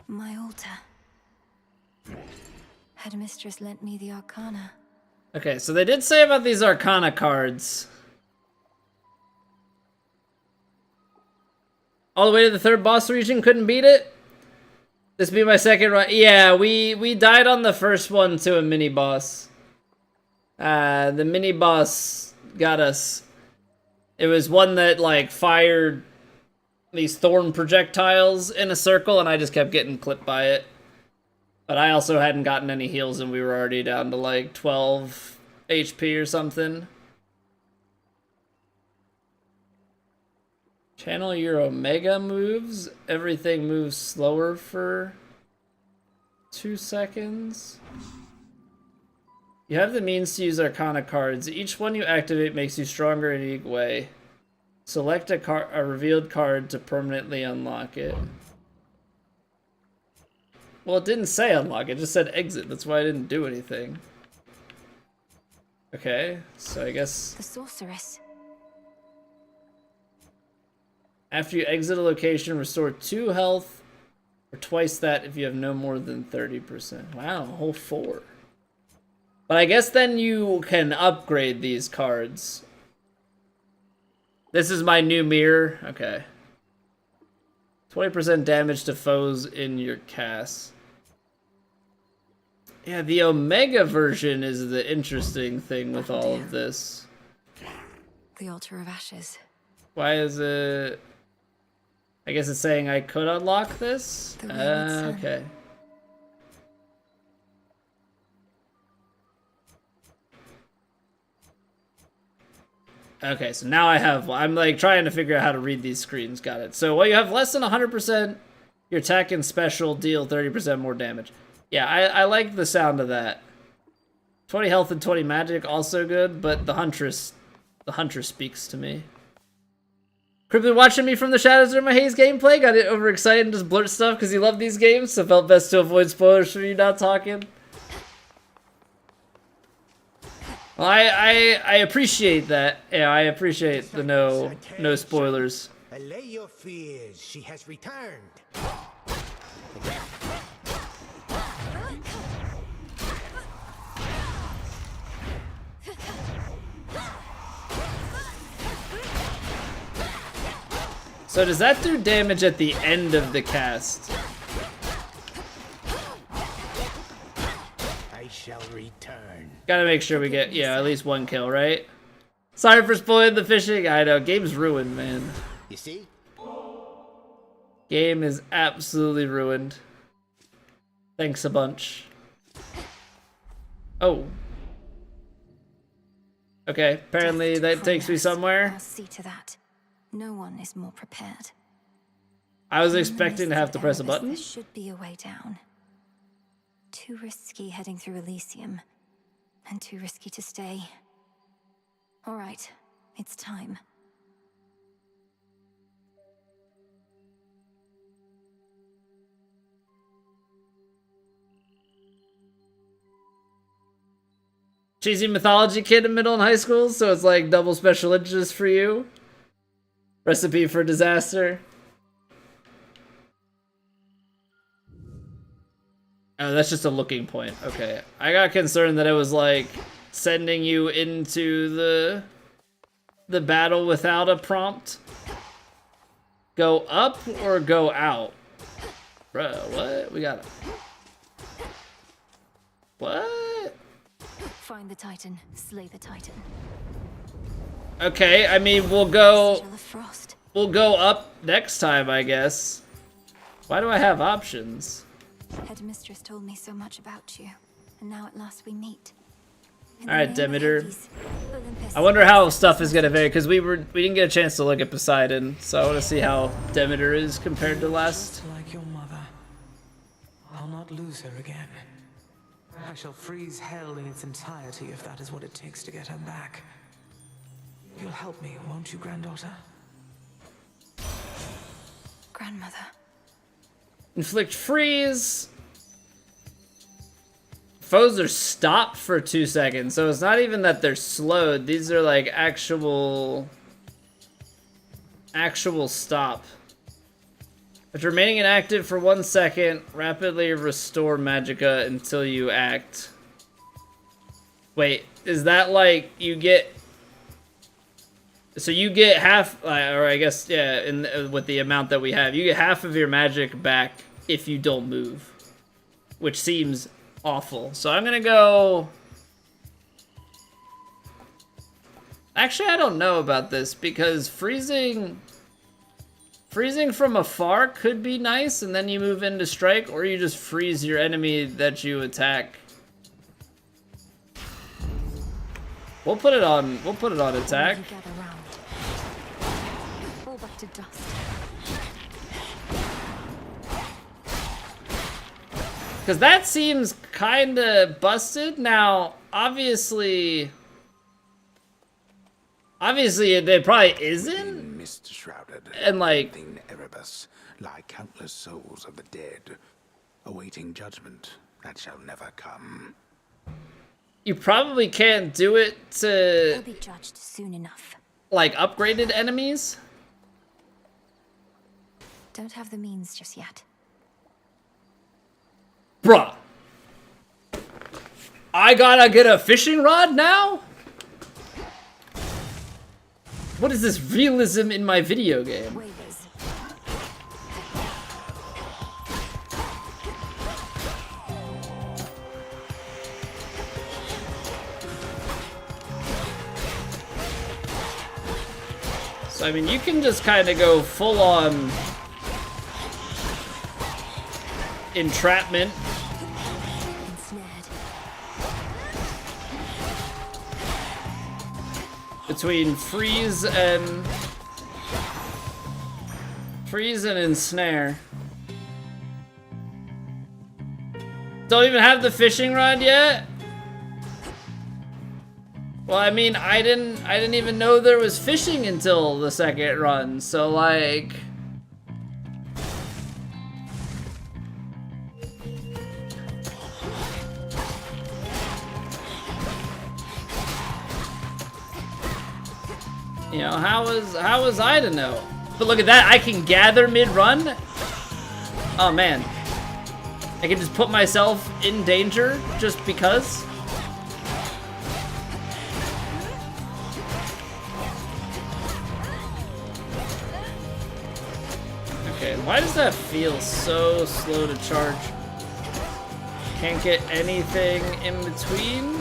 My altar. Headmistress lent me the Arcana. Okay, so they did say about these Arcana cards. All the way to the 3rd boss region, couldn't beat it? This be my 2nd run. Yeah, we died on the first one to a mini boss. The mini boss got us. It was one that like fired these thorn projectiles in a circle, and I just kept getting clipped by it. But I also hadn't gotten any heals, and we were already down to like 12 HP or something. Channel your Omega moves. Everything moves slower for 2 seconds. You have the means to use Arcana cards. Each one you activate makes you stronger in a unique way. Select a revealed card to permanently unlock it. Well, it didn't say unlock, it just said exit. That's why I didn't do anything. Okay, so I guess... The sorceress. After you exit a location, restore 2 health, or twice that if you have no more than 30%. Wow, a whole 4. But I guess then you can upgrade these cards. This is my new mirror. Okay. 20% damage to foes in your cast. Yeah, the Omega version is the interesting thing with all of this. The Altar of Ashes. Why is it... I guess it's saying I could unlock this? Okay. Okay, so now I have... I'm like trying to figure out how to read these screens. Got it. So, well, you have less than 100%. Your attack and special deal 30% more damage. Yeah, I like the sound of that. 20 health and 20 magic, also good, but the Huntress speaks to me. Crippin watching me from the shadows during my Haze gameplay, got it overexcited and just blurt stuff because he loved these games, so felt best to avoid spoilers for you not talking. Well, I appreciate that. Yeah, I appreciate the no spoilers. Allay your fears, she has returned. So does that do damage at the end of the cast? shall return. Gotta make sure we get, yeah, at least 1 kill, right? Sorry for spoiling the fishing. I know, game's ruined, man. You see? Game is absolutely ruined. Thanks a bunch. Oh. Okay, apparently that takes me somewhere. I'll see to that. No one is more prepared. I was expecting to have to press a button. There should be a way down. Too risky heading through Elysium, and too risky to stay. All right, it's time. Cheesy mythology kid in middle and high school, so it's like double special interest for you. Recipe for disaster. Oh, that's just a looking point. Okay. I got concerned that it was like sending you into the battle without a prompt. Go up or go out? Bro, what? We got what? Find the Titan, slay the Titan. Okay, I mean we'll go up next time, I guess. Why do I have options? Headmistress told me so much about you, and now at last we meet. Alright, Demeter. I wonder how stuff is gonna vary, because we didn't get a chance to look at Poseidon, so I want to see how Demeter is compared to last. Just like your mother, I'll not lose her again. I shall freeze hell in its entirety if that is what it takes to get her back. You'll help me, won't you, granddaughter? Grandmother. Inflict freeze. Foes are stopped for 2 seconds, so it's not even that they're slowed. These are like actual stop. After remaining inactive for 1 second, rapidly restore magicka until you act. Wait, is that like you get? So you get half, or I guess yeah, with the amount that we have, you get half of your magic back if you don't move, which seems awful. So I'm gonna go. Actually, I don't know about this because freezing from afar could be nice, and then you move into strike, or you just freeze your enemy that you attack. We'll put it on attack. Fall back to dust. Because that seems kind of busted. Now, obviously it probably isn't. Mist shrouded, and like in Erebus lie countless souls of the dead, awaiting judgment that shall never come. You probably can't do it to They'll be judged soon enough. Like upgraded enemies. Don't have the means just yet. Bruh. I gotta get a fishing rod now? What is this realism in my video game? So I mean, you can just kind of go full on entrapment. Between freeze and ensnare. Don't even have the fishing rod yet? Well, I mean, I didn't even know there was fishing until the second run, so like you know, how was I to know? But look at that, I can gather mid-run? Oh man. I can just put myself in danger just because? Okay, why does that feel so slow to charge? Can't get anything in between.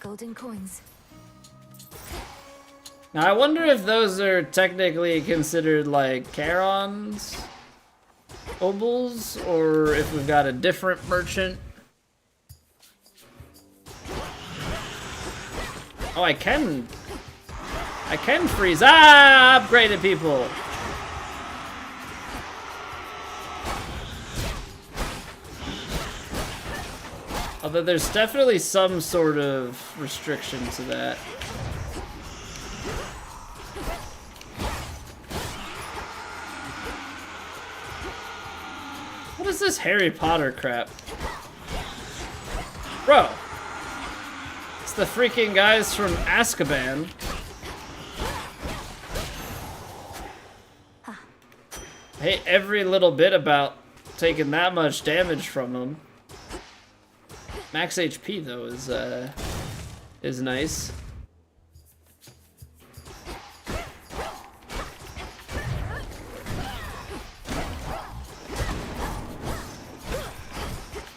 Golden coins. Now I wonder if those are technically considered like Charon's obols, or if we've got a different merchant. Oh, I can freeze. Ah, upgraded people. Although there's definitely some sort of restriction to that. What is this Harry Potter crap? Bro. It's the freaking guys from Azkaban. I hate every little bit about taking that much damage from them. Max HP though is nice.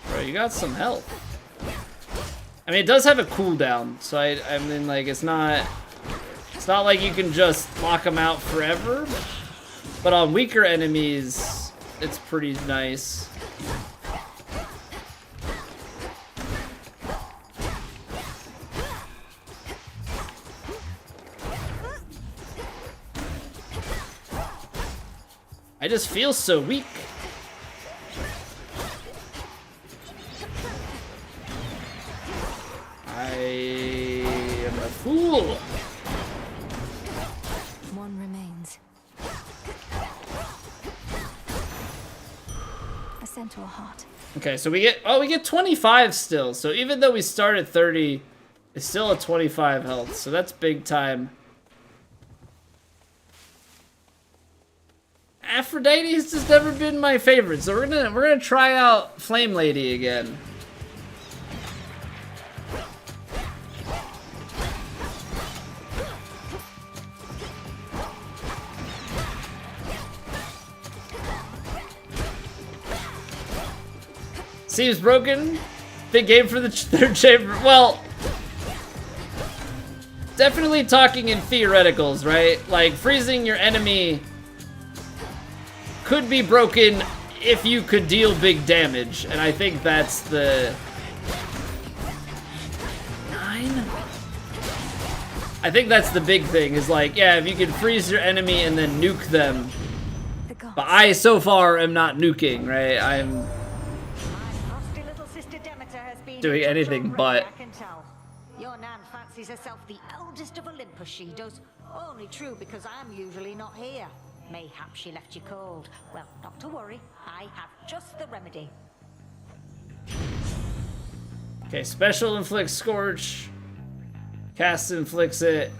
Bro, you got some health. I mean, it does have a cooldown, so I mean, like, it's not like you can just lock them out forever. But on weaker enemies, it's pretty nice. I just feel so weak. I am a fool. One remains. A centaur heart. Okay, so we get 25 still. So even though we start at 30, it's still at 25 health. So that's big time. Aphrodite has just never been my favorite, so we're gonna try out Flame Lady again. Seems broken. Big game for the third chamber. Well, definitely talking in theoreticals, right? Like freezing your enemy could be broken if you could deal big damage, and I think that's the 9. I think that's the big thing, is like, yeah, if you can freeze your enemy and then nuke them. But I so far am not nuking, right? I'm doing anything but. Your Nan fancies herself the eldest of Olympus. She does. Only true because I'm usually not here. Mayhap she left you cold. Well, not to worry. I have just the remedy. Okay, special inflicts Scorch. Cast inflicts it.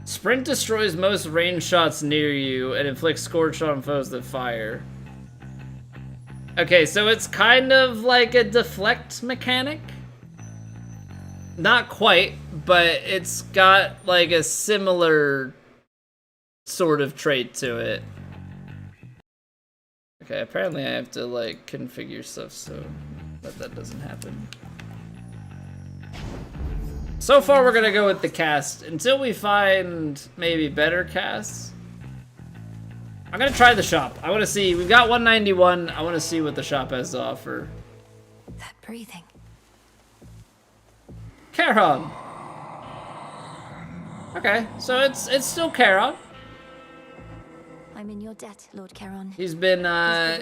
Sprint destroys most range shots near you and inflicts Scorch on foes that fire. Okay, so it's kind of like a deflect mechanic. Not quite, but it's got like a similar sort of trait to it. Okay, apparently I have to like configure stuff so that doesn't happen. So far we're gonna go with the cast until we find maybe better casts. I'm gonna try the shop. I wanna see, we've got 191. I wanna see what the shop has to offer. That breathing. Charon. Okay, so it's still Charon. I'm in your debt, Lord Charon. He's been These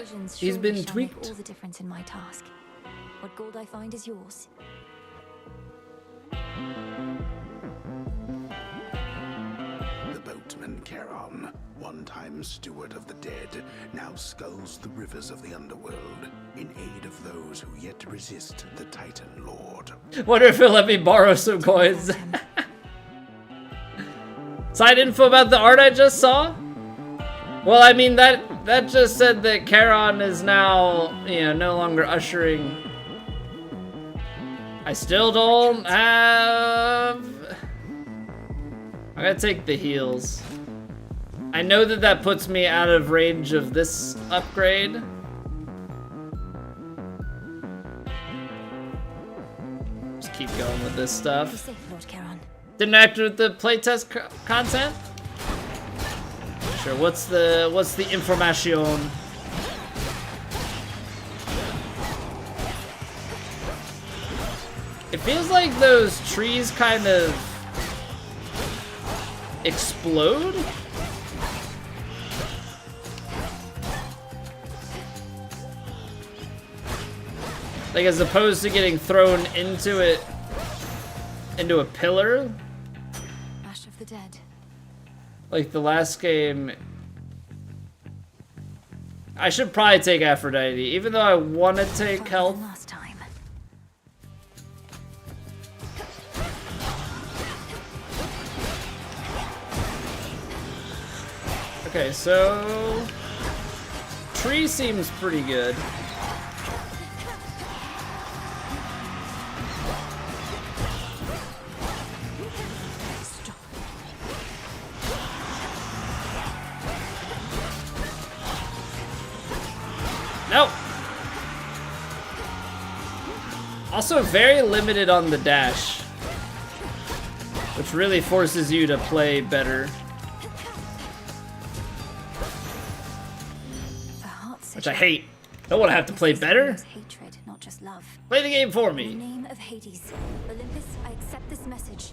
provisions shall tweaked. make all the difference in my task. What gold I find is yours. The boatman Charon, one-time steward of the dead, now sculls the rivers of the underworld in aid of those who yet resist the Titan Lord. Wonder if he'll let me borrow some coins. Side info about the art I just saw? Well, I mean, that just said that Charon is now, you know, no longer ushering. I still don't have... I'm gonna take the heals. I know that puts me out of range of this upgrade. keep going with this stuff. Be safe, Lord Charon. Didn't act with the playtest content? Sure, what's the information? It feels like those trees kind of explode. Like, as opposed to getting thrown into a pillar. Ash of the Dead. Like the last game. I should probably take Aphrodite, even though I want to take health. Last time. Okay, so tree seems pretty good. Nope. Also very limited on the dash, which really forces you to play better. Which I hate. Don't want to have to play better. Hatred, not just love. Play the game for me. In the name of Hades, Olympus, I accept this message.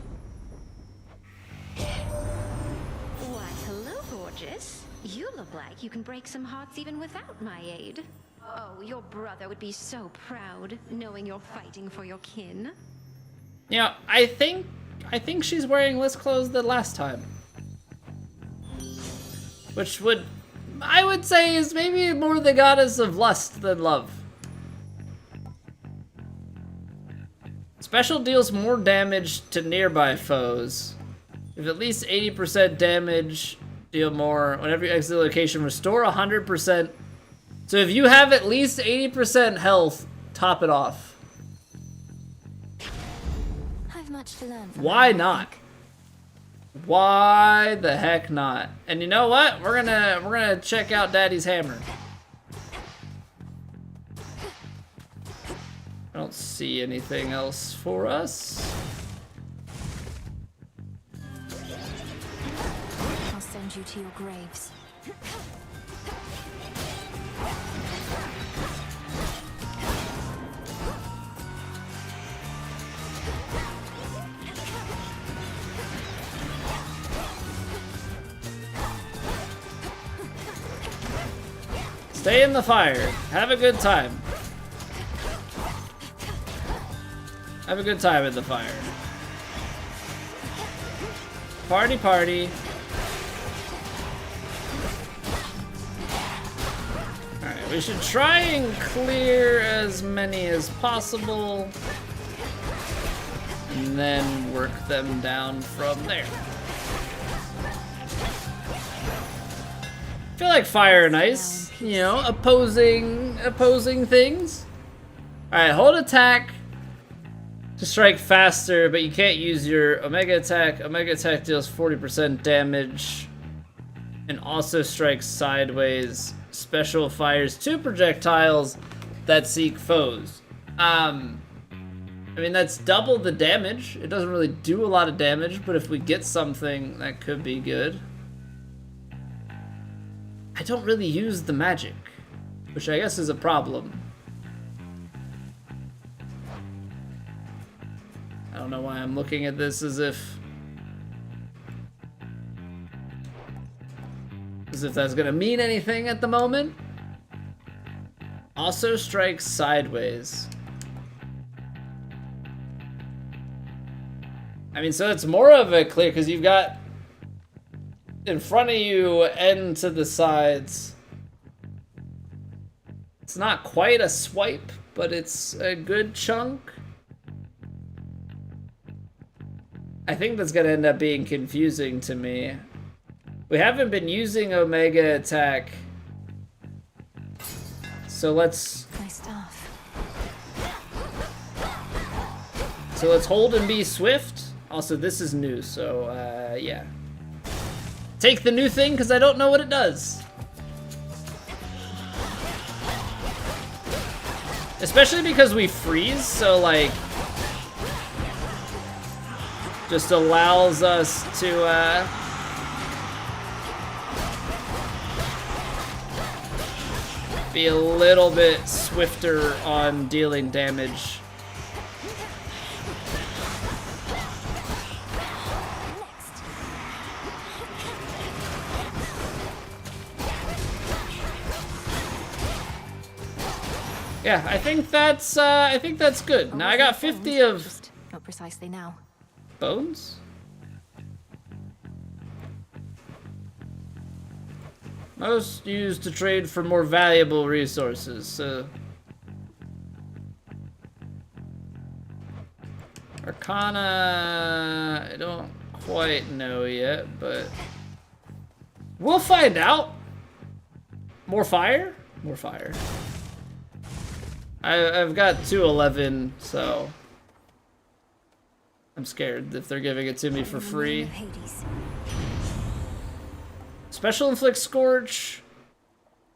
Why, hello, gorgeous. You look like you can break some hearts even without my aid. Oh, your brother would be so proud, knowing you're fighting for your kin. Yeah, I think she's wearing less clothes than last time. Which I would say is maybe more the goddess of lust than love. Special deals more damage to nearby foes. If at least 80% damage, deal more. Whenever you exit the location, restore 100%. So if you have at least 80% health, top it off. I've much to learn from Why not? Why the heck not? And you know what? We're gonna check out Daddy's hammer. I don't see anything else for us. I'll send you to your graves. Stay in the fire. Have a good time. Have a good time in the fire. Party, party. Alright, we should try and clear as many as possible. And then work them down from there. I feel like fire and ice, you know, opposing things. Alright, hold attack to strike faster, but you can't use your Omega attack. Omega attack deals 40% damage and also strikes sideways. Special fires 2 projectiles that seek foes. I mean, that's double the damage. It doesn't really do a lot of damage, but if we get something, that could be good. I don't really use the magic, which I guess is a problem. I don't know why I'm looking at this as if that's gonna mean anything at the moment. Also strikes sideways. I mean, so it's more of a clear because you've got in front of you and to the sides. It's not quite a swipe, but it's a good chunk. I think that's gonna end up being confusing to me. We haven't been using Omega attack, so let's. Nice stuff. So let's hold and be swift. Also, this is new, so yeah. Take the new thing because I don't know what it does. Especially because we freeze, so like just allows us to be a little bit swifter on dealing damage. Yeah, I think that's good. Now I got 50 of Just not precisely now. bones. Most used to trade for more valuable resources. Arcana, I don't quite know yet, but we'll find out. More fire? More fire. I've got 211, so I'm scared if they're giving it to me for free. Special Inflict Scorch.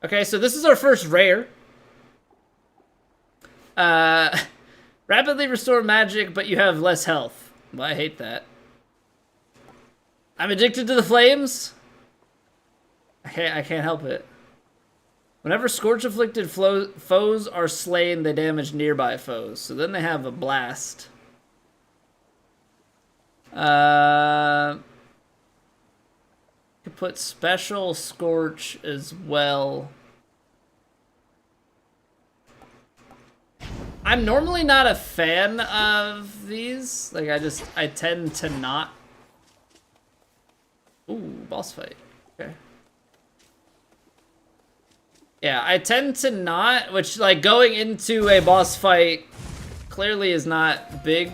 Okay, so this is our first rare. Rapidly restore magic, but you have less health. Well, I hate that. I'm addicted to the flames. I can't help it. Whenever Scorch-afflicted foes are slain, they damage nearby foes. So then they have a blast. Could put Special Scorch as well. I'm normally not a fan of these. Like, I tend to not. Ooh, boss fight. Okay. Yeah, I tend to not, which, like, going into a boss fight clearly is not big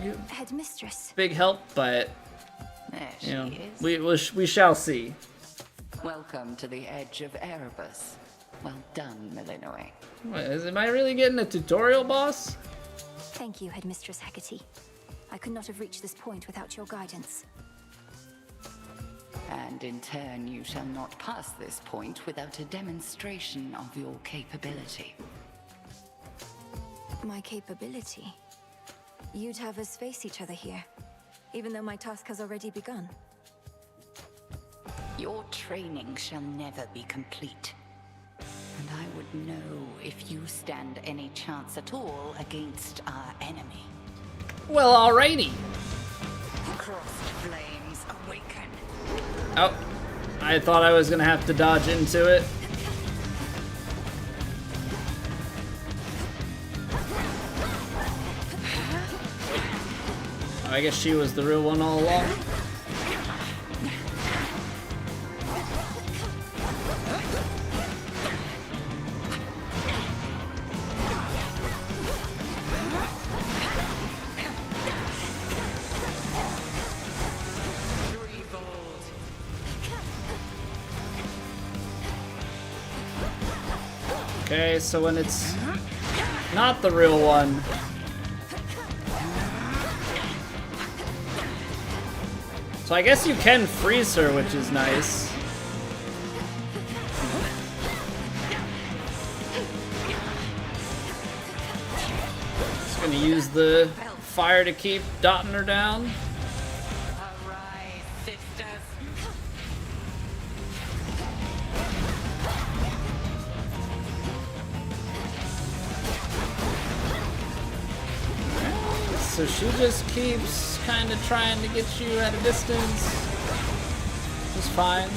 help, but, you know, we shall see. Welcome to the edge of Erebus. Well done, Milinoe. Am I really getting a tutorial boss? Thank you, Headmistress Hecate. I could not have reached this point without your guidance. And in turn, you shall not pass this point without a demonstration of your capability. My capability? You'd have us face each other here, even though my task has already begun. Your training shall never be complete. And I would know if you stand any chance at all against our enemy. Well, alrighty. Crossed flames awaken. Oh, I thought I was gonna have to dodge into it. I guess she was the real one all along. Okay, so when it's not the real one, so I guess you can freeze her, which is nice. Just gonna use the fire to keep dotting her down. So she just keeps kind of trying to get you at a distance. It's fine.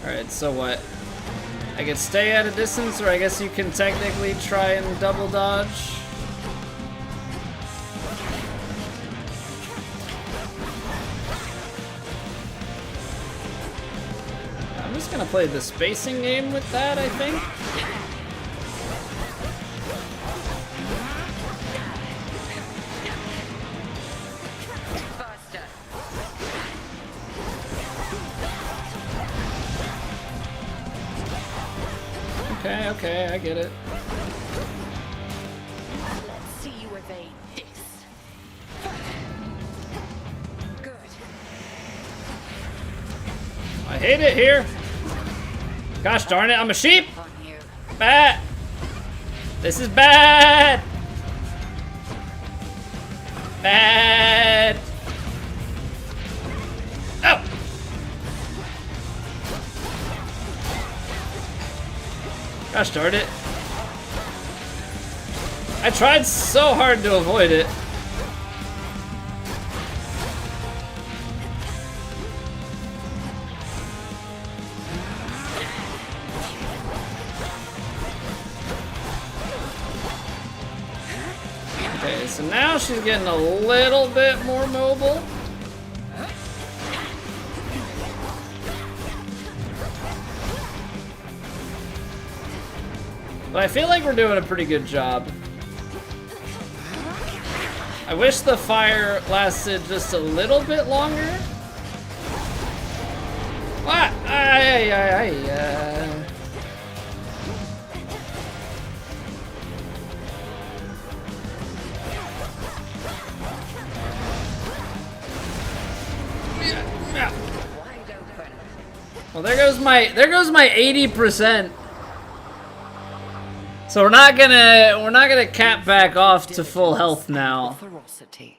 Alright, so what? I can stay at a distance, or I guess you can technically try and double dodge. I'm just gonna play the spacing game with that, I think. Okay, I get it. Let's see you evade this. Good. I hate it here. Gosh darn it, I'm a sheep. Bad. This is bad. Bad. Oh. Gosh darn it. I tried so hard to avoid it. Okay, so now she's getting a little bit more mobile. But I feel like we're doing a pretty good job. I wish the fire lasted just a little bit longer. What? Well, there goes my 80%. So we're not gonna cap back off to full health now. Ferocity.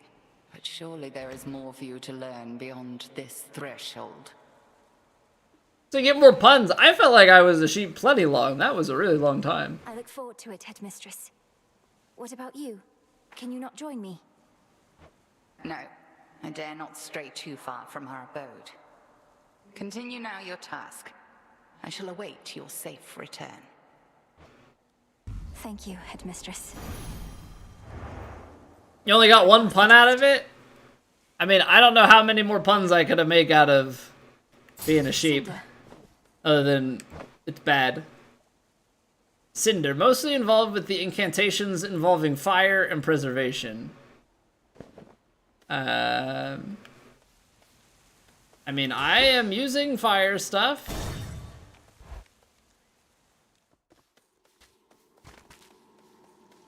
But surely there is more for you to learn beyond this threshold. To get more puns, I felt like I was a sheep plenty long. That was a really long time. I look forward to it, Headmistress. What about you? Can you not join me? No, I dare not stray too far from our abode. Continue now your task. I shall await your safe return. Thank you, Headmistress. You only got one pun out of it? I mean, I don't know how many more puns I could have made out of being a sheep. Cinder. Other than, it's bad. Cinder, mostly involved with the incantations involving fire and preservation. I mean, I am using fire stuff.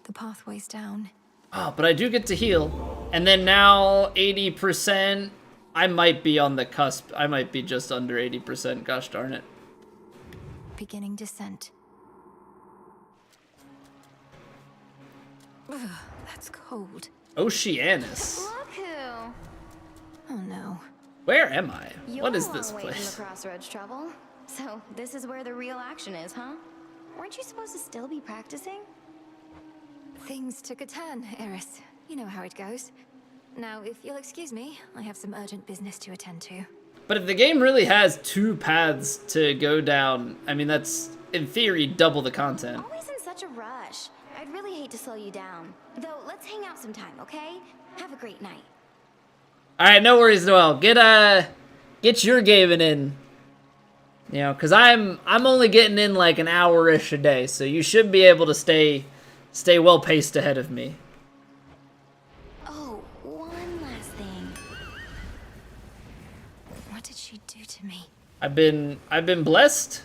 The pathway's down. Oh, but I do get to heal. And then now 80%. I might be on the cusp. I might be just under 80%. Gosh darn it. Beginning descent. Ugh, that's cold. Oceanus. Look who. Oh no. Where am I? You're What is a long this way from place? the crossroads trouble. So this is where the real action is, huh? Weren't you supposed to still be practicing? Things took a turn, Eris. You know how it goes. Now, if you'll excuse me, I have some urgent business to attend to. But if the game really has two paths to go down, I mean, that's, in theory, double the content. Always in such a rush. I'd really hate to slow you down. Though, let's hang out sometime, okay? Have a great night. Alright, no worries, Noel. Get your gaming in. You know, because I'm only getting in like an hour-ish a day, so you should be able to stay well-paced ahead of me. Oh, one last thing. What did she do to me? I've been blessed.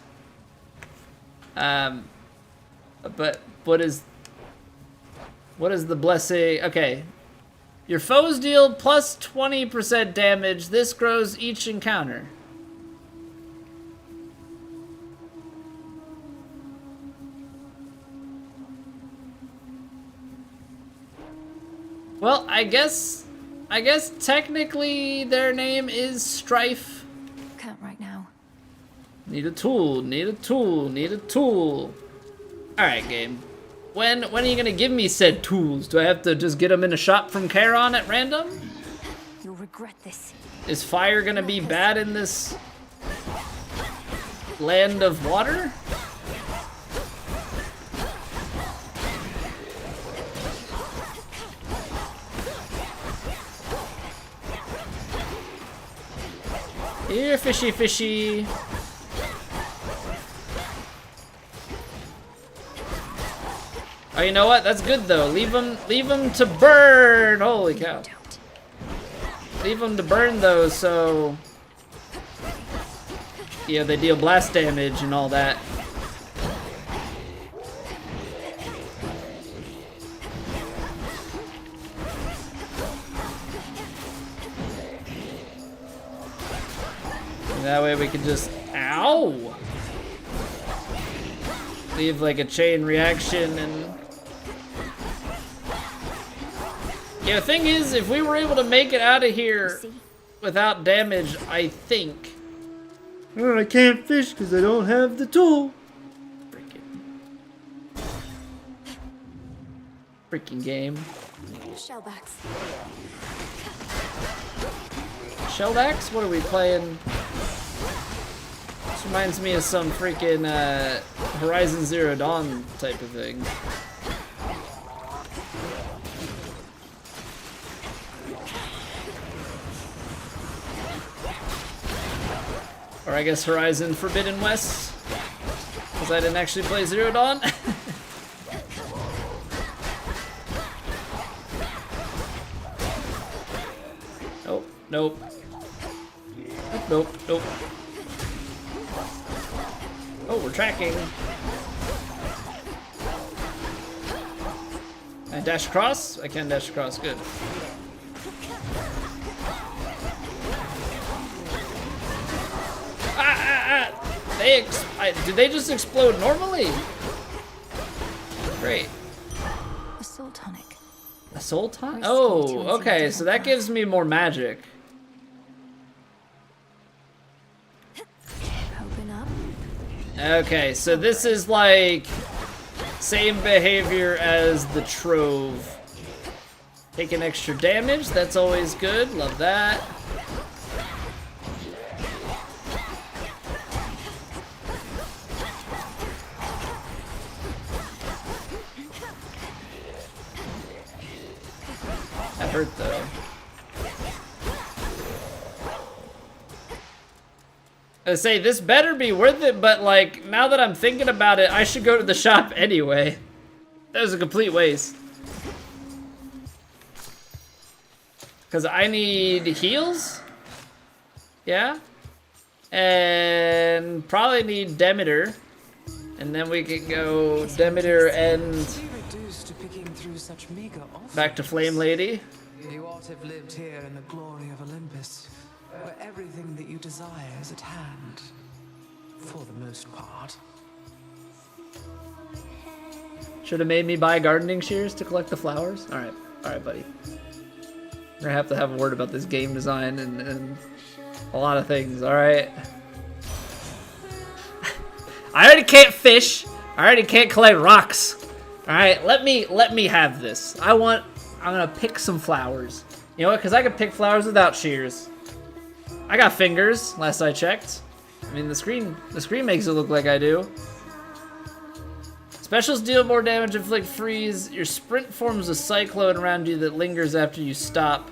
But what is the blessing? Okay. Your foes deal plus 20% damage. This grows each encounter. Well, I guess technically their name is Strife. Can't right now. Need a tool, need a tool, need a tool. Alright, game. When are you gonna give me said tools? Do I have to just get them in a shop from Charon at random? You'll regret this. Is fire gonna be bad in this land of water? Here, fishy, fishy. Oh, you know what? That's good though. Leave them to burn. Holy cow. Leave them to burn though, so yeah, they deal blast damage and all that. And that way we can just, ow! Leave like a chain reaction and Yeah, the thing is, if we were able to make it out of here without damage, I think. Oh, I can't fish because I don't have the tool. Freaking game. Shellbacks. Shellbacks? What are we playing? This reminds me of some freaking Horizon Zero Dawn type of thing. Or I guess Horizon Forbidden West, because I didn't actually play Zero Dawn. Nope, nope. Nope, nope. Oh, we're tracking. Can I dash across? I can dash across, good. Did they just explode normally? Great. A soul tonic. A soul tonic? Oh, okay, so that gives me more magic. Open up. Okay, so this is like same behavior as the Trove. Taking extra damage, that's always good. Love that. That hurt though. I say this better be worth it, but like now that I'm thinking about it, I should go to the shop anyway. That was a complete waste. Cause I need heals. Yeah. And probably need Demeter. And then we can go Demeter and back to Flame Lady. You ought to have lived here in the glory of Olympus, where everything that you desire is at hand, for the most part. Should have made me buy gardening shears to collect the flowers. All right, buddy. We're gonna have a word about this game design and a lot of things. All right. I already can't fish. I already can't collect rocks. All right, let me have this. I'm gonna pick some flowers. You know what? Because I can pick flowers without shears. I got fingers. Last I checked. I mean, the screen makes it look like I do. Specials deal more damage, inflict freeze. Your sprint forms a cyclone around you that lingers after you stop.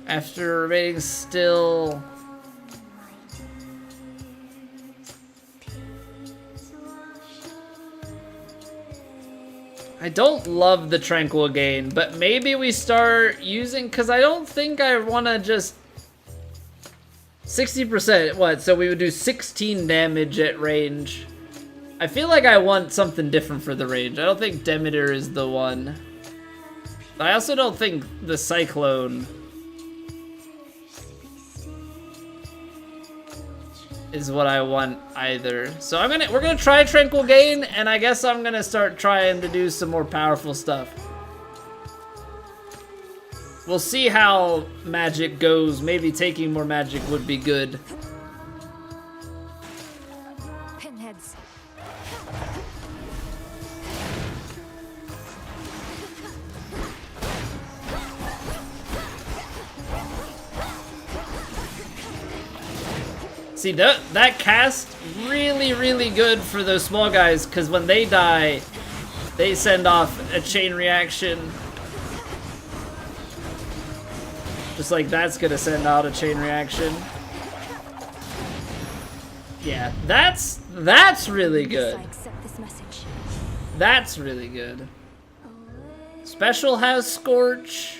After remaining still. I don't love the Tranquil Gain, but maybe we start using, because I don't think I want to just 60%, what? So we would do 16 damage at range. I feel like I want something different for the range. I don't think Demeter is the one. But I also don't think the Cyclone is what I want either. So we're gonna try Tranquil Gain, and I guess I'm gonna start trying to do some more powerful stuff. We'll see how magic goes. Maybe taking more magic would be good. Pinheads. See, that cast really good for those small guys, because when they die, they send off a chain reaction. Just like that's gonna send out a chain reaction. Yeah, that's really good. That's really good. Special has Scorch.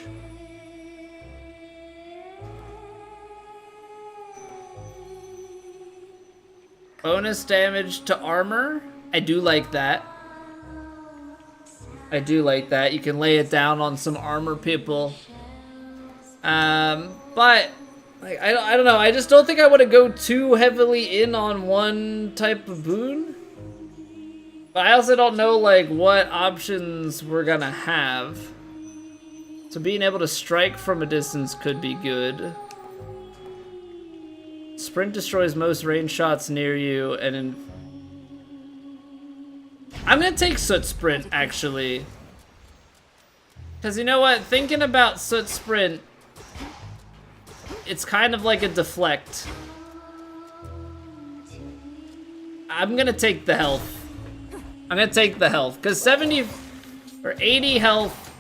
Bonus damage to armor. I do like that. I do like that. You can lay it down on some armor people. But like I don't know. I just don't think I want to go too heavily in on one type of boon. But I also don't know like what options we're gonna have. So being able to strike from a distance could be good. Sprint destroys most range shots near you, and I'm gonna take Soot Sprint actually. Cause you know what? Thinking about Soot Sprint, it's kind of like a deflect. I'm gonna take the health. I'm gonna take the health, cause 70 or 80 health.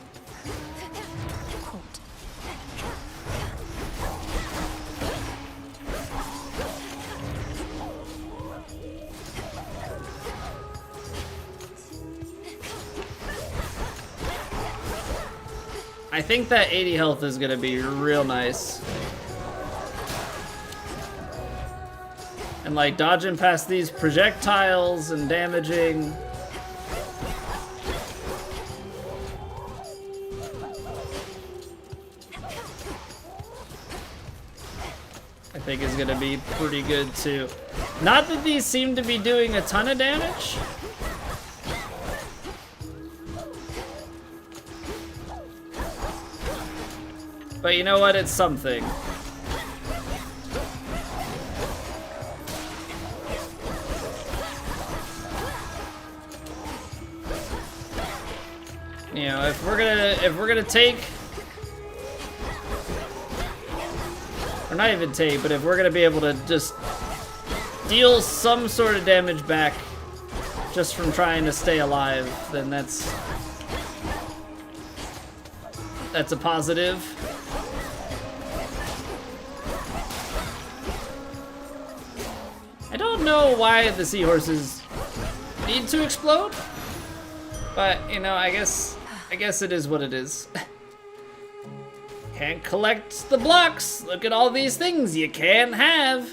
I think that 80 health is gonna be real nice. And like dodging past these projectiles and damaging. I think is gonna be pretty good too. Not that these seem to be doing a ton of damage. But you know what? It's something. You know, if we're gonna take, or not even take, but if we're gonna be able to just deal some sort of damage back just from trying to stay alive, then that's a positive. I don't know why the seahorses need to explode, but you know, I guess it is what it is. Can't collect the blocks. Look at all these things you can't have.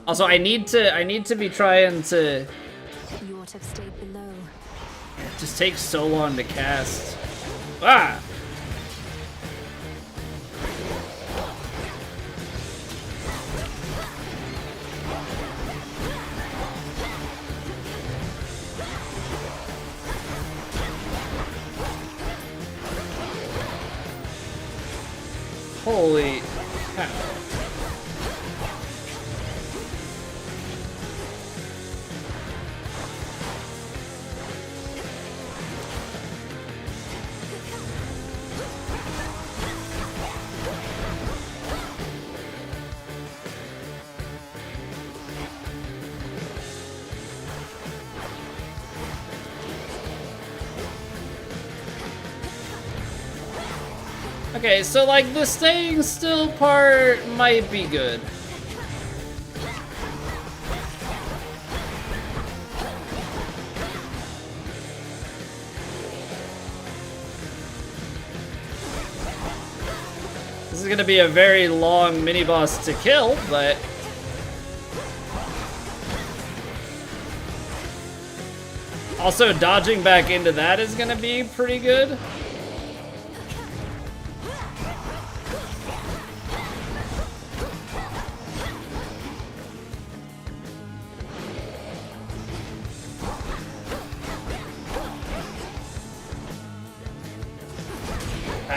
Also, I need to be trying to. You ought to have stayed below. It just takes so long to cast. Ah. Holy cow. Okay, so like the staying still part might be good. This is gonna be a very long mini boss to kill, but also dodging back into that is gonna be pretty good.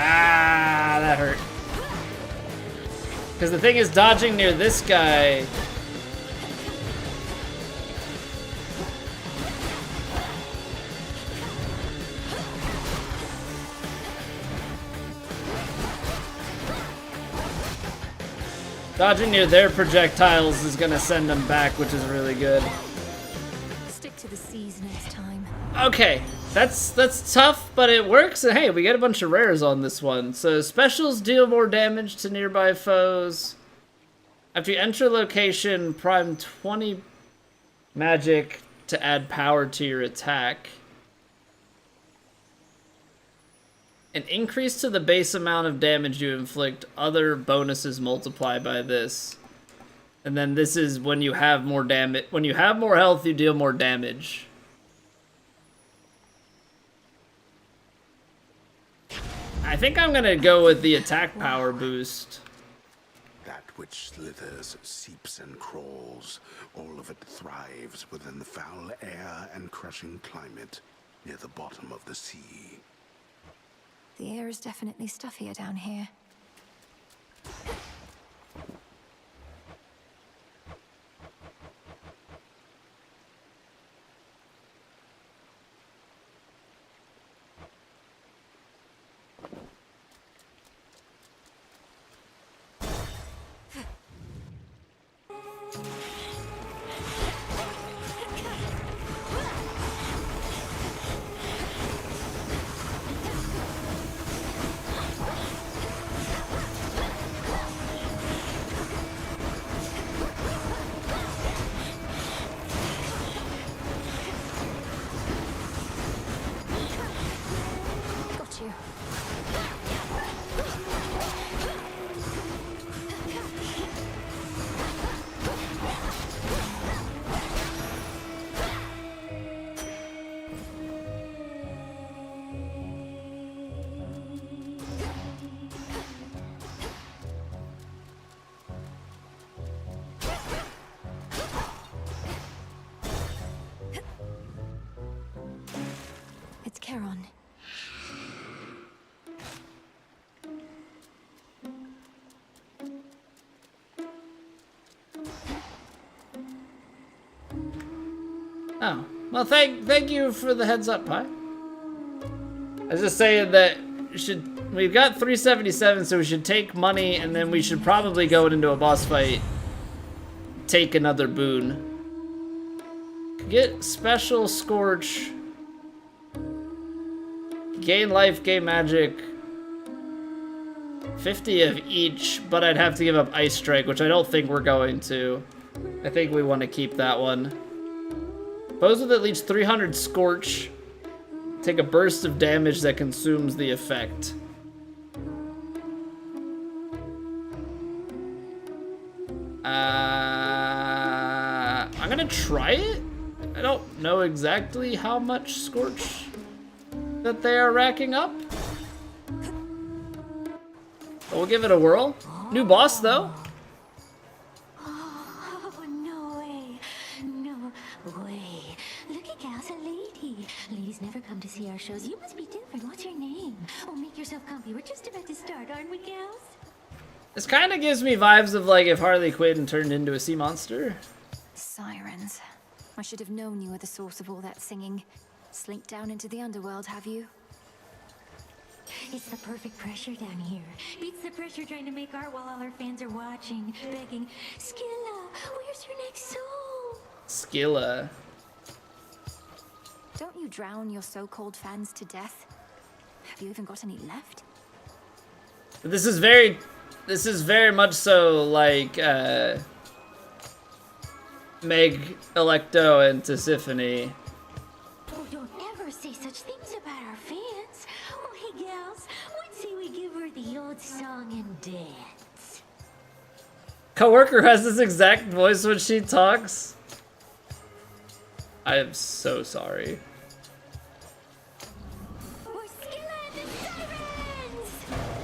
Ah, that hurt. Because the thing is, dodging near this guy. Dodging near their projectiles is gonna send them back, which is really good. Stick to the seas next time. Okay, that's tough, but it works. And hey, we get a bunch of rares on this one. So specials deal more damage to nearby foes. After you enter a location, prime 20 magic to add power to your attack. An increase to the base amount of damage you inflict. Other bonuses multiply by this. And then this is when you have more damage. When you have more health, you deal more damage. I think I'm gonna go with the attack power boost. That which slithers, seeps, and crawls, all of it thrives within the foul air and crushing climate near the bottom of the sea. The air is definitely stuffier down here. It's Charon. Oh, well, thank you for the heads up, Pi. I was just saying that we've got 377, so we should take money, and then we should probably go into a boss fight, take another boon. Get special scorch, gain life, gain magic, 50 of each, but I'd have to give up Ice Strike, which I don't think we're going to. I think we want to keep that one. Foes with at least 300 Scorch take a burst of damage that consumes the effect. I'm gonna try it. I don't know exactly how much Scorch that they are racking up. But we'll give it a whirl. New boss, though. Oh, no way. No way. Look at Gal's a lady. Ladies never come to see our shows. You must be different. What's your name? Oh, make yourself comfy. We're just about to start, aren't we, gals? This kind of gives me vibes of like if Harley Quinn turned into a sea monster. Sirens. I should have known you were the source of all that singing. Slinked down into the underworld, have you? It's the perfect pressure down here. Beats the pressure trying to make art while all our fans are watching, begging, Skilla, where's your next soul? Skilla. Don't you drown your so-called fans to death? Have you even got any left? This is very much so like Meg, Electo, and Tisiphone. Oh, don't ever say such things about our fans. Oh, hey, gals, what say we give her the old song and dance? Coworker has this exact voice when she talks. I am so sorry. We're Skilla and the Sirens!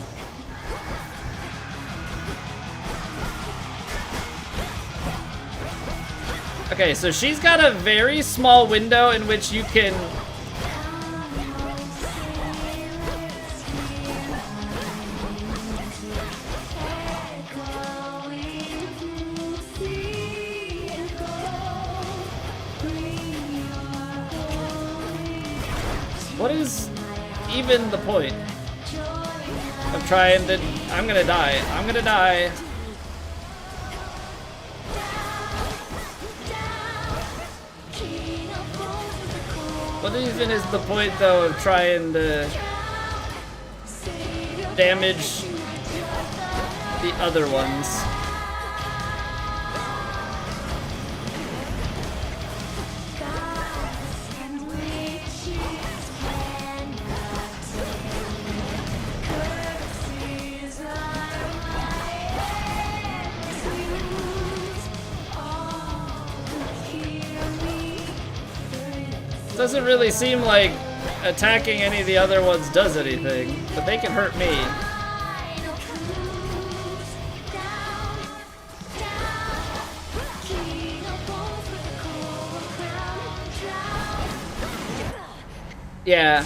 Okay, so she's got a very small window in which you can... What is even the point of trying to... I'm gonna die. I'm gonna die. What even is the point, though, of trying to damage the other ones? Doesn't really seem like attacking any of the other ones does anything, but they can hurt me. Yeah.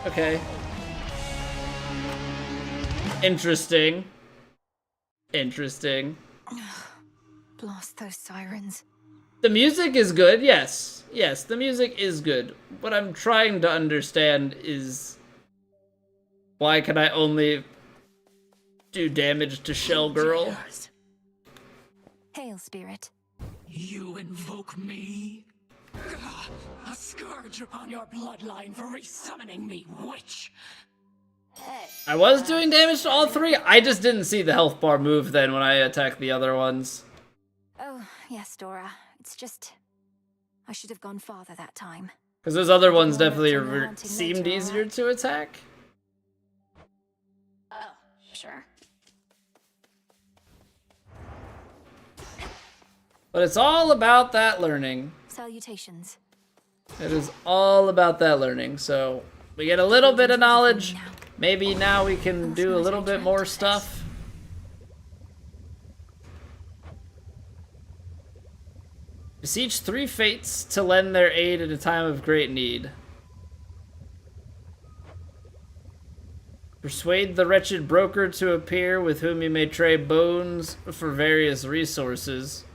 Okay. Interesting. Interesting. Blast those sirens. The music is good, yes. Yes, the music is good. What I'm trying to understand is why can I only do damage to Shell Girl? Hail, spirit. You invoke me? A scourge upon your bloodline for resummoning me, witch! I was doing damage to all three. I just didn't see the health bar move then when I attacked the other ones. Oh, yes, Dora. It's just... I should have gone farther that time. Because those other ones definitely seemed easier to attack. Oh, sure. But it's all about that learning. Salutations. It is all about that learning. So we get a little bit of knowledge. Maybe now we can do a little bit more stuff. Beseech 3 fates to lend their aid at a time of great need. Persuade the wretched broker to appear with whom you may trade bones for various resources.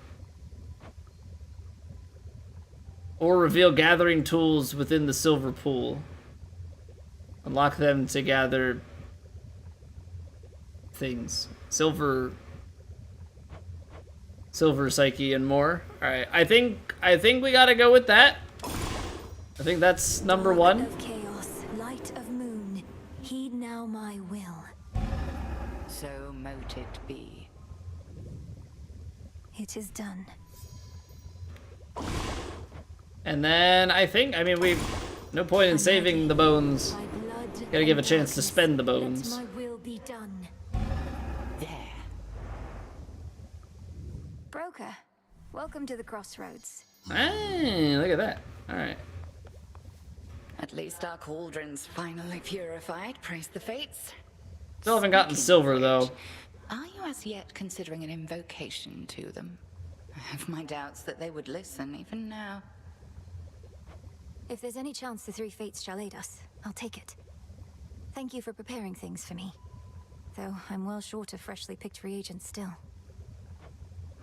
Or reveal gathering tools within the silver pool. Unlock them to gather things. Silver psyche and more. Alright, I think we gotta go with that. I think that's number 1. Of chaos, light of moon, heed now my will. So mote it be. It is done. And then I mean, no point in saving the bones. Gotta give a chance to spend the bones. Let my will be done. There. Broker, welcome to the crossroads. Hey, look at that. Alright. At least our cauldron's finally purified, praise the fates. Still haven't gotten silver, though. Are you as yet considering an invocation to them? I have my doubts that they would listen, even now. If there's any chance the 3 fates shall aid us, I'll take it. Thank you for preparing things for me. Though I'm well short of freshly picked reagents still.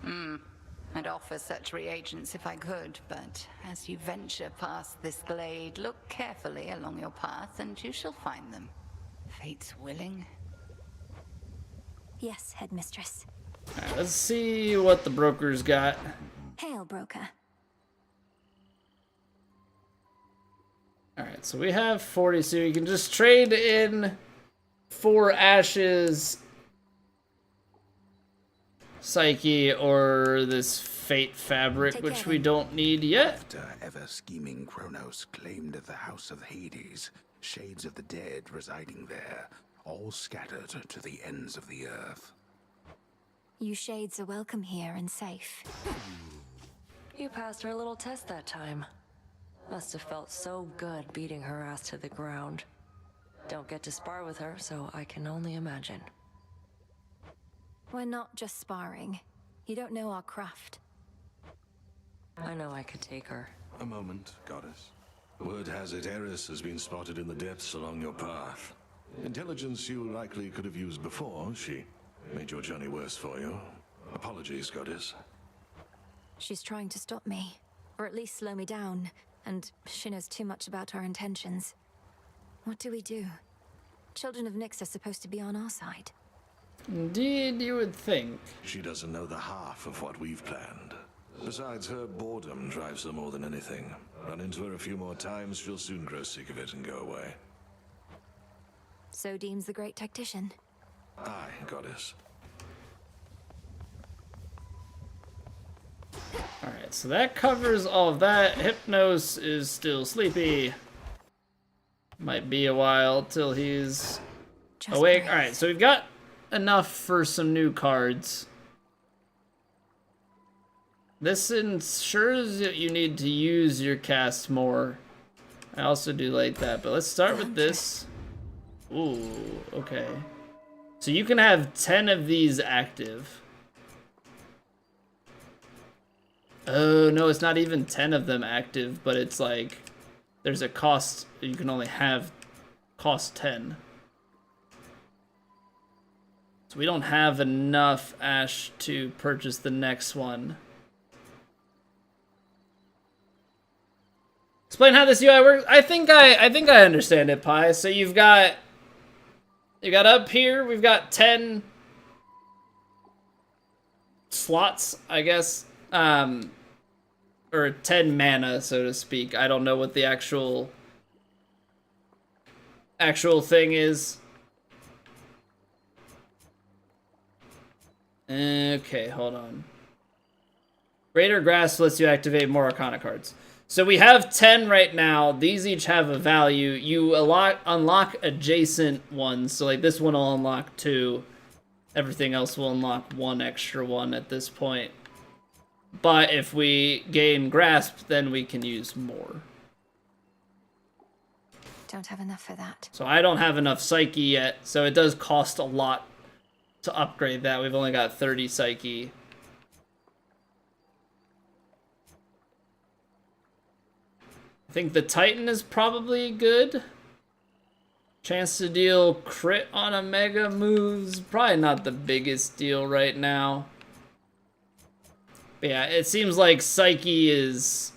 I'd offer such reagents if I could, but as you venture past this glade, look carefully along your path and you shall find them. Fate's willing. Yes, headmistress. Alright, let's see what the broker's got. Hail, broker. Alright, so we have 40, so you can just trade in 4 ashes, Psyche, or this Fate fabric, which we don't need yet. After ever-scheming Kronos claimed the House of Hades, shades of the dead residing there, all scattered to the ends of the earth. You shades are welcome here and safe. You passed her little test that time. Must have felt so good beating her ass to the ground. Don't get to spar with her, so I can only imagine. We're not just sparring. You don't know our craft. I know I could take her. A moment, goddess. Word has it Eris has been spotted in the depths along your path. Intelligence you likely could have used before. She made your journey worse for you. Apologies, goddess. She's trying to stop me, or at least slow me down, and she knows too much about our intentions. What do we do? Children of Nyx are supposed to be on our side. Indeed, you would think. She doesn't know the half of what we've planned. Besides, her boredom drives her more than anything. Run into her a few more times, she'll soon grow sick of it and go away. So deems the great tactician. Aye, goddess. Alright, so that covers all of that. Hypnos is still sleepy. Might be a while till he's awake. Alright, so we've got enough for some new cards. This ensures that you need to use your cast more. I also do like that, but let's start with this. Ooh, okay. So you can have 10 of these active. Oh, no, it's not even 10 of them active, but it's like, there's a cost, you can only have cost 10. So we don't have enough ash to purchase the next one. Explain how this UI works. I think I understand it, Pi. So you got up here, we've got 10 slots, I guess. Or 10 mana, so to speak. I don't know what the actual thing is. Okay, hold on. Greater Grasp lets you activate more Arcana cards. So we have 10 right now. These each have a value. You unlock adjacent ones. So like this one will unlock 2. Everything else will unlock 1 extra one at this point. But if we gain Grasp, then we can use more. Don't have enough for that. So I don't have enough Psyche yet. So it does cost a lot to upgrade that. We've only got 30 Psyche. I think the Titan is probably good. Chance to deal crit on a mega moves. Probably not the biggest deal right now. But yeah, it seems like Psyche's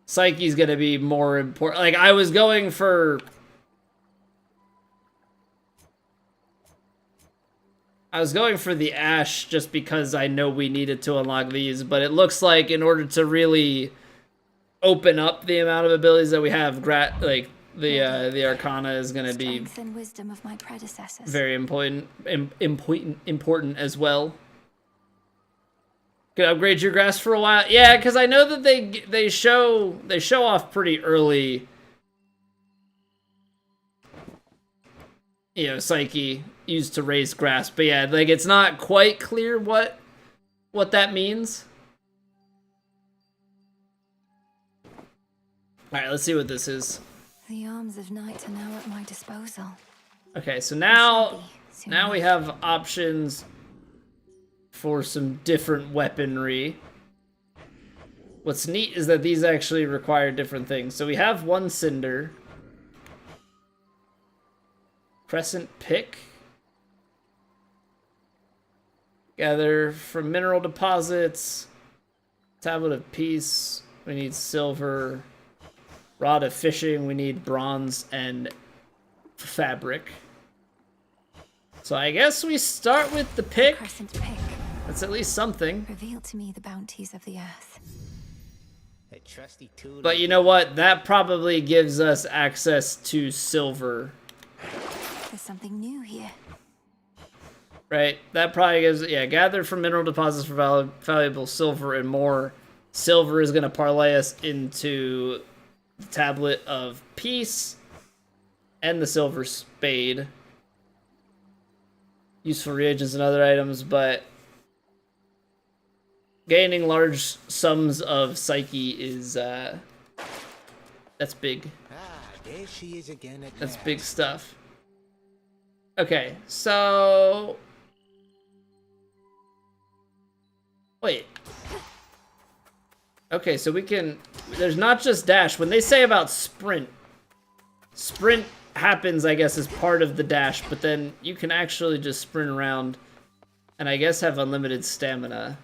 gonna be more important. Like I was going for the Ash just because I know we needed to unlock these, but it looks like in order to really open up the amount of abilities that we have, like the Arcana is going to be and wisdom of my predecessors. Very important as well. Could upgrade your Grasp for a while. Yeah, because I know that they show off pretty early. You know, Psyche used to raise Grasp, but yeah, like it's not quite clear what that means. All right, let's see what this is. The arms of night are now at my disposal. Okay, so now we have options for some different weaponry. What's neat is that these actually require different things. So we have one Cinder. Crescent Pick. Gather from mineral deposits. Tablet of Peace. We need silver. Rod of Fishing. We need bronze and fabric. So I guess we start with the pick. Crescent Pick. That's at least something. Reveal to me the bounties of the earth. A trusty tool. But you know what? That probably gives us access to silver. There's something new here. Right? That probably gives... Yeah, gather from mineral deposits for valuable silver and more. Silver is going to parlay us into the Tablet of Peace and the Silver Spade. Useful reagents and other items, but gaining large sums of Psyche is, that's big. There she is again at That's last. big stuff. Okay, so... Wait. Okay, so we can... There's not just dash. When they say about sprint, sprint happens, I guess, as part of the dash, but then you can actually just sprint around and I guess have unlimited stamina.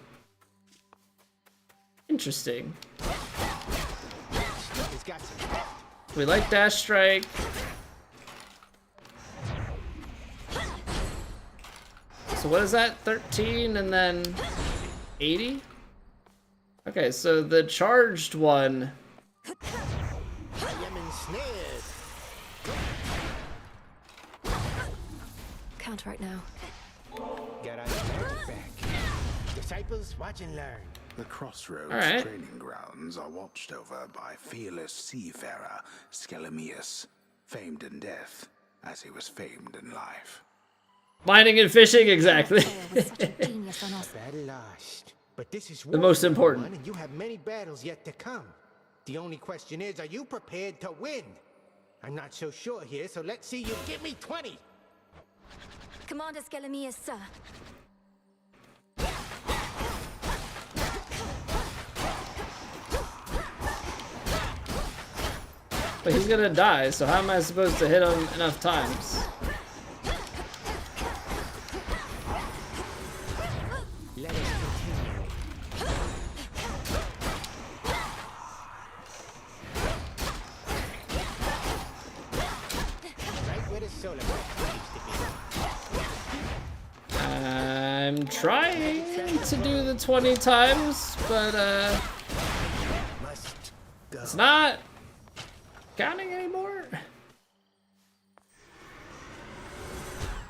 Interesting. We like dash strike. So what is that? 13 and then 80? Okay, so the charged one. I am ensnared. Count right now. Get our magic back. Disciples, watch and learn. The Crossroads right. training grounds are watched over by fearless seafarer Skelemius, famed in death as he was famed in life. Mining and fishing, exactly. Battle lost. But this is The most important. and you have many battles yet to come. The only question is, are you prepared to win? I'm not so sure here, so let's see you give me 20. Commander Skelemius, sir. But he's gonna die, so how am I supposed to hit him enough times? Let us continue. Right where the solar plexus used to be. I'm trying to do the 20 times, but it's not counting anymore.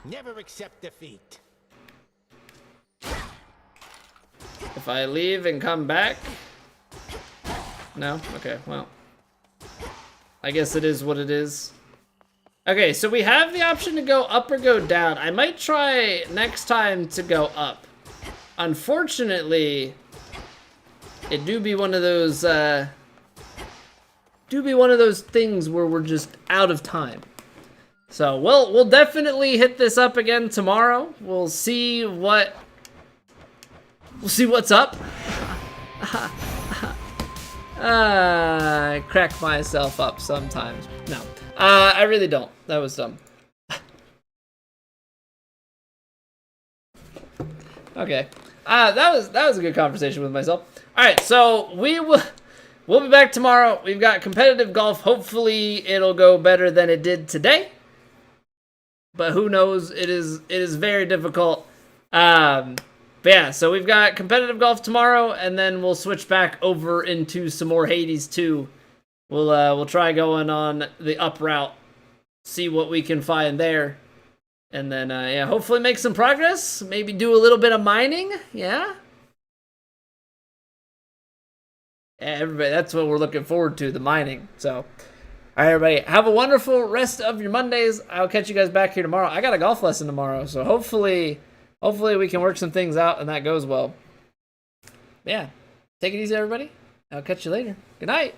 Never accept defeat. If I leave and come back? No? Okay, well. I guess it is what it is. Okay, so we have the option to go up or go down. I might try next time to go up. Unfortunately, it do be one of those things where we're just out of time. So we'll definitely hit this up again tomorrow. We'll see what's up. I crack myself up sometimes. No, I really don't. That was dumb. Okay, that was a good conversation with myself. All right, so we'll be back tomorrow. We've got competitive golf. Hopefully, it'll go better than it did today. But who knows? It is very difficult. But yeah, so we've got competitive golf tomorrow, and then we'll switch back over into some more Hades 2. We'll try going on the up route, see what we can find there, and then yeah, hopefully make some progress. Maybe do a little bit of mining. Yeah. Everybody, that's what we're looking forward to, the mining. So, all right, everybody, have a wonderful rest of your Mondays. I'll catch you guys back here tomorrow. I got a golf lesson tomorrow, so hopefully we can work some things out and that goes well. Yeah, take it easy, everybody. I'll catch you later. Good night.